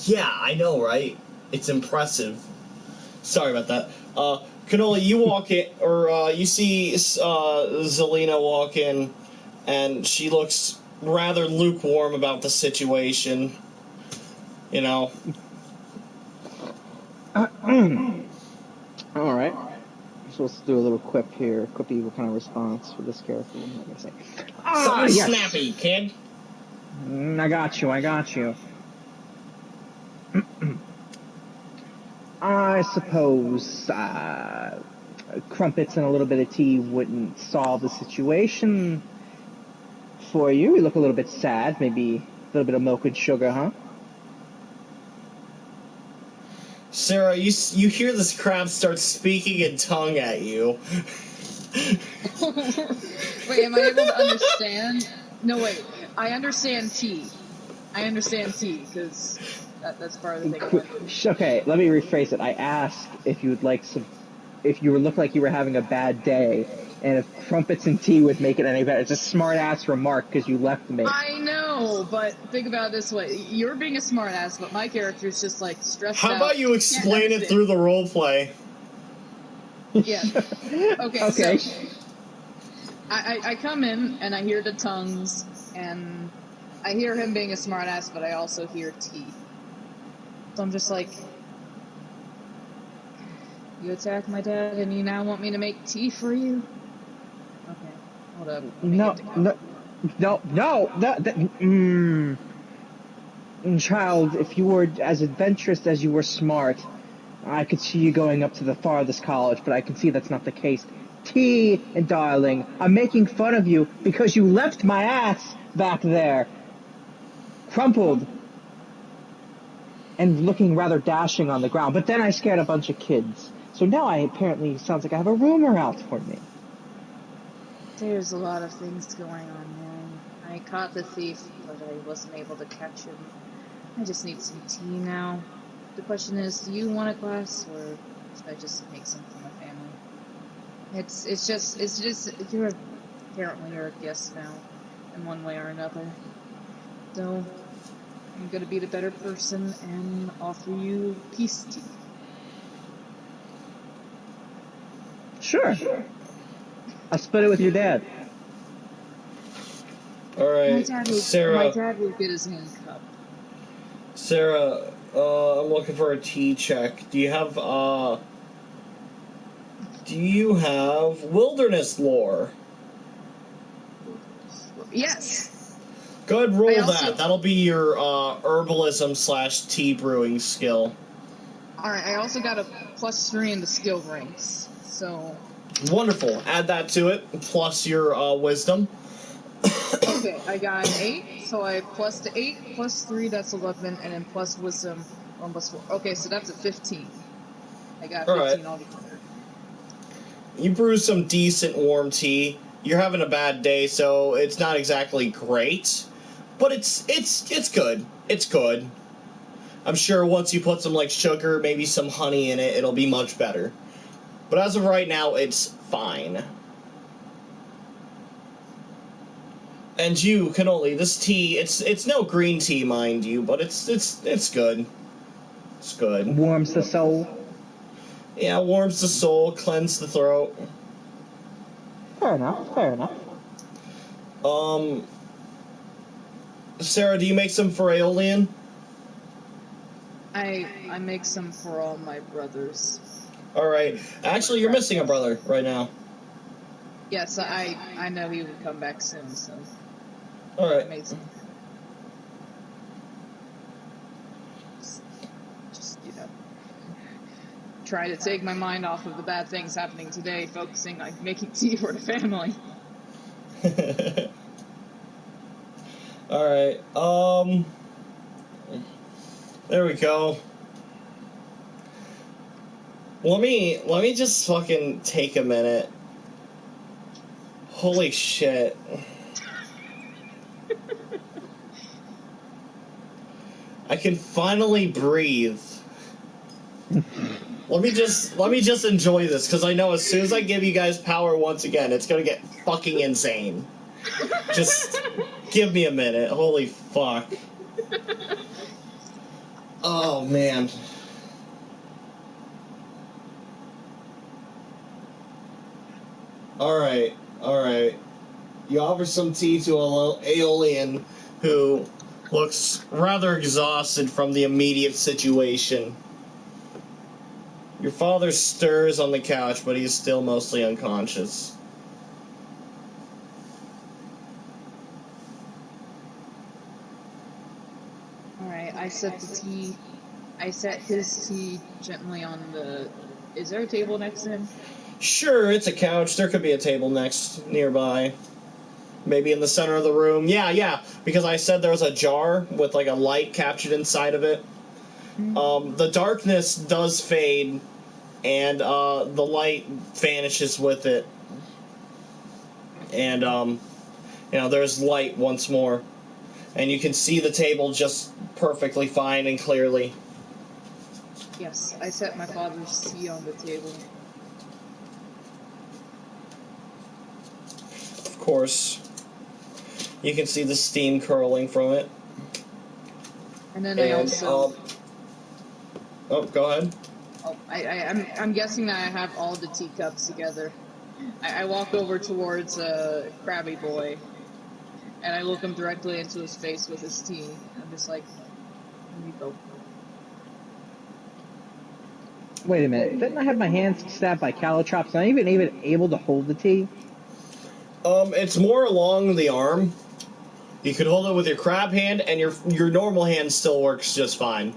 yeah, I know, right? It's impressive. Sorry about that. Canolli, you walk in, or, you see, Zelina walk in, and she looks rather lukewarm about the situation. You know. Alright. So let's do a little quip here. Quippy, what kind of response for this character? What am I going to say? Something snappy, kid. I got you. I suppose crumpets and a little bit of tea wouldn't solve the situation for you. You look a little bit sad. Maybe a little bit of milk and sugar, huh? Sarah, you hear this crab start speaking in tongue at you. Wait, am I able to understand? No, wait. I understand tea, because That's part of the thing I went through. Okay, let me rephrase it. I asked if you would like some, if you looked like you were having a bad day, and if crumpets and tea would make it any better. It's a smart-ass remark because you left me. I know, but think about it this way. You're being a smartass, but my character is just, like, stressed out. How about you explain it through the roleplay? Yeah. Okay. So, Okay. I come in, and I hear the tongues, and I hear him being a smartass, but I also hear tea. So I'm just like, you attacked my dad, and you now want me to make tea for you? Okay, hold up. No. Child, if you were as adventurous as you were smart, I could see you going up to the farthest college, but I can see that's not the case. Tea, and darling, I'm making fun of you because you left my ass back there, crumpled, and looking rather dashing on the ground. But then I scared a bunch of kids. So now apparently sounds like I have a rumor out for me. There's a lot of things going on, man. I caught the thief, but I wasn't able to catch him. I just need some tea now. The question is, do you want a glass, or should I just make some for my family? It's just, apparently you're a guest now, in one way or another. So, I'm gonna be the better person and offer you peace tea. Sure. I split it with your dad. Alright, Sarah. My dad will get his own cup. Sarah, I'm looking for a tea check. Do you have wilderness lore? Yes. Go ahead, roll that. That'll be your herbalism / tea brewing skill. Alright, I also got a +3 in the skill ranks, so... Wonderful. Add that to it, plus your wisdom. Okay, I got an 8, so I plus the 8, plus 3, that's 11, and then plus wisdom, 1 plus 4. Okay, so that's a 15. I got 15 altogether. You brew some decent warm tea. You're having a bad day, so it's not exactly great, but it's good. It's good. I'm sure once you put some like sugar, maybe some honey in it, it'll be much better. But as of right now, it's fine. And you, canolli, this tea, it's no green tea, mind you, but it's good. It's good. Warms the soul. Yeah, warms the soul, cleanses the throat. Fair enough. Sarah, do you make some for Aeolian? I make some for all my brothers. Alright. Actually, you're missing a brother right now. Yes, I know he would come back soon, so... Alright. I made some. Just, try to take my mind off of the bad things happening today, focusing on making tea for the family. Alright, there we go. Let me just fucking take a minute. Holy shit. I can finally breathe. Let me just enjoy this, because I know as soon as I give you guys power once again, it's gonna get fucking insane. Just give me a minute. Holy fuck. Oh, man. Alright. You offer some tea to Aeolian, who looks rather exhausted from the immediate situation. Your father stirs on the couch, but he is still mostly unconscious. Alright, I set his tea gently on the... Is there a table next to him? Sure, it's a couch. There could be a table nearby. Maybe in the center of the room. Yeah, because I said there was a jar with like a light captured inside of it. Mm-hmm. The darkness does fade, and the light vanishes with it. And, there's light once more. And you can see the table just perfectly fine and clearly. Yes, I set my father's tea on the table. Of course. You can see the steam curling from it. And then I also... oh, go ahead. Oh, I'm guessing that I have all the teacups together. I walk over towards Krabby Boy, and I look him directly into his face with his tea. I'm just like, here you go. Wait a minute. Didn't I have my hands stabbed by caltrops? I'm not even able to hold the tea? It's more along the arm. You could hold it with your crab hand, and your normal hand still works just fine.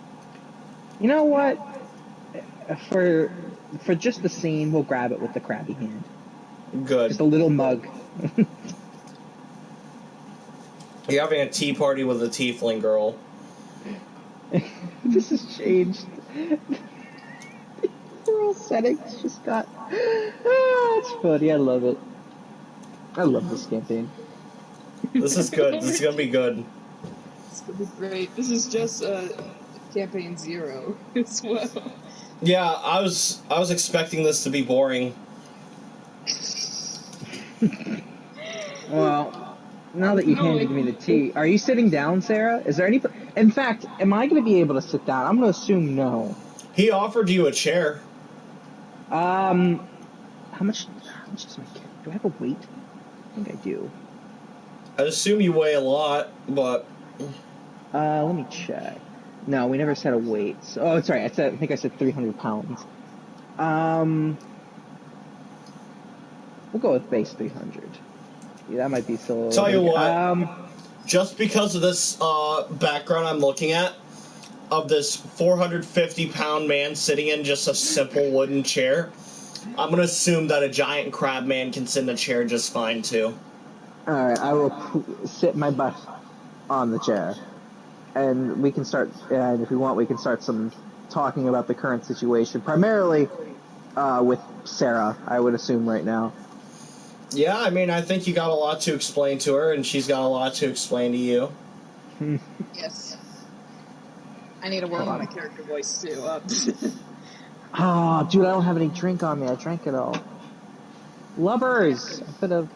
You know what? For just the scene, we'll grab it with the crabby hand. Good. Just a little mug. You're having a tea party with a tiefling girl. This has changed. Girl settings just got... it's funny. I love it. I love this campaign. This is good. This is gonna be good. It's gonna be great. This is just campaign 0 as well. Yeah, I was expecting this to be boring. Well, now that you handed me the tea, are you sitting down, Sarah? Is there any... In fact, am I going to be able to sit down? I'm going to assume no. He offered you a chair. How much is my character? Do I have a weight? I think I do. I assume you weigh a lot, but... let me check. No, we never said a weight. So, oh, sorry. I think I said 300 pounds. We'll go with base 300. Yeah, that might be so... Tell you what, just because of this background I'm looking at, of this 450-pound man sitting in just a simple wooden chair, I'm going to assume that a giant crab man can sit in a chair just fine, too. Alright, I will sit my butt on the chair. And we can start, and if we want, we can start some talking about the current situation. Primarily with Sarah, I would assume right now. Yeah, I mean, I think you got a lot to explain to her, and she's got a lot to explain to you. Yes. I need to work on my character voice, too. Oh, dude, I don't have any drink on me. I drank it all. Lovers! I could have...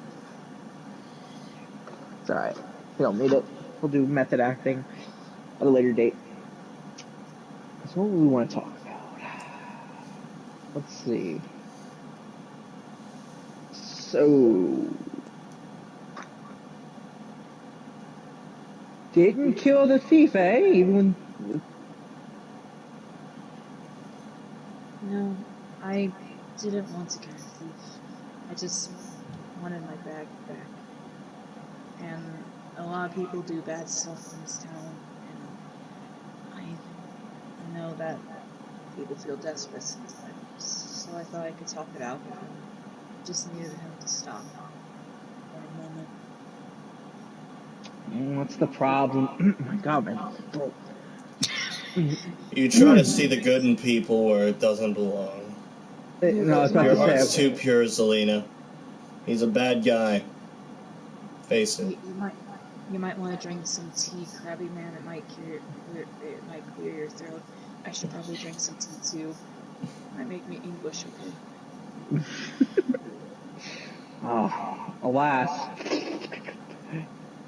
It's alright. We don't need it. We'll do method acting at a later date. So what do we want to talk about? Let's see. So... Didn't kill the thief, eh? Even... No, I didn't want to kill the thief. I just wanted my bag back. And a lot of people do bad stuff in this town, and I know that people feel desperate sometimes, so I thought I could talk it out with him. Just needed him to stop for a moment. What's the problem? Oh my god, man. You try to see the good in people where it doesn't belong. No, I was about Your to say... heart's too pure, Zelina. He's a bad guy. Face it. You might want to drink some tea, Krabby Man. It might clear your throat. I should probably drink some tea too. It might make me English, okay? Oh, alas.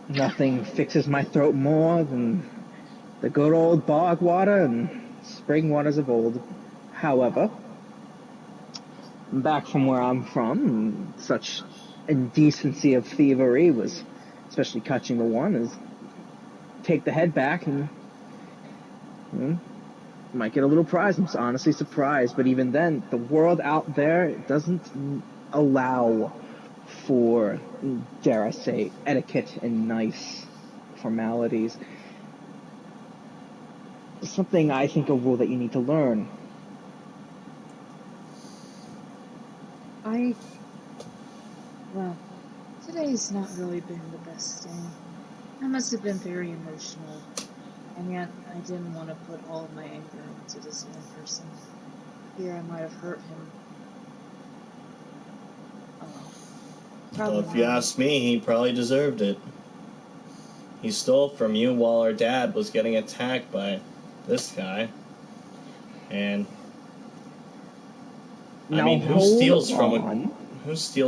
Nothing fixes my throat more than the good old bog water and spring waters of old. However, back from where I'm from, such indecency of thievery was, especially catching the one, is take the head back and might get a little prize. I'm honestly surprised, but even then, the world out there doesn't allow for, dare I say, etiquette and nice formalities. Something I think a rule that you need to learn. Well, today's not really been the best day. I must have been very emotional, and yet I didn't want to put all of my anger into this one person. Fear I might have hurt him. Oh well. Well, if you ask me, he probably deserved it. He stole from you while our dad was getting attacked by this guy. And Now I mean, who hold steals on.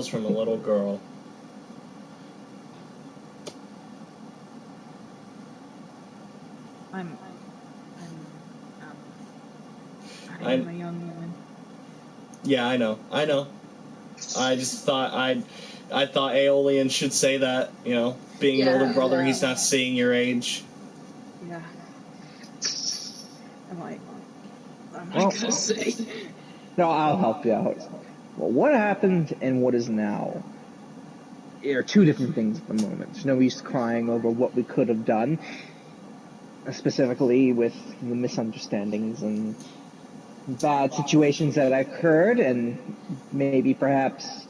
from a little girl? I'm I a young woman. Yeah, I know. I just thought I thought Aeolian should say that, being an older brother, he's not seeing your age. Yeah. I'm gonna say. No, I'll help you out. Well, what happened and what is now are two different things at the moment. There's no use crying over what we could have done, specifically with the misunderstandings and bad situations that occurred, and maybe perhaps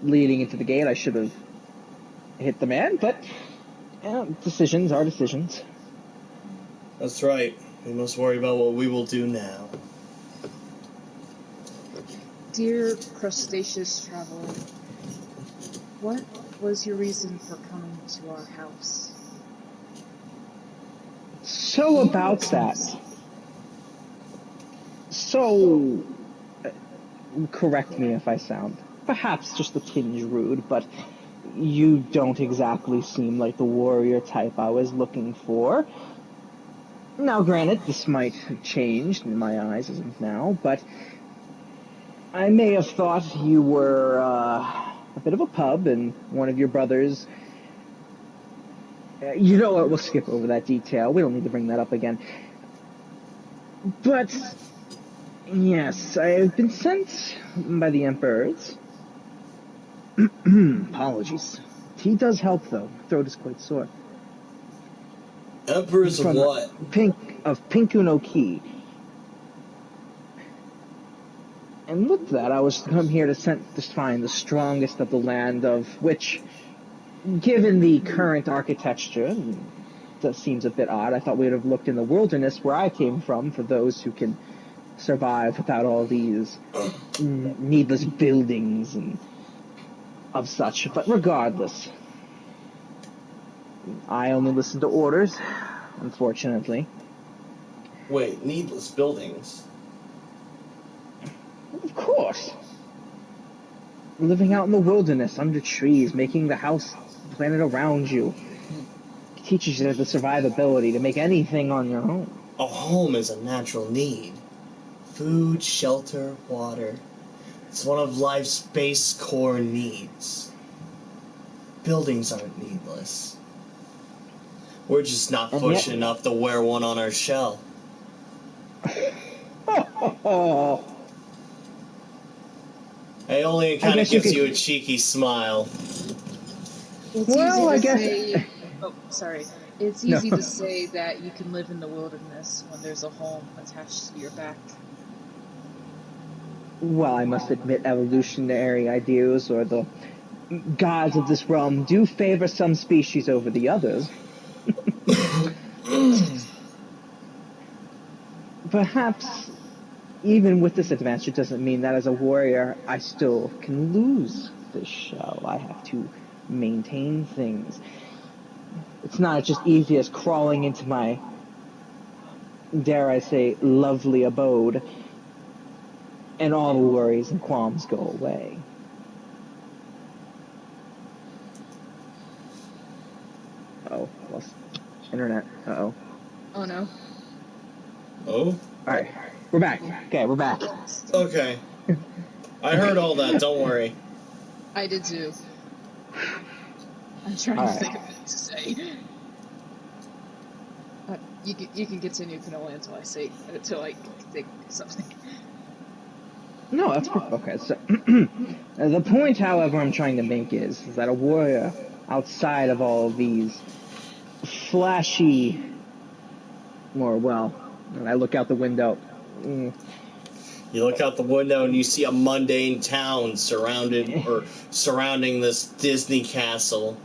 leading into the gate I should have hit the man, but decisions are decisions. That's right. We must worry about what we will do now. Dear crustaceous traveler, what was your reason for coming to our house? So about that. So, correct me if I sound perhaps just a tinge rude, but you don't exactly seem like the warrior type I was looking for. Now, granted, this might have changed in my eyes as of now, but I may have thought you were a bit of a pub and one of your brothers. You know what? We'll skip over that detail. We don't need to bring that up again. But yes, I have been sent by the emperors. Apologies. Tea does help, though. Throat is quite sore. Emperors of what? Pinku no Ki. And with that, I was come here to find the strongest of the land, of which, given the current architecture, that seems a bit odd. I thought we would have looked in the wilderness where I came from for those who can survive without all these needless buildings and of such. But regardless, I only listen to orders, unfortunately. Wait, needless buildings? Of course. Living out in the wilderness, under trees, making the house planet around you, teaches you the survivability to make anything on your own. A home is a natural need. Food, shelter, water. It's one of life's base core needs. Buildings aren't needless. We're just not fortunate enough to wear one on our shell. Aeolian kind of gives you a cheeky smile. It's easy to say that you can live in the wilderness when there's a home attached to your back. Well, I must admit, evolutionary ideals or the gods of this realm do favor some species over the others. Perhaps, even with this advantage, it doesn't mean that as a warrior, I still can lose this shell. I have to maintain things. It's not just easy as crawling into my, dare I say, lovely abode, and all the worries and qualms go away. Oh, lost internet. Uh-oh. Oh, no. Oh? Alright, we're back. Okay, we're back. Okay. I heard all that, don't worry. I did too. I'm trying to think of what to say. You can continue canolli until I think something. No, that's perfect. Okay, so the point, however, I'm trying to make is that a warrior, outside of all of these flashy, or well, when I look out the window. You look out the window and you see a mundane town surrounding this Disney castle.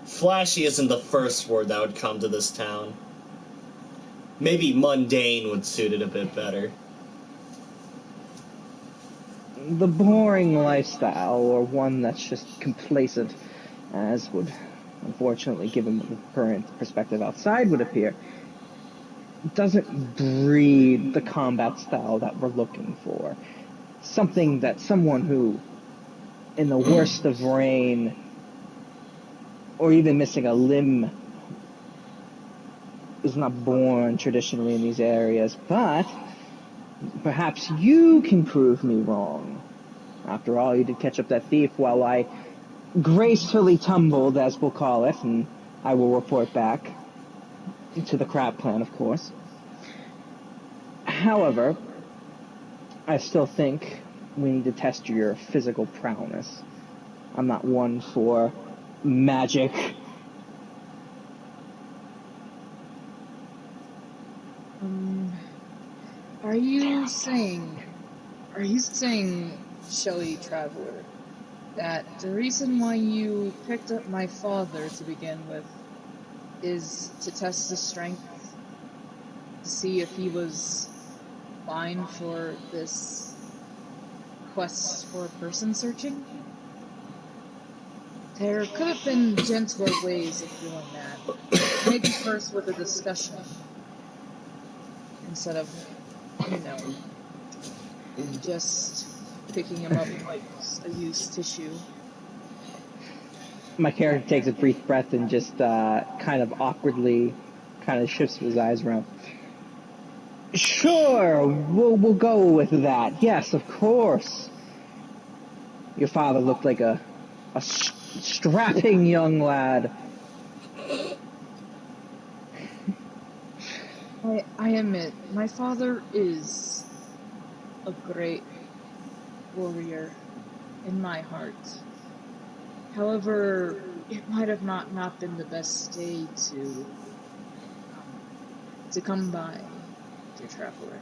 Flashy isn't the first word that would come to this town. Maybe mundane would suit it a bit better. the boring lifestyle, or one that's just complacent, as would, unfortunately, given the current perspective outside would appear, doesn't breed the combat style that we're looking for. Something that someone who, in the worst of rain, or even missing a limb, is not born traditionally in these areas, but perhaps you can prove me wrong. After all, you did catch up that thief while I gracefully tumbled, as we'll call it, and I will report back to the crab clan, of course. However, I still think we need to test your physical prowess. I'm not one for magic. Are you saying, Shelley Traveler, that the reason why you picked up my father to begin with is to test his strength, to see if he was fine for this quest for person searching? There could have been gentler ways of doing that. Maybe first with a discussion, instead of, just picking him up like a used tissue. My character takes a brief breath and just kind of awkwardly kind of shifts his eyes around. Sure, we'll go with that. Yes, of course. Your father looked like a strapping young lad. I admit, my father is a great warrior in my heart. However, it might have not been the best day to come by, dear traveler.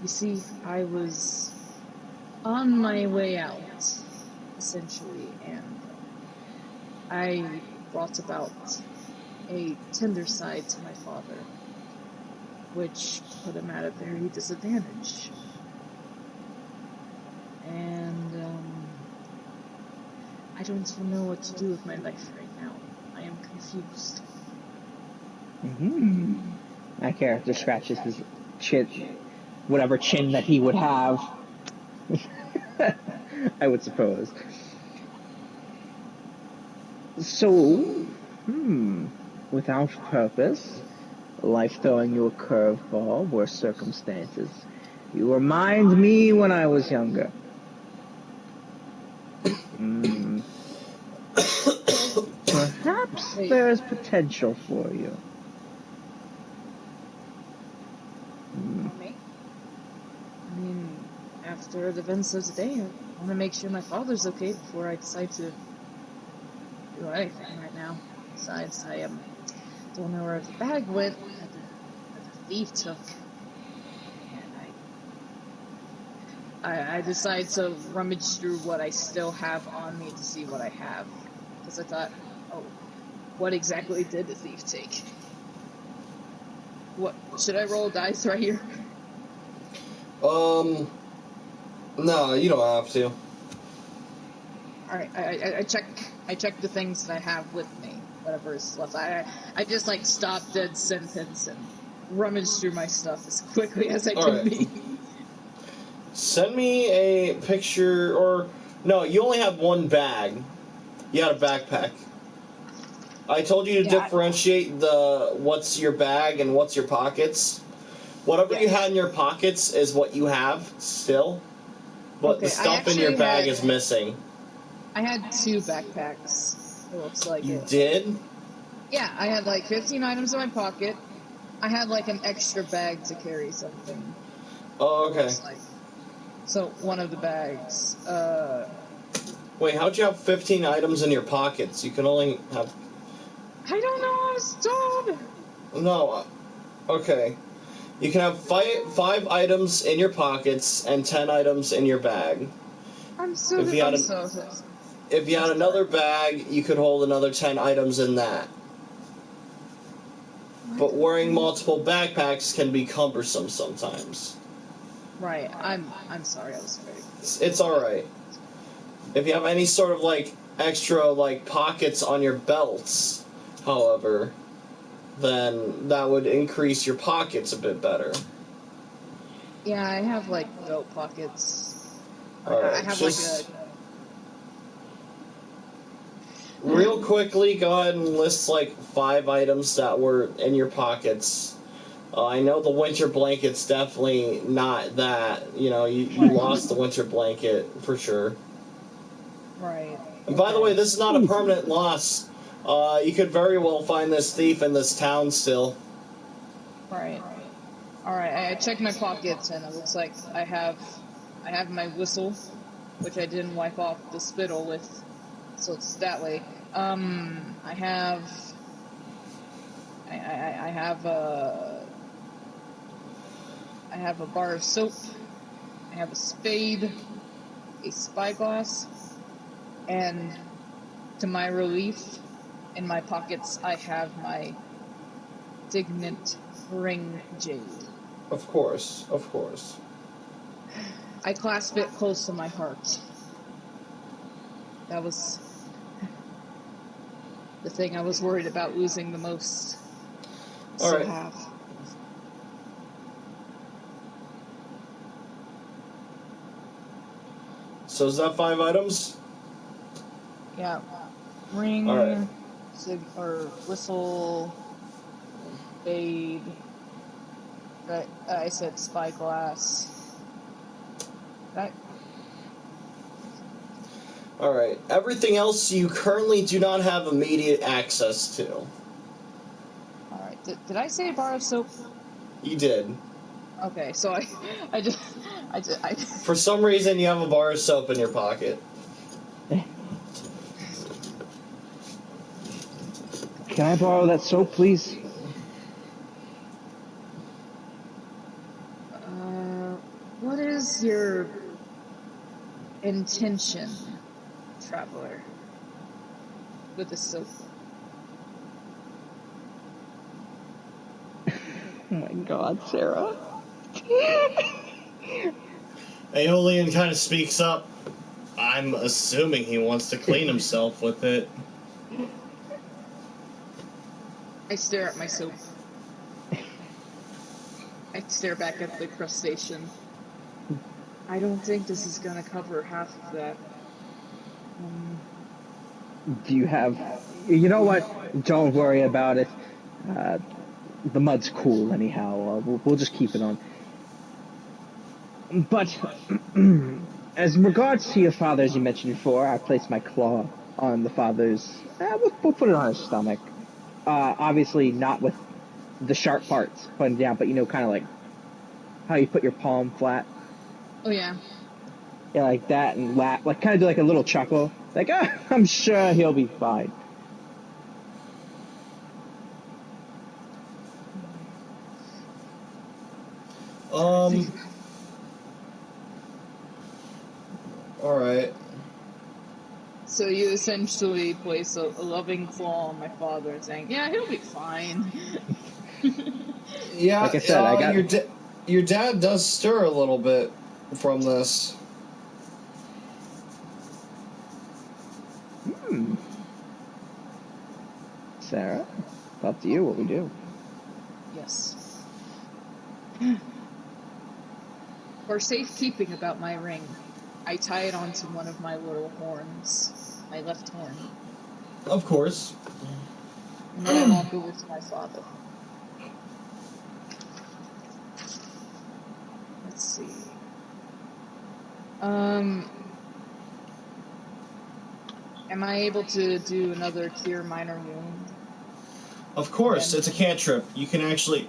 You see, I was on my way out, essentially, and I brought about a tender side to my father, which put him at a very disadvantage. And, I don't know what to do with my life right now. I am confused. My character scratches his chin, whatever chin that he would have. I would suppose. So, without purpose, life throwing you a curveball, worse circumstances. You remind me when I was younger. Perhaps there's potential for you. Me? I mean, after the events of today, I want to make sure my father's okay before I decide to do anything right now. Besides, I don't know where the bag went that the thief took. And I decide to rummage through what I still have on me to see what I have. Because I thought, what exactly did the thief take? What, should I roll dice right here? No, you don't have to. Alright, I check the things that I have with me, whatever is left. I just stop dead sentence and rummage through my stuff as quickly as I can be. Send me a picture, or no, you only have one bag. You had a backpack. I told you to differentiate what's your bag and what's your pockets. Whatever you had in your pockets is what you have still, but the stuff in your bag is missing. I had 2 backpacks. It looks like you did? Yeah, I had 15 items in my pocket. I had an extra bag to carry something. Oh, okay. So one of the bags. Wait, how'd you have 15 items in your pockets? You can only have. I don't know. I was told. No. Okay. You can have 5 items in your pockets and 10 items in your bag. If you had another bag, you could hold another 10 items in that. But wearing multiple backpacks can be cumbersome sometimes. Right. I'm sorry. I was very. It's all right. If you have any sort of like extra like pockets on your belts, however, then that would increase your pockets a bit better. Yeah, I have like belt pockets. All I right, have just like real quickly, go ahead and list like 5 items that were in your pockets. I know the winter blanket's definitely not that. You know, you lost the winter blanket for sure. Right. And by the way, this is not a permanent loss. You could very well find this thief in this town still. Right. All right. I checked my pockets, and it looks like I have my whistle, which I didn't wipe off the spittle with, so it's that way. I have. I have a. I have a bar of soap. I have a spade, a spyglass, and to my relief, in my pockets, I have my signet ring jade. Of course, of course. I clasp it close to my heart. That was the thing I was worried about losing the most. All So right. have. So is that 5 items? Yeah. Ring, All right. or whistle, spade. I said spyglass. Right. All right. Everything else you currently do not have immediate access to. All right. Did I say a bar of soap? You did. Okay, so I just. For some reason, you have a bar of soap in your pocket. Can I borrow that soap, please? What is your intention, traveler, with the soap? Oh my God, Sarah. Aeolian kind of speaks up. I'm assuming he wants to clean himself with it. I stare at my soap. I stare back at the crustacean. I don't think this is gonna cover half of that. Do you have... You know what? Don't worry about it. The mud's cool anyhow. We'll just keep it on. But as regards to your father, as you mentioned before, I placed my claw on the father's... we'll put it on his stomach. Obviously not with the sharp parts pointing down, but kind of like how you put your palm flat. Oh yeah. Yeah, like that, and laugh, like kind of do like a little chuckle, like I'm sure he'll be fine. All right. So you essentially place a loving claw on my father and saying, "Yeah, he'll be fine." Yeah. Like I said, I got... your dad does stir a little bit from this. Sarah, it's up to you what we do. Yes. For safekeeping about my ring, I tie it onto one of my little horns, my left horn. Of course. And then I walk over to my father. Let's see. Am I able to do another cure minor wound? Of course, Then? it's a cantrip. You can actually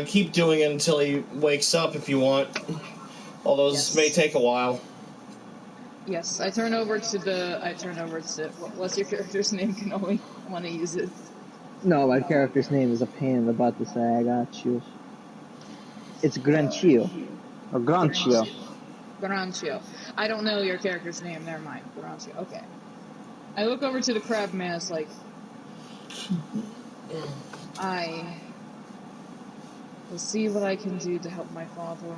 keep doing it until he wakes up if you want. Although this may take a while. Yes, I turn over to what's your character's name, Canoli? I want to use it. No, my character's name is a pain in the butt to say. I got you. It's Granchio. Or Granchio. Granchio. I don't know your character's name. Never mind. Granchio. Okay. I look over to the crab man. It's like, I will see what I can do to help my father.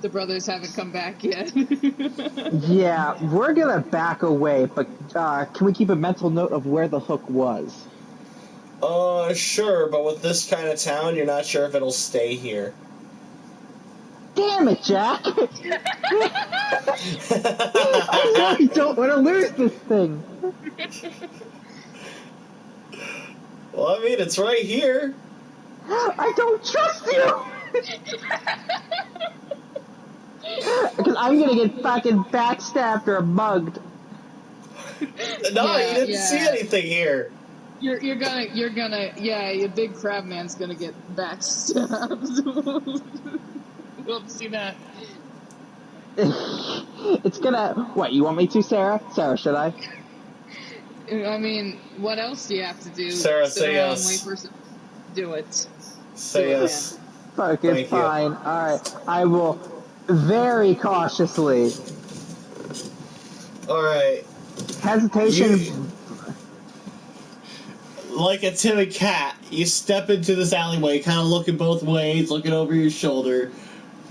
The brothers haven't come back yet. Yeah, we're gonna back away, but can we keep a mental note of where the hook was? Sure, but with this kind of town, you're not sure if it'll stay here. Damn it, Jack! I really don't want to lose this thing. Well, I mean, it's right here. I don't trust you! Because I'm gonna get fucking backstabbed or mugged. No, you didn't see anything here. You're gonna, your big crab man's gonna get backstabbed. We'll see that. It's gonna. What, you want me to, Sarah? Sarah, should I? I mean, what else do you have to do? Sarah, Sit say around, yes. wait for do it. Say Do it, yes. man. Fuck, it's fine. Alright, I will very cautiously. Alright. Hesitation. Like a timid cat, you step into this alleyway, kind of looking both ways, looking over your shoulder,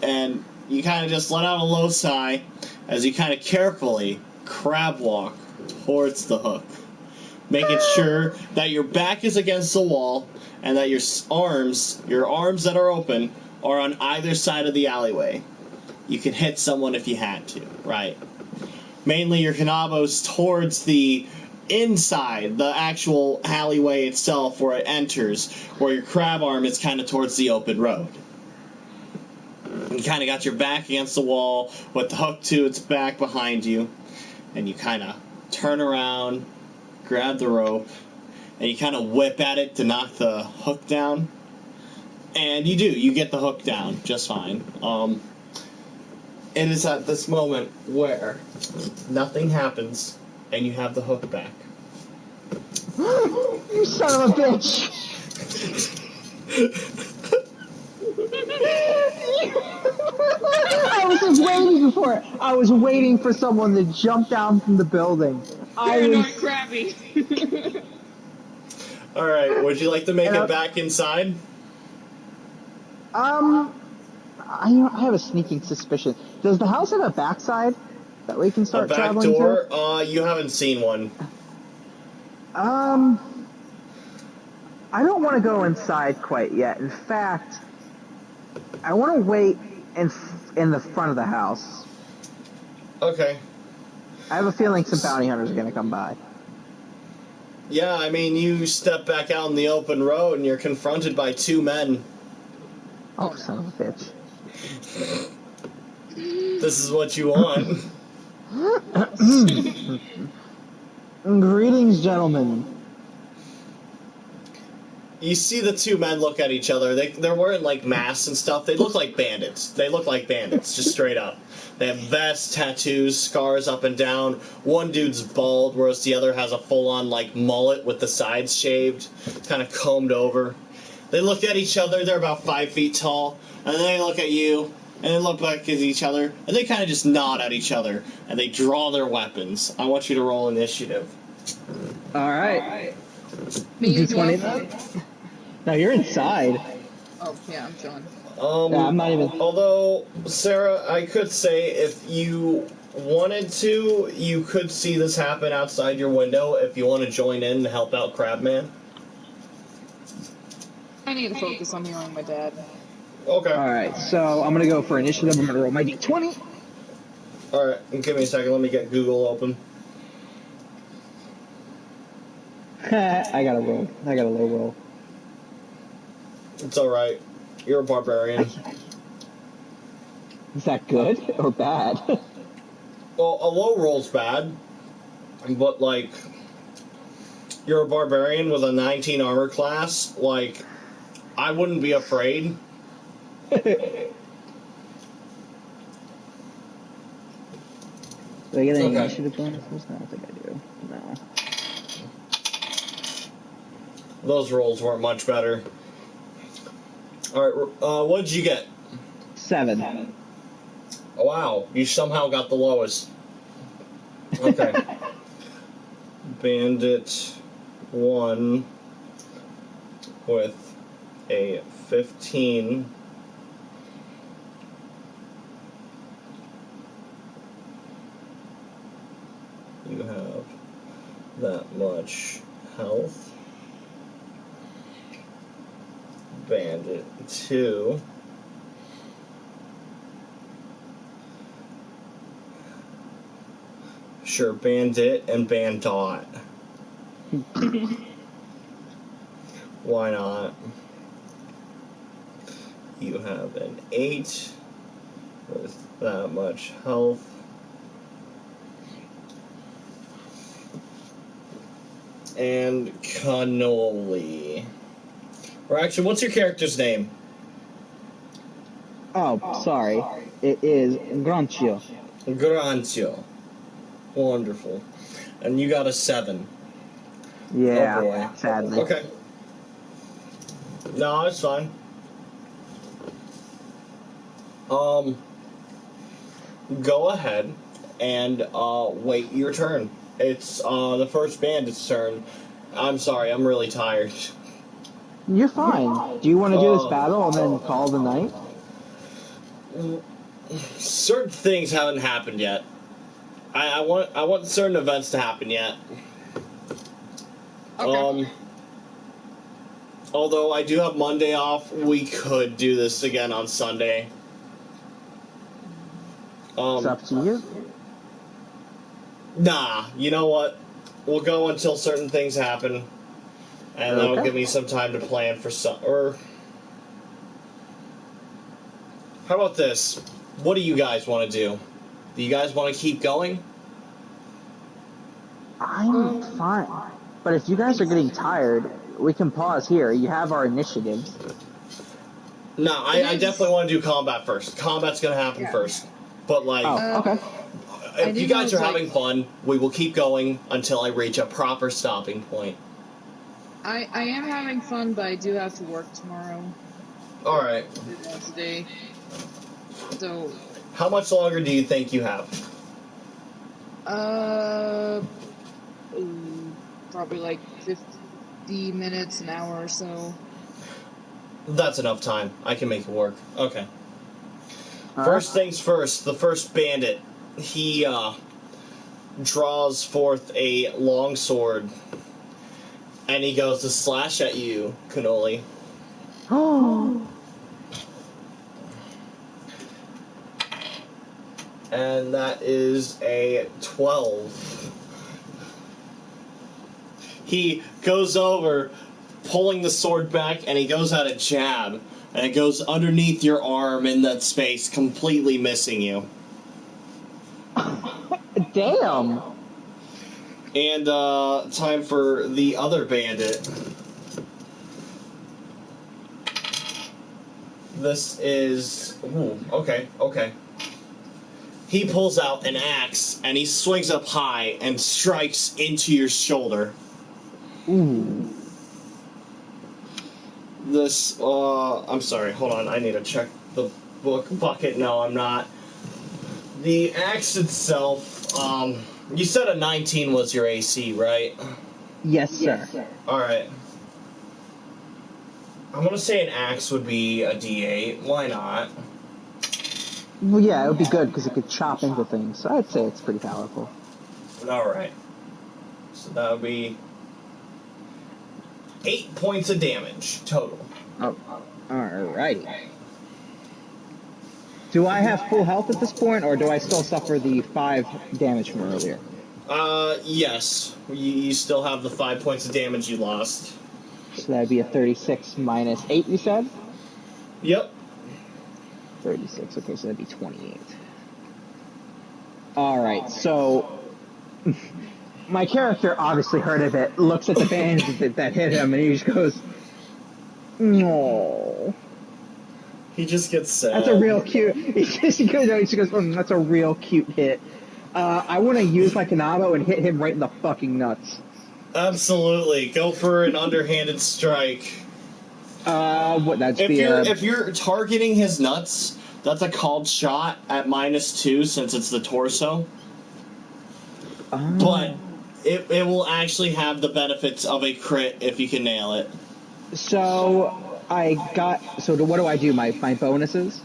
and you kind of just let out a low sigh as you kind of carefully crab walk towards the hook, making sure that your back is against the wall and that your arms that are open, are on either side of the alleyway. You can hit someone if you had to, right? Mainly your kanabos towards the inside, the actual alleyway itself where it enters, where your crab arm is kind of towards the open road. You kind of got your back against the wall with the hook to its back behind you, and you kind of turn around, grab the rope, and you kind of whip at it to knock the hook down. And you get the hook down just fine. It is at this moment where nothing happens and you have the hook back. You son of a bitch! I was just waiting for it. I was waiting for someone to jump down from the building. You're not crabby. Alright, would you like to make it back inside? I have a sneaking suspicion. Does the house have a backside that we can start traveling to? A back door? You haven't seen one. I don't want to go inside quite yet. In fact, I want to wait in the front of the house. Okay. I have a feeling some bounty hunters are going to come by. Yeah, I mean, you step back out in the open road and you're confronted by two men. Oh, son of a bitch. This is what you want. Greetings, gentlemen. You see the two men look at each other. They're wearing, like, masks and stuff. They look like bandits. Just straight up. They have vests, tattoos, scars up and down. One dude's bald, whereas the other has a full-on, like, mullet with the sides shaved, kind of combed over. They look at each other. They're about 5 feet tall. And then they look at you, and they look back at each other, and they kind of just nod at each other, and they draw their weapons. I want you to roll initiative. Alright. Me as well. D20. No, you're inside. Oh, yeah, I'm John. Yeah, I'm not even... Although, Sarah, I could say if you wanted to, you could see this happen outside your window if you want to join in and help out Crabman. I need to focus on healing my dad. Okay. Alright, so I'm going to go for initiative. I'm going to roll my D20. Alright, give me a second. Let me get Google open. I got a low roll. It's alright. You're a barbarian. Is that good or bad? Well, a low roll's bad, but, like, you're a barbarian with a 19 armor class, like, I wouldn't be afraid. Do I get any initiative bonuses? I don't think I do. No. Those rolls weren't much better. Alright, what did you get? 7. Oh, wow, you somehow got the lowest. Okay. Bandit 1 with a 15. that much health. Bandit 2. Sure, Bandit and Bandot. Why not? You have an 8 with that much health. And canolli. Or actually, what's your character's name? Oh, sorry. It is granchio. Granchio. Wonderful. And you got a 7. Yeah, oh boy. Sadly. Okay. No, it's fine. Go ahead and wait your turn. It's the first bandit's turn. I'm sorry, I'm really tired. You're fine. Do you want to do this battle and then call the night? Certain things haven't happened yet. I want certain events to happen yet. Okay. Although I do have Monday off, we could do this again on Sunday. It's up to you. Nah, you know what? We'll go until certain things happen, and that'll give me some time to plan for some. Or how about this? What do you guys want to do? Do you guys want to keep going? I'm fine. But if you guys are getting tired, we can pause here. You have our initiatives. No, I definitely want to do combat first. Combat's going to happen first. But, like, okay. If you guys are having fun, we will keep going until I reach a proper stopping point. I am having fun, but I do have to work tomorrow. Alright. Today. So. How much longer do you think you have? Probably like 50 minutes, an hour or so. That's enough time. I can make it work. Okay. First things first, the first bandit, he draws forth a longsword, and he goes to slash at you, canolli. Oh. And that is a 12. He goes over, pulling the sword back, and he goes at a jab. And it goes underneath your arm in that space, completely missing you. Damn! And, time for the other bandit. This is... Ooh, okay. He pulls out an axe, and he swings up high and strikes into your shoulder. Ooh. This, I'm sorry, hold on, I need to check the book bucket. No, I'm not. The axe itself, you said a 19 was your AC, right? Yes, sir. Alright. I'm gonna say an axe would be a D8. Why not? Well, yeah, it would be good because it could chop into things. So I'd say it's pretty powerful. Alright. So that would be 8 points of damage total. Oh, alrighty. Do I have full health at this point, or do I still suffer the 5 damage from earlier? Yes. You still have the 5 points of damage you lost. So that'd be a 36 minus 8, you said? Yep. 36, okay, so that'd be 28. Alright, so... my character obviously heard of it, looks at the bandit that hit him, and he just goes, no. He just gets sad. That's a real cute... He just goes, that's a real cute hit. I want to use my kanabo and hit him right in the fucking nuts. Absolutely. Go for an underhanded strike. If you're targeting his nuts, that's a called shot at -2 since it's the torso. But it will actually have the benefits of a crit if you can nail it. So what do I do? My bonuses?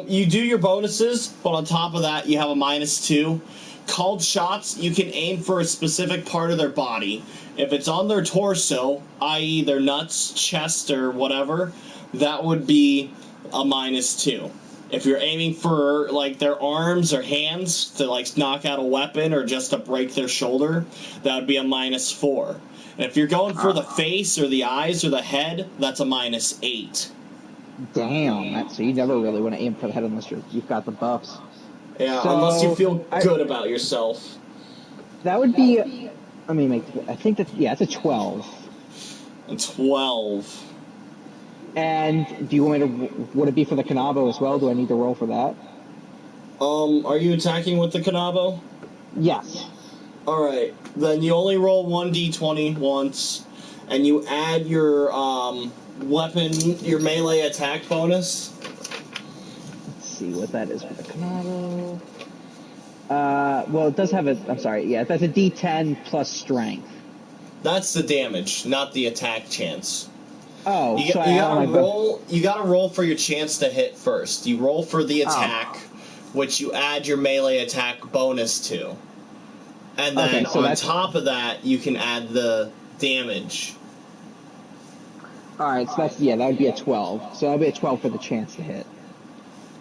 You do your bonuses, but on top of that, you have a -2 called shots, you can aim for a specific part of their body. If it's on their torso, i.e. their nuts, chest, or whatever, that would be a -2. If you're aiming for, like, their arms or hands to, like, knock out a weapon or just to break their shoulder, that would be a -4. And if you're going for the face or the eyes or the head, that's a -8. Damn, so you never really want to aim for the head unless you've got the buffs. Yeah, so unless you feel good about yourself. That would be, I think that, yeah, it's a 12. A 12. And do you want me to, would it be for the Canabo as well? Do I need to roll for that? Are you attacking with the Canabo? Yes. Alright, then you only roll 1d20 once, and you add your, weapon, your melee attack bonus. Let's see what that is for the Canabo. Well, it does have a, I'm sorry, yeah, that's a d10 plus strength. That's the damage, not the attack chance. Oh, you gotta roll for your chance to hit first. You roll for the attack, which you add your melee attack bonus to. And then on top of that, you can add the damage. Alright, so that's, yeah, that would be a 12. So that would be a 12 for the chance to hit.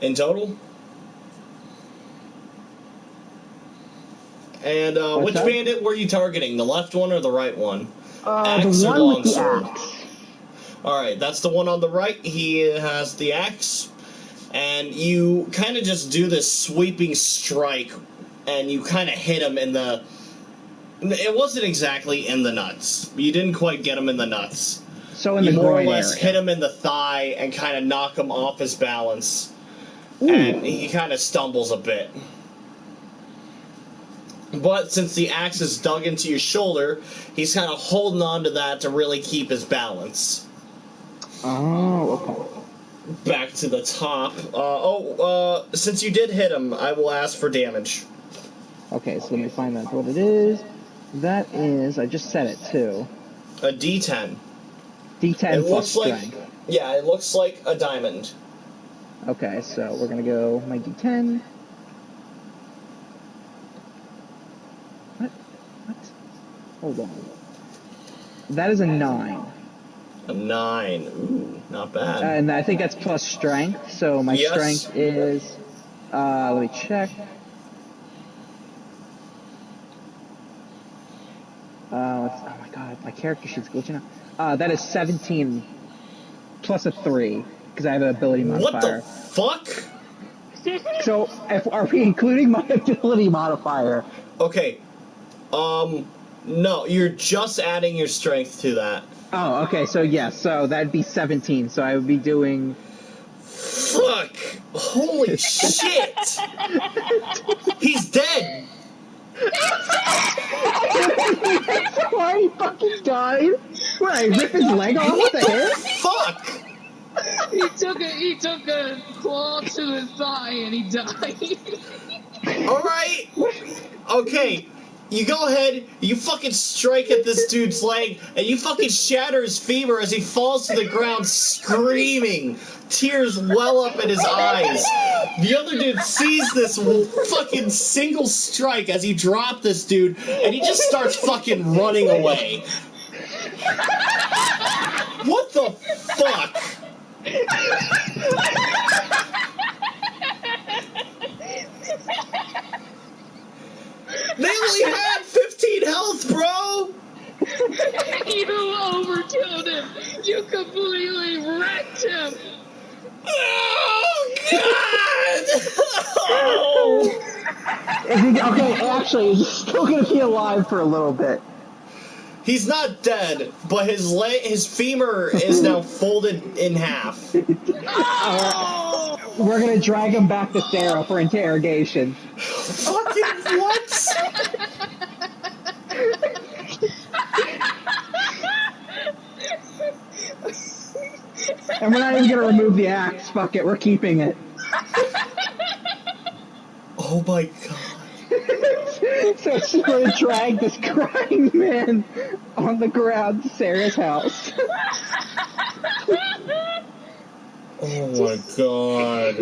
In total? And which bandit were you targeting? The left one or the right one? Axe the one or with the longsword? axe. Alright, that's the one on the right. He has the axe. And you kind of just do this sweeping strike, and you kind of hit him in the... It wasn't exactly in the nuts. You didn't quite get him in the nuts. So in the groin more or less area. hit him in the thigh and kind of knock him off his balance. Ooh. And he kind of stumbles a bit. But since the axe is dug into your shoulder, he's kind of holding on to that to really keep his balance. Oh, okay. Back to the top. Since you did hit him, I will ask for damage. Okay, so let me find out what it is. That is, I just said it too. A D10. D10 plus strength. Yeah, it looks like a diamond. Okay, so we're gonna go my D10. What? Hold on. That is a 9. A 9. Ooh, not bad. And I think that's plus strength, so my strength is... let me check. Oh my god, my character sheet's glitching out. That is 17 plus a 3, because I have an ability modifier. What the fuck? So, are we including my ability modifier? Okay. No, you're just adding your strength to that. Oh, okay, so yes, so that'd be 17, so I would be doing... Fuck! Holy shit! He's dead! Why he fucking died? What, I ripped his leg off with a hit? Fuck! He took a claw to his thigh and he died. Alright! Okay, you go ahead, you fucking strike at this dude's leg, and you fucking shatter his femur as he falls to the ground screaming. Tears well up in his eyes. The other dude sees this fucking single strike as he dropped this dude, and he just starts fucking running away. What the fuck? They only had 15 health, bro! You overkilled him! You completely wrecked him! Oh, God! Oh. Okay, actually, he's still gonna be alive for a little bit. He's not dead, but his femur is now folded in half. Oh! We're gonna drag him back to Sarah for interrogation. Fucking what? And we're not even gonna remove the axe. Fuck it, we're keeping it. Oh my god. So she's gonna drag this crying man on the ground to Sarah's house. Oh my god.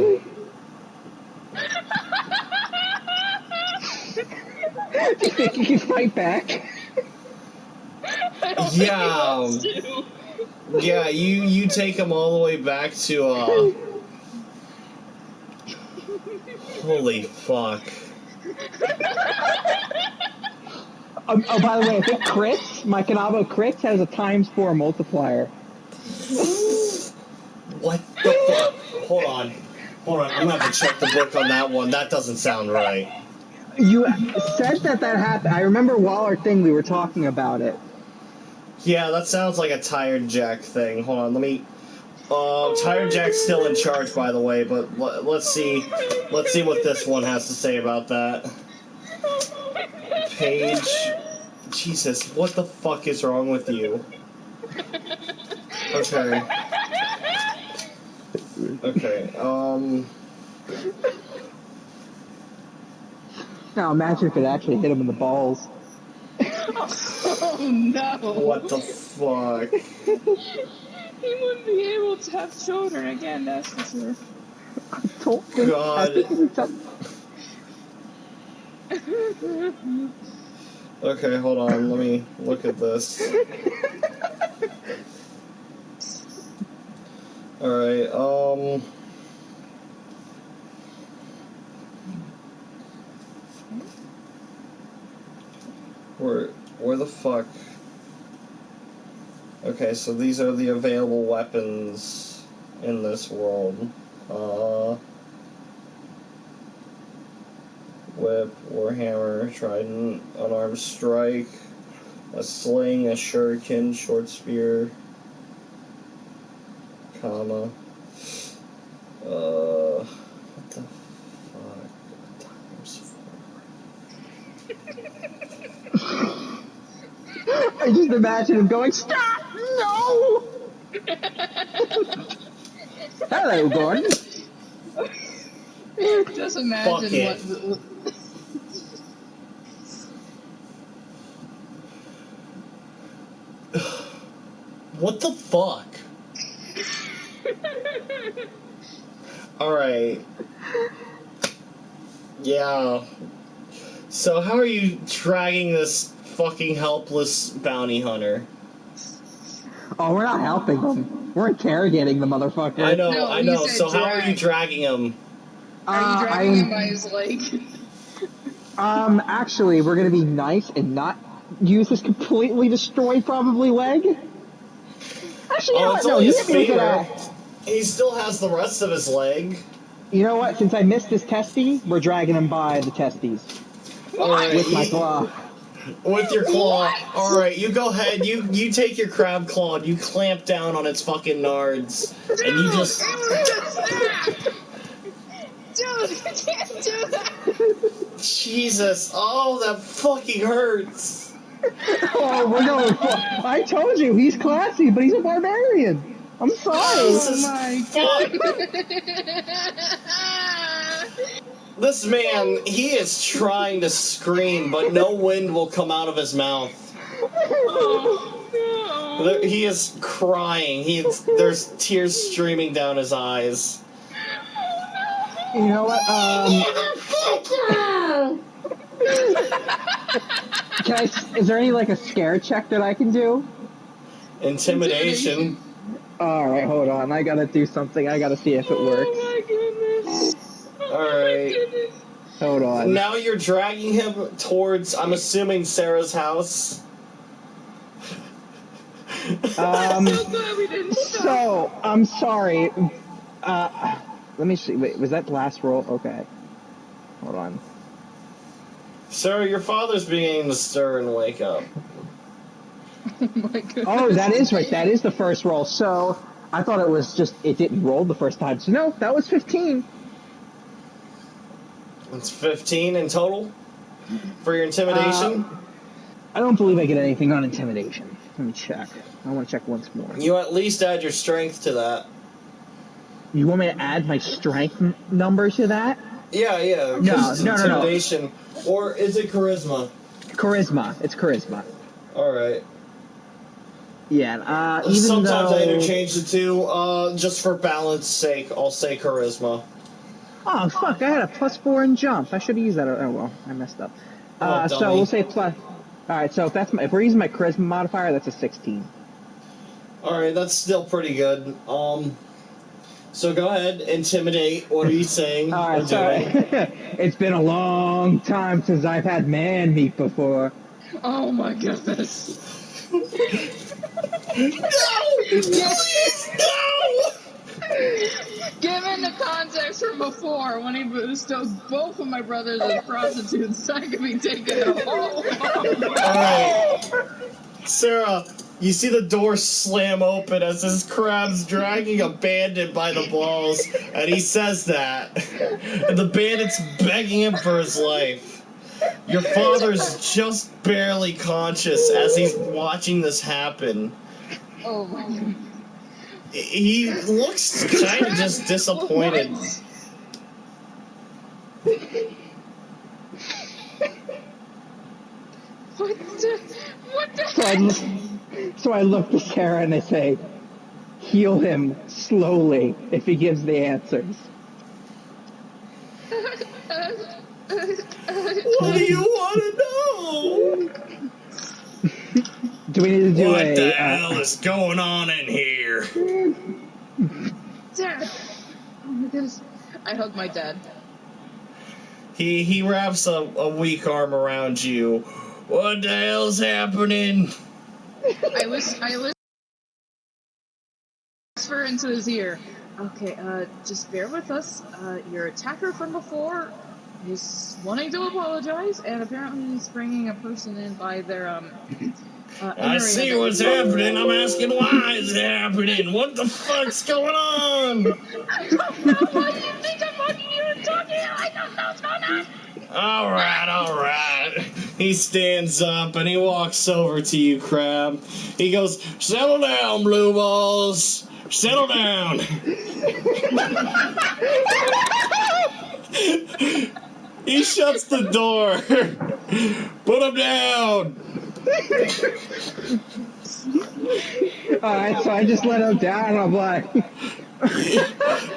Do you think he can fight back? Yeah. Yeah, you take him all the way back to, holy fuck. Oh, by the way, I think crits, my Canavo crits has a ×4 multiplier. What the fuck? Hold on. I'm gonna have to check the book on that one. That doesn't sound right. You said that happened. I remember while our thing we were talking about it. Yeah, that sounds like a Tired Jack thing. Hold on, let me... Tired Jack's still in charge, by the way, but let's see what this one has to say about that. Page... Jesus, what the fuck is wrong with you? Okay. Now imagine if it actually hit him in the balls. Oh no! What the fuck? He wouldn't be able to have children again, that's for sure. I don't think... God. Okay, hold on, let me look at this. Alright, Where the fuck? Okay, so these are the available weapons in this world. Whip, warhammer, trident, unarmed strike, a sling, a shuriken, short spear, comma. What the fuck? I just imagine him going, "Stop! No!" Hello, Gordon. Just imagine what... What the fuck? Alright. Yeah. So how are you dragging this fucking helpless bounty hunter? Oh, we're not helping him. We're interrogating the motherfucker. I know, No, I know. said So how are drag. you dragging him? Are you dragging him by his leg? Actually, we're gonna be nice and not use his completely destroyed, probably, leg. Actually, you know what? No, only you his hit me with finger. that. He still has the rest of his leg. You know what? Since I missed his testy, we're dragging him by the testes. Alright, With my claw. With your claw. What? Alright, you go ahead, you take your crab claw and you clamp down on its fucking nards. Dude, And you just... Dude, you can't do that! Jesus, oh, that fucking hurts. Oh, we're going for... I told you, he's classy, but he's a barbarian. I'm sorry. Jesus my fuck. God! This man, he is trying to scream, but no wind will come out of his mouth. Oh, no. He is crying. There's tears streaming down his eyes. You know what? Is there any, like, a scare check that I can do? Intimidation. Alright, hold on. I gotta do something. I gotta see if it works. Oh my goodness. Alright. Hold on. Now you're dragging him towards, I'm assuming, Sarah's house. So, I'm sorry. Let me see. Wait, was that the last roll? Okay. Hold on. Sir, your father's beginning to stir and wake up. Oh my goodness. Oh, that is right. That is the first roll. So, I thought it was just, it didn't roll the first time. So, no, that was 15. It's 15 in total? For your intimidation? I don't believe I get anything on intimidation. Let me check. I want to check once more. You at least add your strength to that. You want me to add my strength number to that? Yeah. No. Intimidation. Or is it charisma? Charisma. It's charisma. Alright. Yeah, Sometimes I interchange the two. Just for balance sake, I'll say charisma. Oh, fuck, I had a +4 in jump. I should have used that. Oh, well, I messed up. So we'll say plus. All right, so if we're using my charisma modifier, that's a 16. All right, that's still pretty good. So go ahead, intimidate. What are you saying? All right, so it's been a long time since I've had man meat before. Oh my goodness! No! Please, no! Given the context from before, when he bestowed both of my brothers as prostitutes, I could be taking a whole. Alright. Sarah, you see the door slam open as this crab's dragging a bandit by the balls, and he says that. And the bandit's begging him for his life. Your father's just barely conscious as he's watching this happen. Oh my god. He looks kind of just disappointed. What the? So I look to Sarah and I say, heal him slowly if he gives the answers. What do you want to know? Do we need to do what the hell is going on in here? Dad. Oh my goodness. I hug my dad. He wraps a weak arm around you. What the hell's happening? I whisper into his ear. Okay, just bear with us. Your attacker from before is wanting to apologize, and apparently he's bringing a person in by their, I see what's happening. I'm asking why is it happening? What the fuck's going on? I don't know. Why do you think I'm hugging you and talking? I don't know what's going on. All right. He stands up and he walks over to you, Crab. He goes, settle down, blue balls. Settle down. He shuts the door. Put him down. Alright, so I just let him down and I'm like...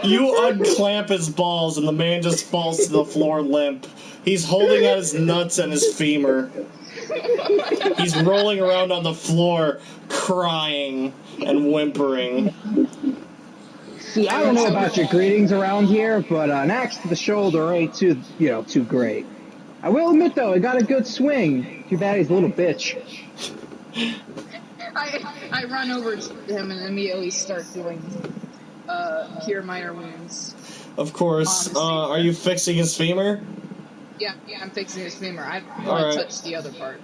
You unclamp his balls and the man just falls to the floor limp. He's holding out his nuts and his femur. He's rolling around on the floor, crying and whimpering. See, I don't know about your greetings around here, but an axe to the shoulder ain't too great. I will admit, though, it got a good swing. Too bad he's a little bitch. I run over to him and immediately start doing cure minor wounds. Of course. Are you fixing his femur? Yeah, I'm fixing his femur. I want All right. to touch the other part.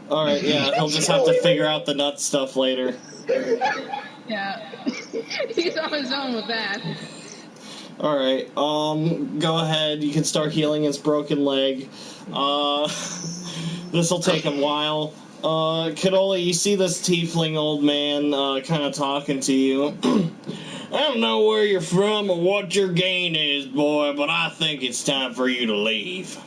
Alright, yeah, he'll just have to figure out the nut stuff later. Yeah. He's on his own with that. Alright, go ahead. You can start healing his broken leg. This'll take a while. Canolli, you see this tiefling old man, kind of talking to you. I don't know where you're from or what your gain is, boy, but I think it's time for you to leave.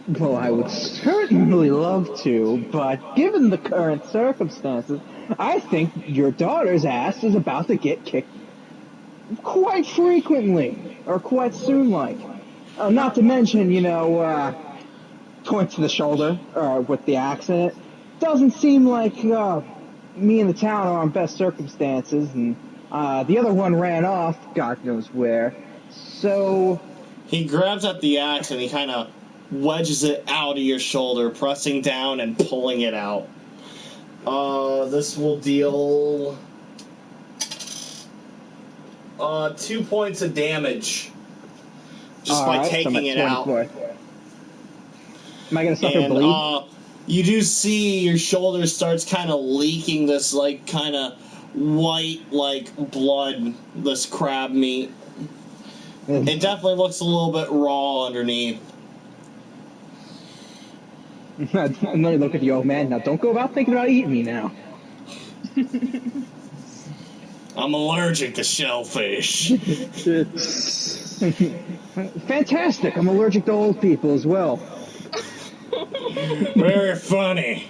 Well, I would certainly love to, but given the current circumstances, I think your daughter's ass is about to get kicked quite frequently, or quite soon, like. Not to mention, point to the shoulder, with the accident. Doesn't seem like, me and the town are on best circumstances, and, the other one ran off, God knows where, so... He grabs at the axe and he kind of wedges it out of your shoulder, pressing down and pulling it out. This will deal 2 points of damage just by taking it out. Am I gonna suffer bleed? You do see your shoulder starts kind of leaking this like kind of white like blood, this crab meat. It definitely looks a little bit raw underneath. I'm gonna look at the old man now. Don't go about thinking about eating me now. I'm allergic to shellfish. Fantastic. I'm allergic to old people as well. Very funny.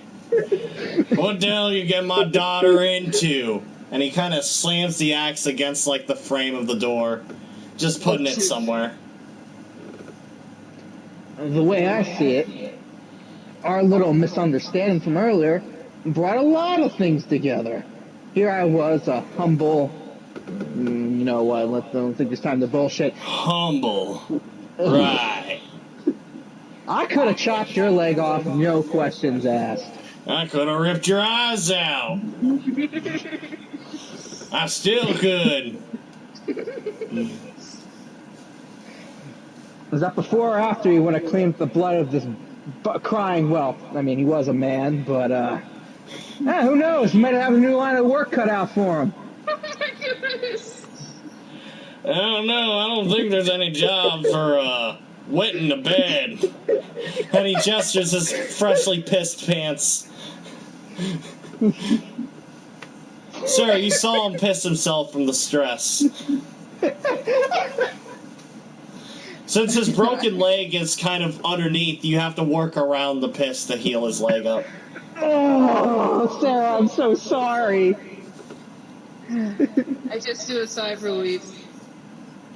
What the hell you get my daughter into? And he kind of slams the axe against like the frame of the door, just putting it somewhere. The way I see it, our little misunderstanding from earlier brought a lot of things together. Here I was, a humble, you know what, don't think it's time to bullshit. Humble. Right. I could have chopped your leg off, no questions asked. I could have ripped your eyes out. I still could. Was that before or after you want to clean up the blood of this crying, well, I mean, he was a man, but, who knows? He might have a new line of work cut out for him. Oh my goodness. I don't know. I don't think there's any job for, wetting the bed. And he gestures his freshly pissed pants. Sir, you saw him piss himself from the stress. Since his broken leg is kind of underneath, you have to work around the piss to heal his leg up. Oh, Sarah, I'm so sorry. I just do a sigh of relief.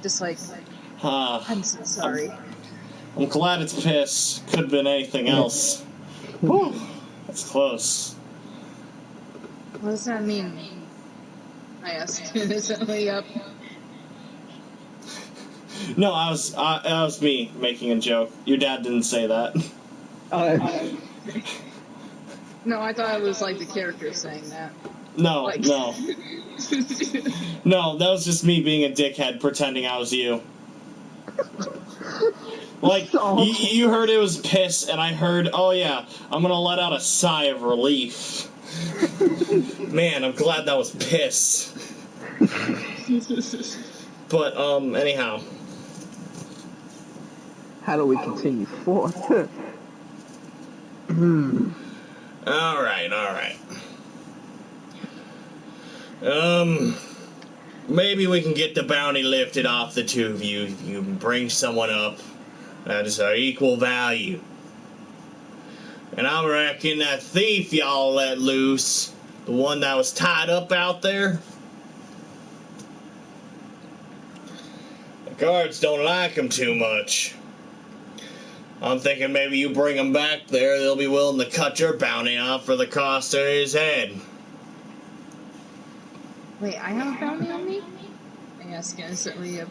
Just like, I'm so sorry. I'm glad it's piss. Could have been anything else. Whew, that's close. What does that mean? I asked innocently up. No, that was me making a joke. Your dad didn't say that. No, I thought it was like the character saying that. No, like... no. No, that was just me being a dickhead pretending I was you. Like, you heard it was piss, and I heard, oh yeah, I'm gonna let out a sigh of relief. Man, I'm glad that was piss. But, anyhow. How do we continue forward? Alright. Maybe we can get the bounty lifted off the two of you. You can bring someone up that is our equal value. And I reckon that thief y'all let loose, the one that was tied up out there, the guards don't like him too much. I'm thinking maybe you bring him back there, they'll be willing to cut your bounty off for the cost of his head. Wait, I have a bounty on me? I ask innocently.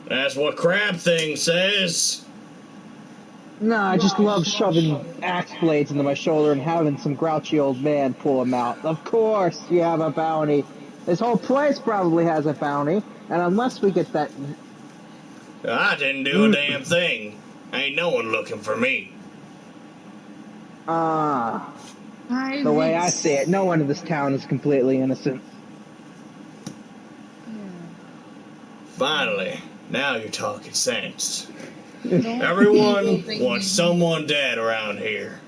That's what Crab Thing says. No, I just love shoving axe blades into my shoulder and having some grouchy old man pull them out. Of course you have a bounty. This whole place probably has a bounty, and unless we get that... I didn't do a damn thing. Ain't no one looking for me. The way I see it, no one in this town is completely innocent. Finally, now you're talking sense. Everyone wants someone dead around here.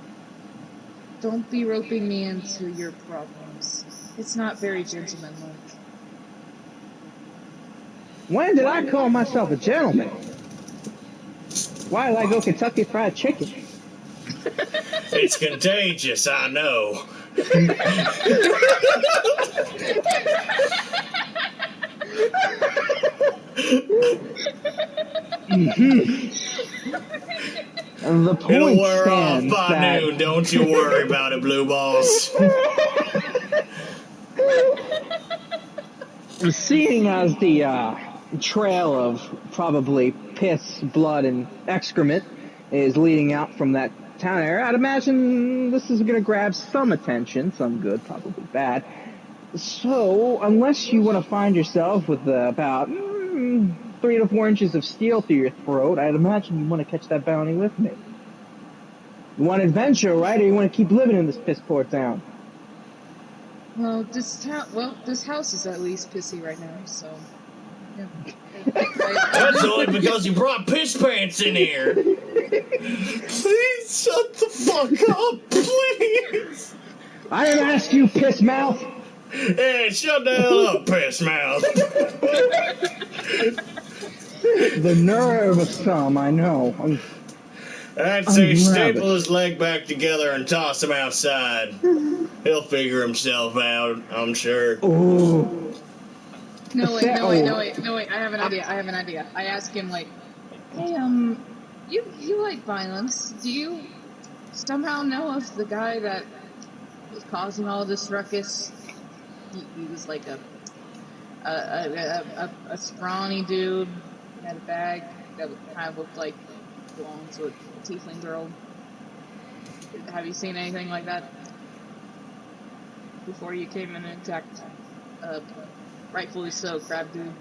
Don't be roping me into your problems. It's not very gentlemanlike. When did I call myself a gentleman? Why did I go Kentucky Fried Chicken? It's contagious, I know. And the point It'll wear off stands by noon, don't you worry about it, Blue Balls. Seeing as the trail of probably piss, blood, and excrement is leading out from that town area, I'd imagine this is going to grab some attention, some good, probably bad. So, unless you want to find yourself with about 3 to 4 inches of steel through your throat, I'd imagine you want to catch that bounty with me. You want adventure, right? Or you want to keep living in this piss-poor town? Well, this house is at least pissy right now, so... Yeah. That's only because you brought piss pants in here. Please shut the fuck up, please. I didn't ask you, piss mouth. Hey, shut the hell up, piss mouth. The nerve of some, I know. I'd say staple his leg back together and toss him outside. He'll figure himself out, I'm sure. Ooh. No, wait. I have an idea. I ask him, like, hey, You like violence. Do you somehow know if the guy that was causing all this ruckus, he was like a scrawny dude, had a bag that kind of looked like belonged to a tiefling girl. Have you seen anything like that before you came in and attacked, rightfully so, crab dude?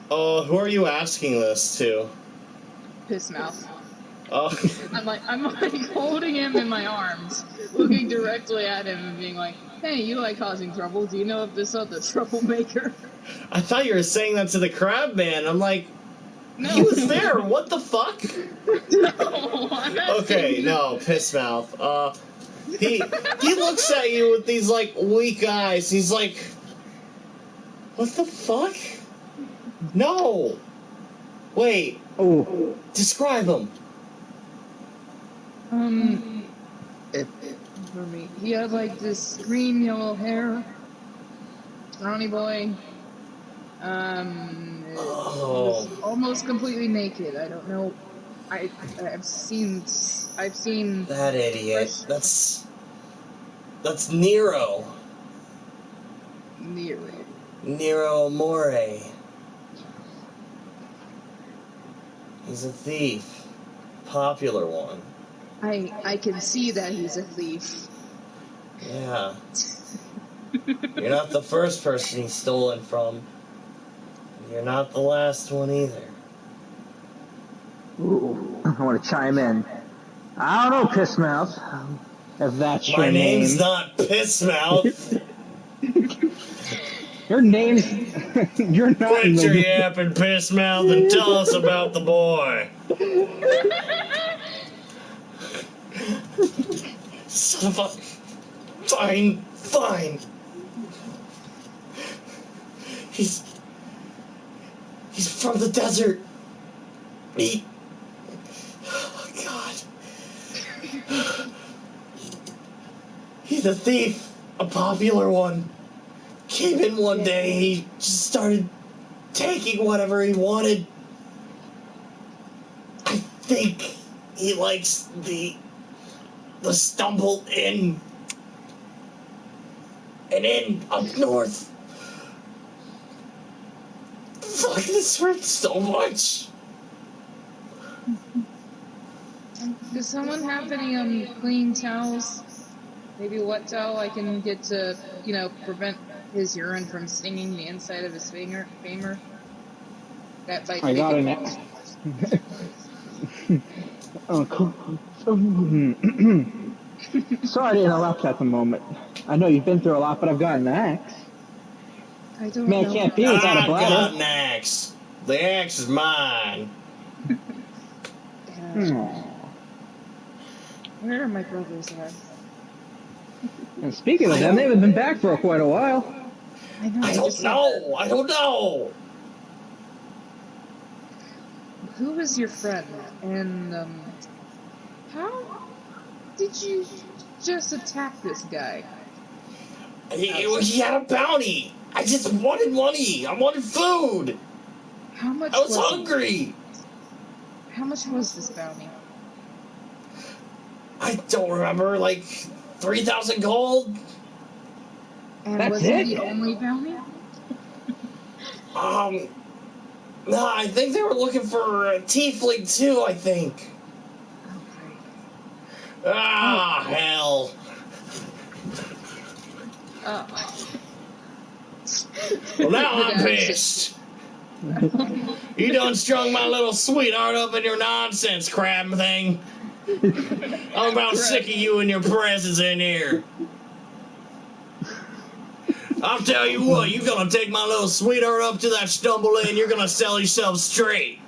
Who are you asking this to? Piss mouth. Oh. I'm like holding him in my arms, looking directly at him and being like, "Hey, you like causing trouble? Do you know if this other troublemaker?" I thought you were saying that to the crab man. I'm like, No, he was there. What the fuck? No, I'm Okay, no, piss mouth. He looks at you with these like weak eyes. He's like, what the fuck? No. Wait. Oh. Describe him. For me, he had like this green yellow hair, scrawny boy. He was almost completely naked. I don't know. I've seen that idiot. That's Nero. Nero Amore. He's a thief. Popular one. I can see that he's a thief. Yeah. You're not the first person he's stolen from. You're not the last one either. Ooh, I want to chime in. I don't know, Pissmouth. If that's your name. My name's not Pissmouth. Your name's... You're not... Quit your yapping, Pissmouth, and tell us about the boy. Son of a... Fine. He's from the desert. Oh, God. He's a thief. A popular one. Came in one day, he just started taking whatever he wanted. I think he likes the stumble in and in up north. Fuck, this hurts so much. Does someone have any clean towels? Maybe a wet towel I can get to, prevent his urine from stinging the inside of his femur. That might I got an Sorry to interrupt at the moment. I know you've been through a lot, but I've got an axe. I don't know. I can't be without a bladder. I got an axe. The axe is mine. Where are my brothers at? And speaking of them, they haven't been back for quite a while. I know. I don't know. Who was your friend? And how did you just attack this guy? He had a bounty. I just wanted money. I wanted food. How much? I was hungry. How much was this bounty? I don't remember, like 3,000 gold. And That's was it the only bounty? No, I think they were looking for a tiefling too, I think. Okay. Hell. Well, now I'm pissed. You done strung my little sweetheart up in your nonsense crab thing. I'm about sick of you and your presence in here. I'll tell you what, you're gonna take my little sweetheart up to that stumble in, you're gonna sell yourself straight.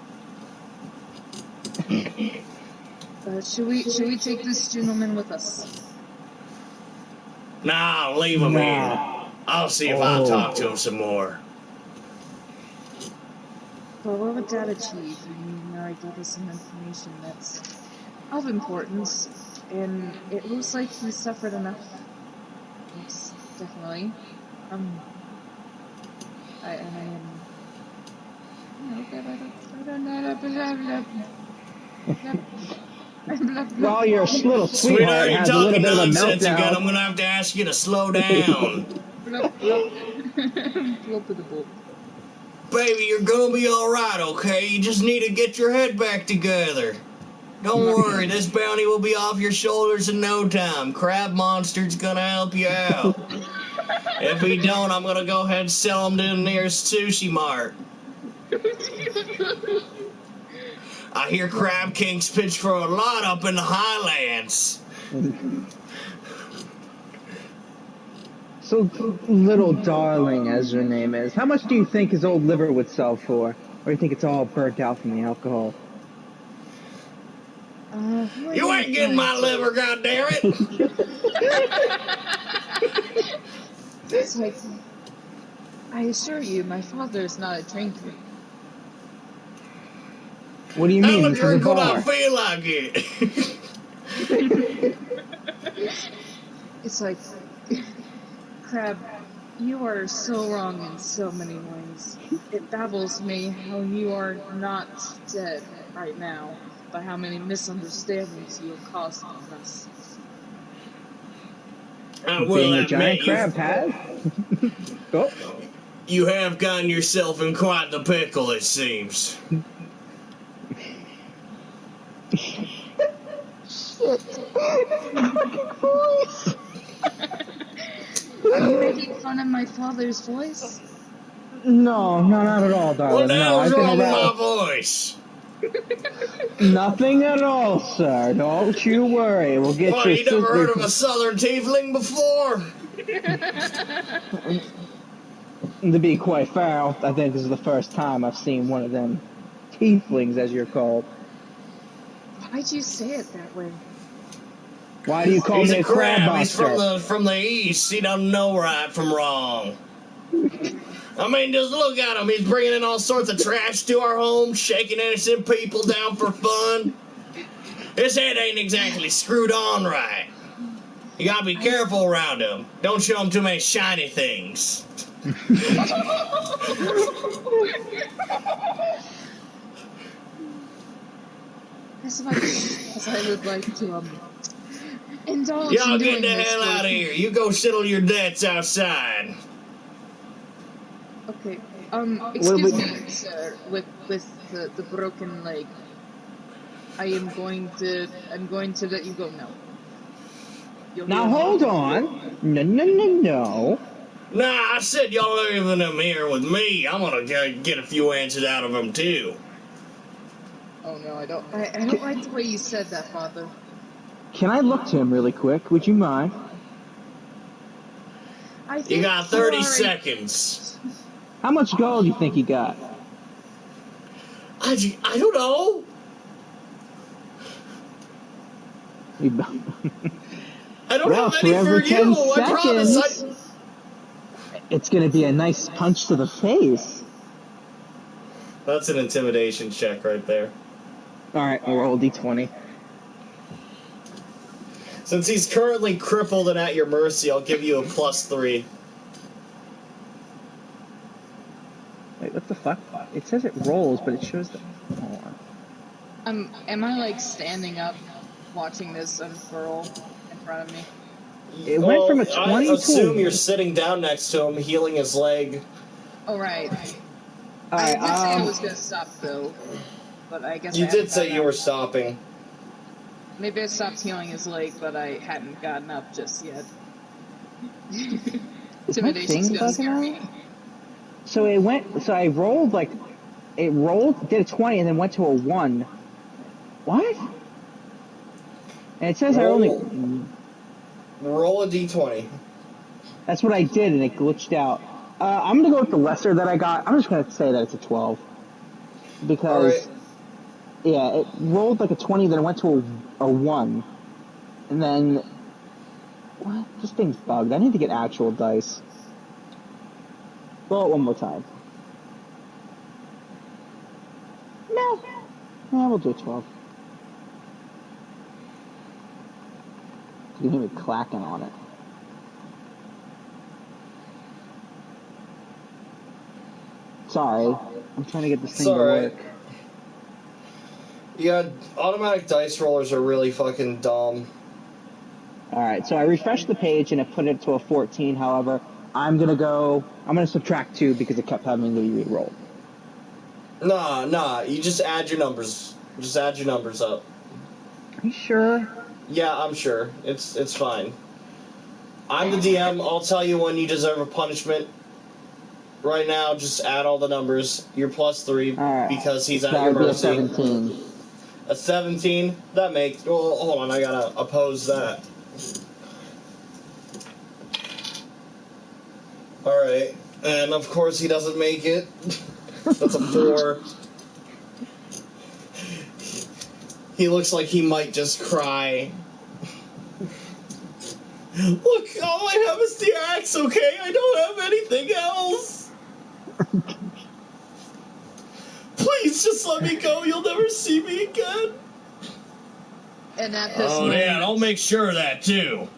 Should we take this gentleman with us? Nah, leave him here. I'll see if I'll talk to him some more. Well, what would that achieve? You already gave us some information that's of importance, and it looks like he suffered enough. Yes, definitely. I am While your little Sweetheart, sweetheart you're has a little talking bit of a nonsense again. I'm meltdown. gonna have to ask you to slow down. Baby, you're gonna be alright, okay? You just need to get your head back together. Don't worry, this bounty will be off your shoulders in no time. Crab Monster's gonna help you out. If he don't, I'm gonna go ahead and sell him to the nearest sushi mart. I hear Crab Kings pitch for a lot up in the Highlands. So, little darling, as your name is, how much do you think his old liver would sell for? Or do you think it's all burnt out from the alcohol? You ain't getting my liver, goddammit! It's like, I assure you, my father is not a drinker. What do you mean? I'll This is a drink when I bar. feel like it. It's like, Crab, you are so wrong in so many ways. It baffles me how you are not dead right now by how many misunderstandings you have caused among us. I will Being a admit, giant crab has. Oh. You have gotten yourself in quite the pickle, it seems. Shit. Are you making fun of my father's voice? No, not at all, darling. What the No, hell's I've been wrong with around. my voice? Nothing at all, sir. Don't you worry. We'll get What, your you never heard sister. of a southern tiefling before? To be quite fair, I think this is the first time I've seen one of them tieflings, as you're called. Why'd you say it that way? Why do you call He's me a a crab crab. He's monster? from the east. He doesn't know right from wrong. I mean, just look at him. He's bringing in all sorts of trash to our home, shaking innocent people down for fun. His head ain't exactly screwed on right. You gotta be careful around him. Don't show him too many shiny things. As I would like to indulge Y'all in get doing the this hell for out of here. You go settle your debts outside. Okay. Excuse me, sir, with the broken leg. I'm going to let you go now. Now hold on. No. Nah, I said y'all leaving him here with me. I'm gonna get a few answers out of him too. Oh no, I don't like the way you said that, Father. Can I look to him really quick? Would you mind? You got 30 seconds. How much gold do you think he got? I don't know. I don't Well, have any for every for 10 you. I promise. seconds, it's going to be a nice punch to the face. That's an intimidation check right there. All right, we'll roll d20. Since he's currently crippled and at your mercy, I'll give you a +3. Wait, what the fuck? It says it rolls, but it shows the... Hold on. Am I like standing up, watching this unfurl in front of me? It went from a 20 I assume to you're sitting down next to him, healing his leg. Oh right. All right, I did say I was gonna stop though, but I guess You I did say you were stopping. Maybe I stopped healing his leg, but I hadn't gotten up just yet. Intimidation's gonna scare me. So it went. So I rolled did a 20 and then went to a 1. What? And it says I only roll a d20. That's what I did, and it glitched out. I'm gonna go with the lesser that I got. I'm just gonna say that it's a 12 because yeah, it rolled like a 20, then it went to a 1, and then what? This thing's bugged. I need to get actual dice. Roll it one more time. No, we'll do a 12. You can hear me clacking on it. Sorry. I'm trying to get this It's thing to alright. work. Yeah, automatic dice rollers are really fucking dumb. Alright, so I refreshed the page and it put it to a 14, however, I'm gonna subtract 2 because it kept having to be re-rolled. Nah, you just add your numbers. Just add your numbers up. Are you sure? Yeah, I'm sure. It's fine. I'm the DM, I'll tell you when you deserve a punishment. Right now, just add all the numbers. You're +3 because he's at your mercy. That would be a 17. A 17? That makes... Well, hold on, I gotta oppose that. Alright, and of course he doesn't make it. That's a 4. He looks like he might just cry. Look, all I have is the axe, okay? I don't have anything else. Please just let me go. You'll never see me again. And at this moment... yeah, I'll make sure of that, too.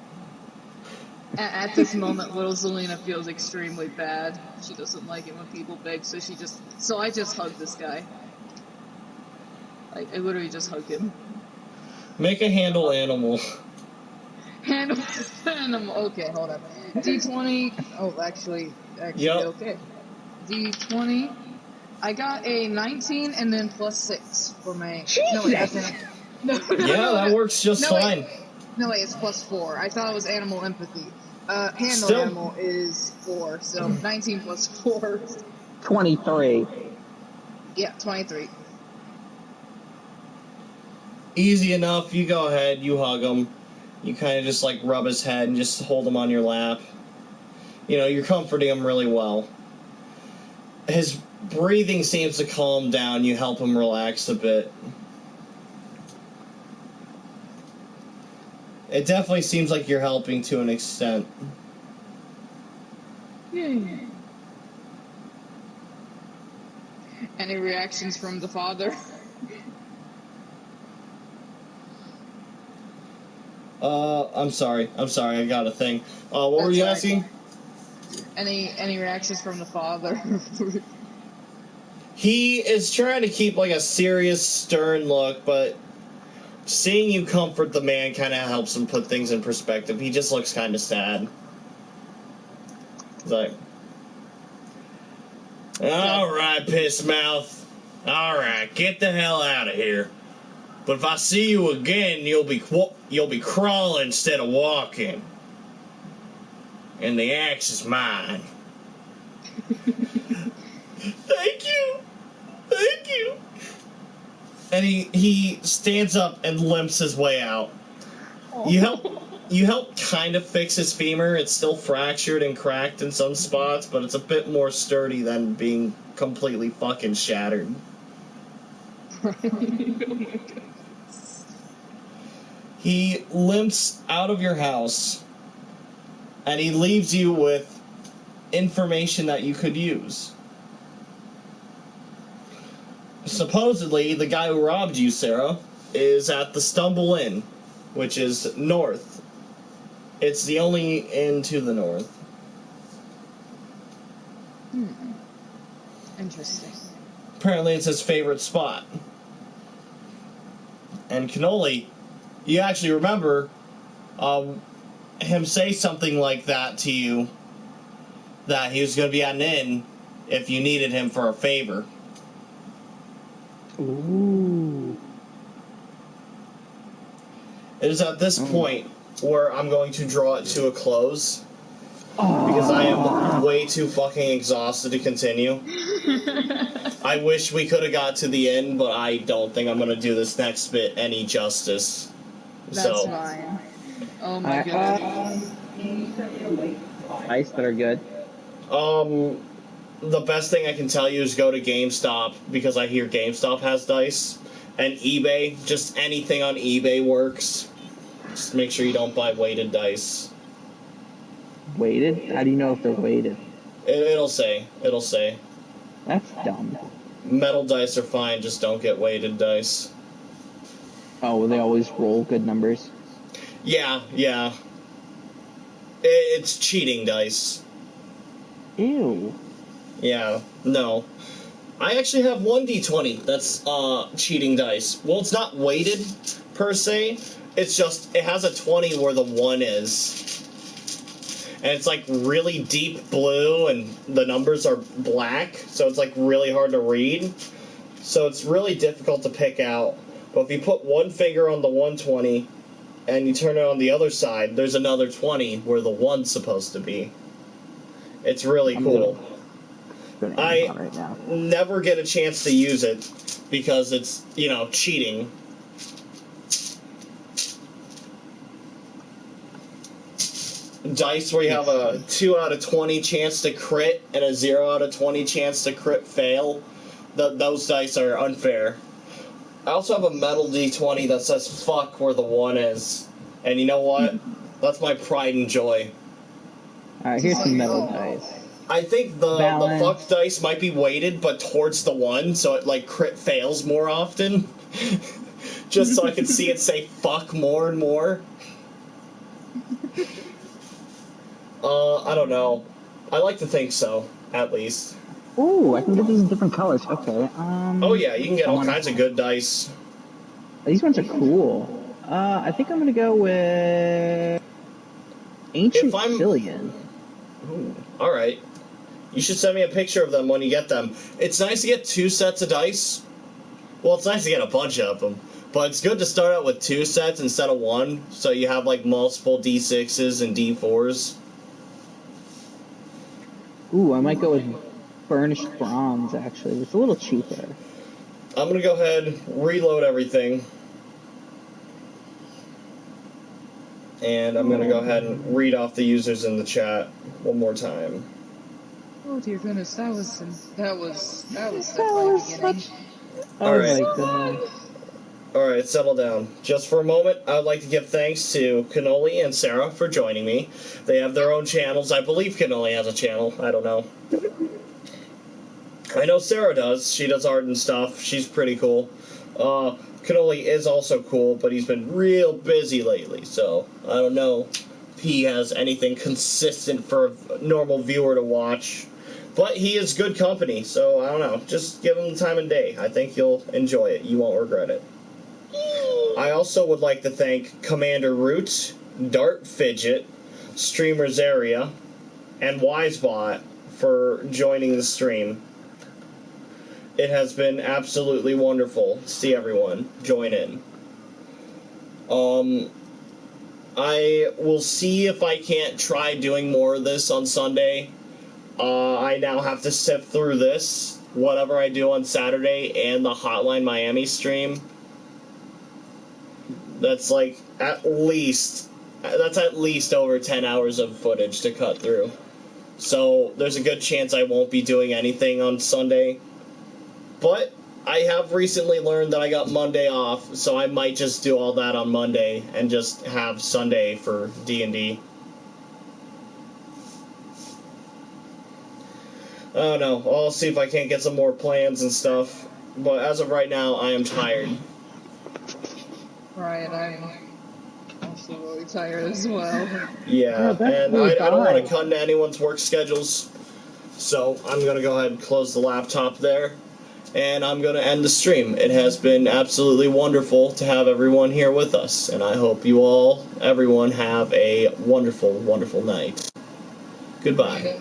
At this moment, little Zelina feels extremely bad. She doesn't like it when people beg, so I just hug this guy. I literally just hug him. Make a handle animal. Handle animal. Okay, hold on. D20. Oh, actually, yep. Okay. D20. I got a 19 and then +6 for my... Jesus! No, wait, that's that works just fine. No, wait, it's +4. I thought it was animal empathy. Handle Still. animal is 4, so 19 plus 4. 23. Yeah, 23. Easy enough. You go ahead. You hug him. You kind of just like rub his head and just hold him on your lap. You know, you're comforting him really well. His breathing seems to calm down. You help him relax a bit. It definitely seems like you're helping to an extent. Any reactions from the father? I'm sorry. I got a thing. What were you asking? Any reactions from the father? He is trying to keep like a serious, stern look, but seeing you comfort the man kind of helps him put things in perspective. He just looks kind of sad. He's like, all right, piss mouth. All right, get the hell out of here. But if I see you again, you'll be crawling instead of walking. And the axe is mine. Thank you. And he stands up and limps his way out. You help kind of fix his femur. It's still fractured and cracked in some spots, but it's a bit more sturdy than being completely fucking shattered. Oh my God. He limps out of your house, and he leaves you with information that you could use. Supposedly, the guy who robbed you, Sarah, is at the Stumble Inn, which is north. It's the only inn to the north. Interesting. Apparently it's his favorite spot. And Canolli, you actually remember him say something like that to you, that he was going to be at an inn if you needed him for a favor. Ooh. It is at this point where I'm going to draw it to a close, because I am way too fucking exhausted to continue. I wish we could have got to the end, but I don't think I'm going to do this next bit any justice. That's fine. Oh my god. Dice that are good. The best thing I can tell you is go to GameStop, because I hear GameStop has dice. And eBay, just anything on eBay works. Just make sure you don't buy weighted dice. Weighted? How do you know if they're weighted? It'll say. That's dumb. Metal dice are fine, just don't get weighted dice. Oh, well, they always roll good numbers? Yeah. It's cheating dice. Ew. Yeah, no. I actually have one d20 that's cheating dice. Well, it's not weighted per se. It's just it has a 20 where the 1 is. And it's like really deep blue and the numbers are black, so it's like really hard to read. So it's really difficult to pick out. But if you put one finger on the 120 and you turn it on the other side, there's another 20 where the 1's supposed to be. It's really cool. I right now. Never get a chance to use it because it's, cheating. Dice where you have a 2 out of 20 chance to crit and a 0 out of 20 chance to crit fail. Those dice are unfair. I also have a metal d20 that says fuck where the 1 is. And you know what? That's my pride and joy. Alright, here's some metal dice. I think the fuck dice might be weighted, but towards the 1, so it, crit fails more often. Just so I can see it say fuck more and more. I don't know. I like to think so, at least. Ooh, I can get these in different colors. Okay. Oh yeah, you can get all kinds of good dice. These ones are cool. I think I'm gonna go with Ancient Cillian. All right. You should send me a picture of them when you get them. It's nice to get 2 sets of dice. Well, it's nice to get a bunch of them. But it's good to start out with 2 sets instead of 1, so you have, multiple D6s and D4s. Ooh, I might go with Burnished Bronze, actually. It's a little cheaper. I'm going to go ahead, reload everything. And I'm going to go ahead and read off the users in the chat one more time. Oh dear goodness, that was definitely beginning. All right. All right, settle down. Just for a moment, I would like to give thanks to Canolli and Sarah for joining me. They have their own channels. I believe Canolli has a channel. I don't know. I know Sarah does. She does art and stuff. She's pretty cool. Canolli is also cool, but he's been real busy lately, so I don't know if he has anything consistent for a normal viewer to watch. But he is good company, so I don't know. Just give him the time of day. I think you'll enjoy it. You won't regret it. I also would like to thank Commander Root, Dart Fidget, Streamers Area, and Wisebot for joining the stream. It has been absolutely wonderful to see everyone join in. I will see if I can't try doing more of this on Sunday. I now have to sift through this, whatever I do on Saturday, and the Hotline Miami stream. That's at least over 10 hours of footage to cut through. So there's a good chance I won't be doing anything on Sunday. But I have recently learned that I got Monday off, so I might just do all that on Monday and just have Sunday for D&D. I don't know. I'll see if I can't get some more plans and stuff. But as of right now, I am tired. Right, I'm absolutely tired as well. Yeah, and I don't want to cut into anyone's work schedules. So I'm going to go ahead and close the laptop there. And I'm going to end the stream. It has been absolutely wonderful to have everyone here with us. And I hope you all, everyone, have a wonderful, wonderful night. Goodbye.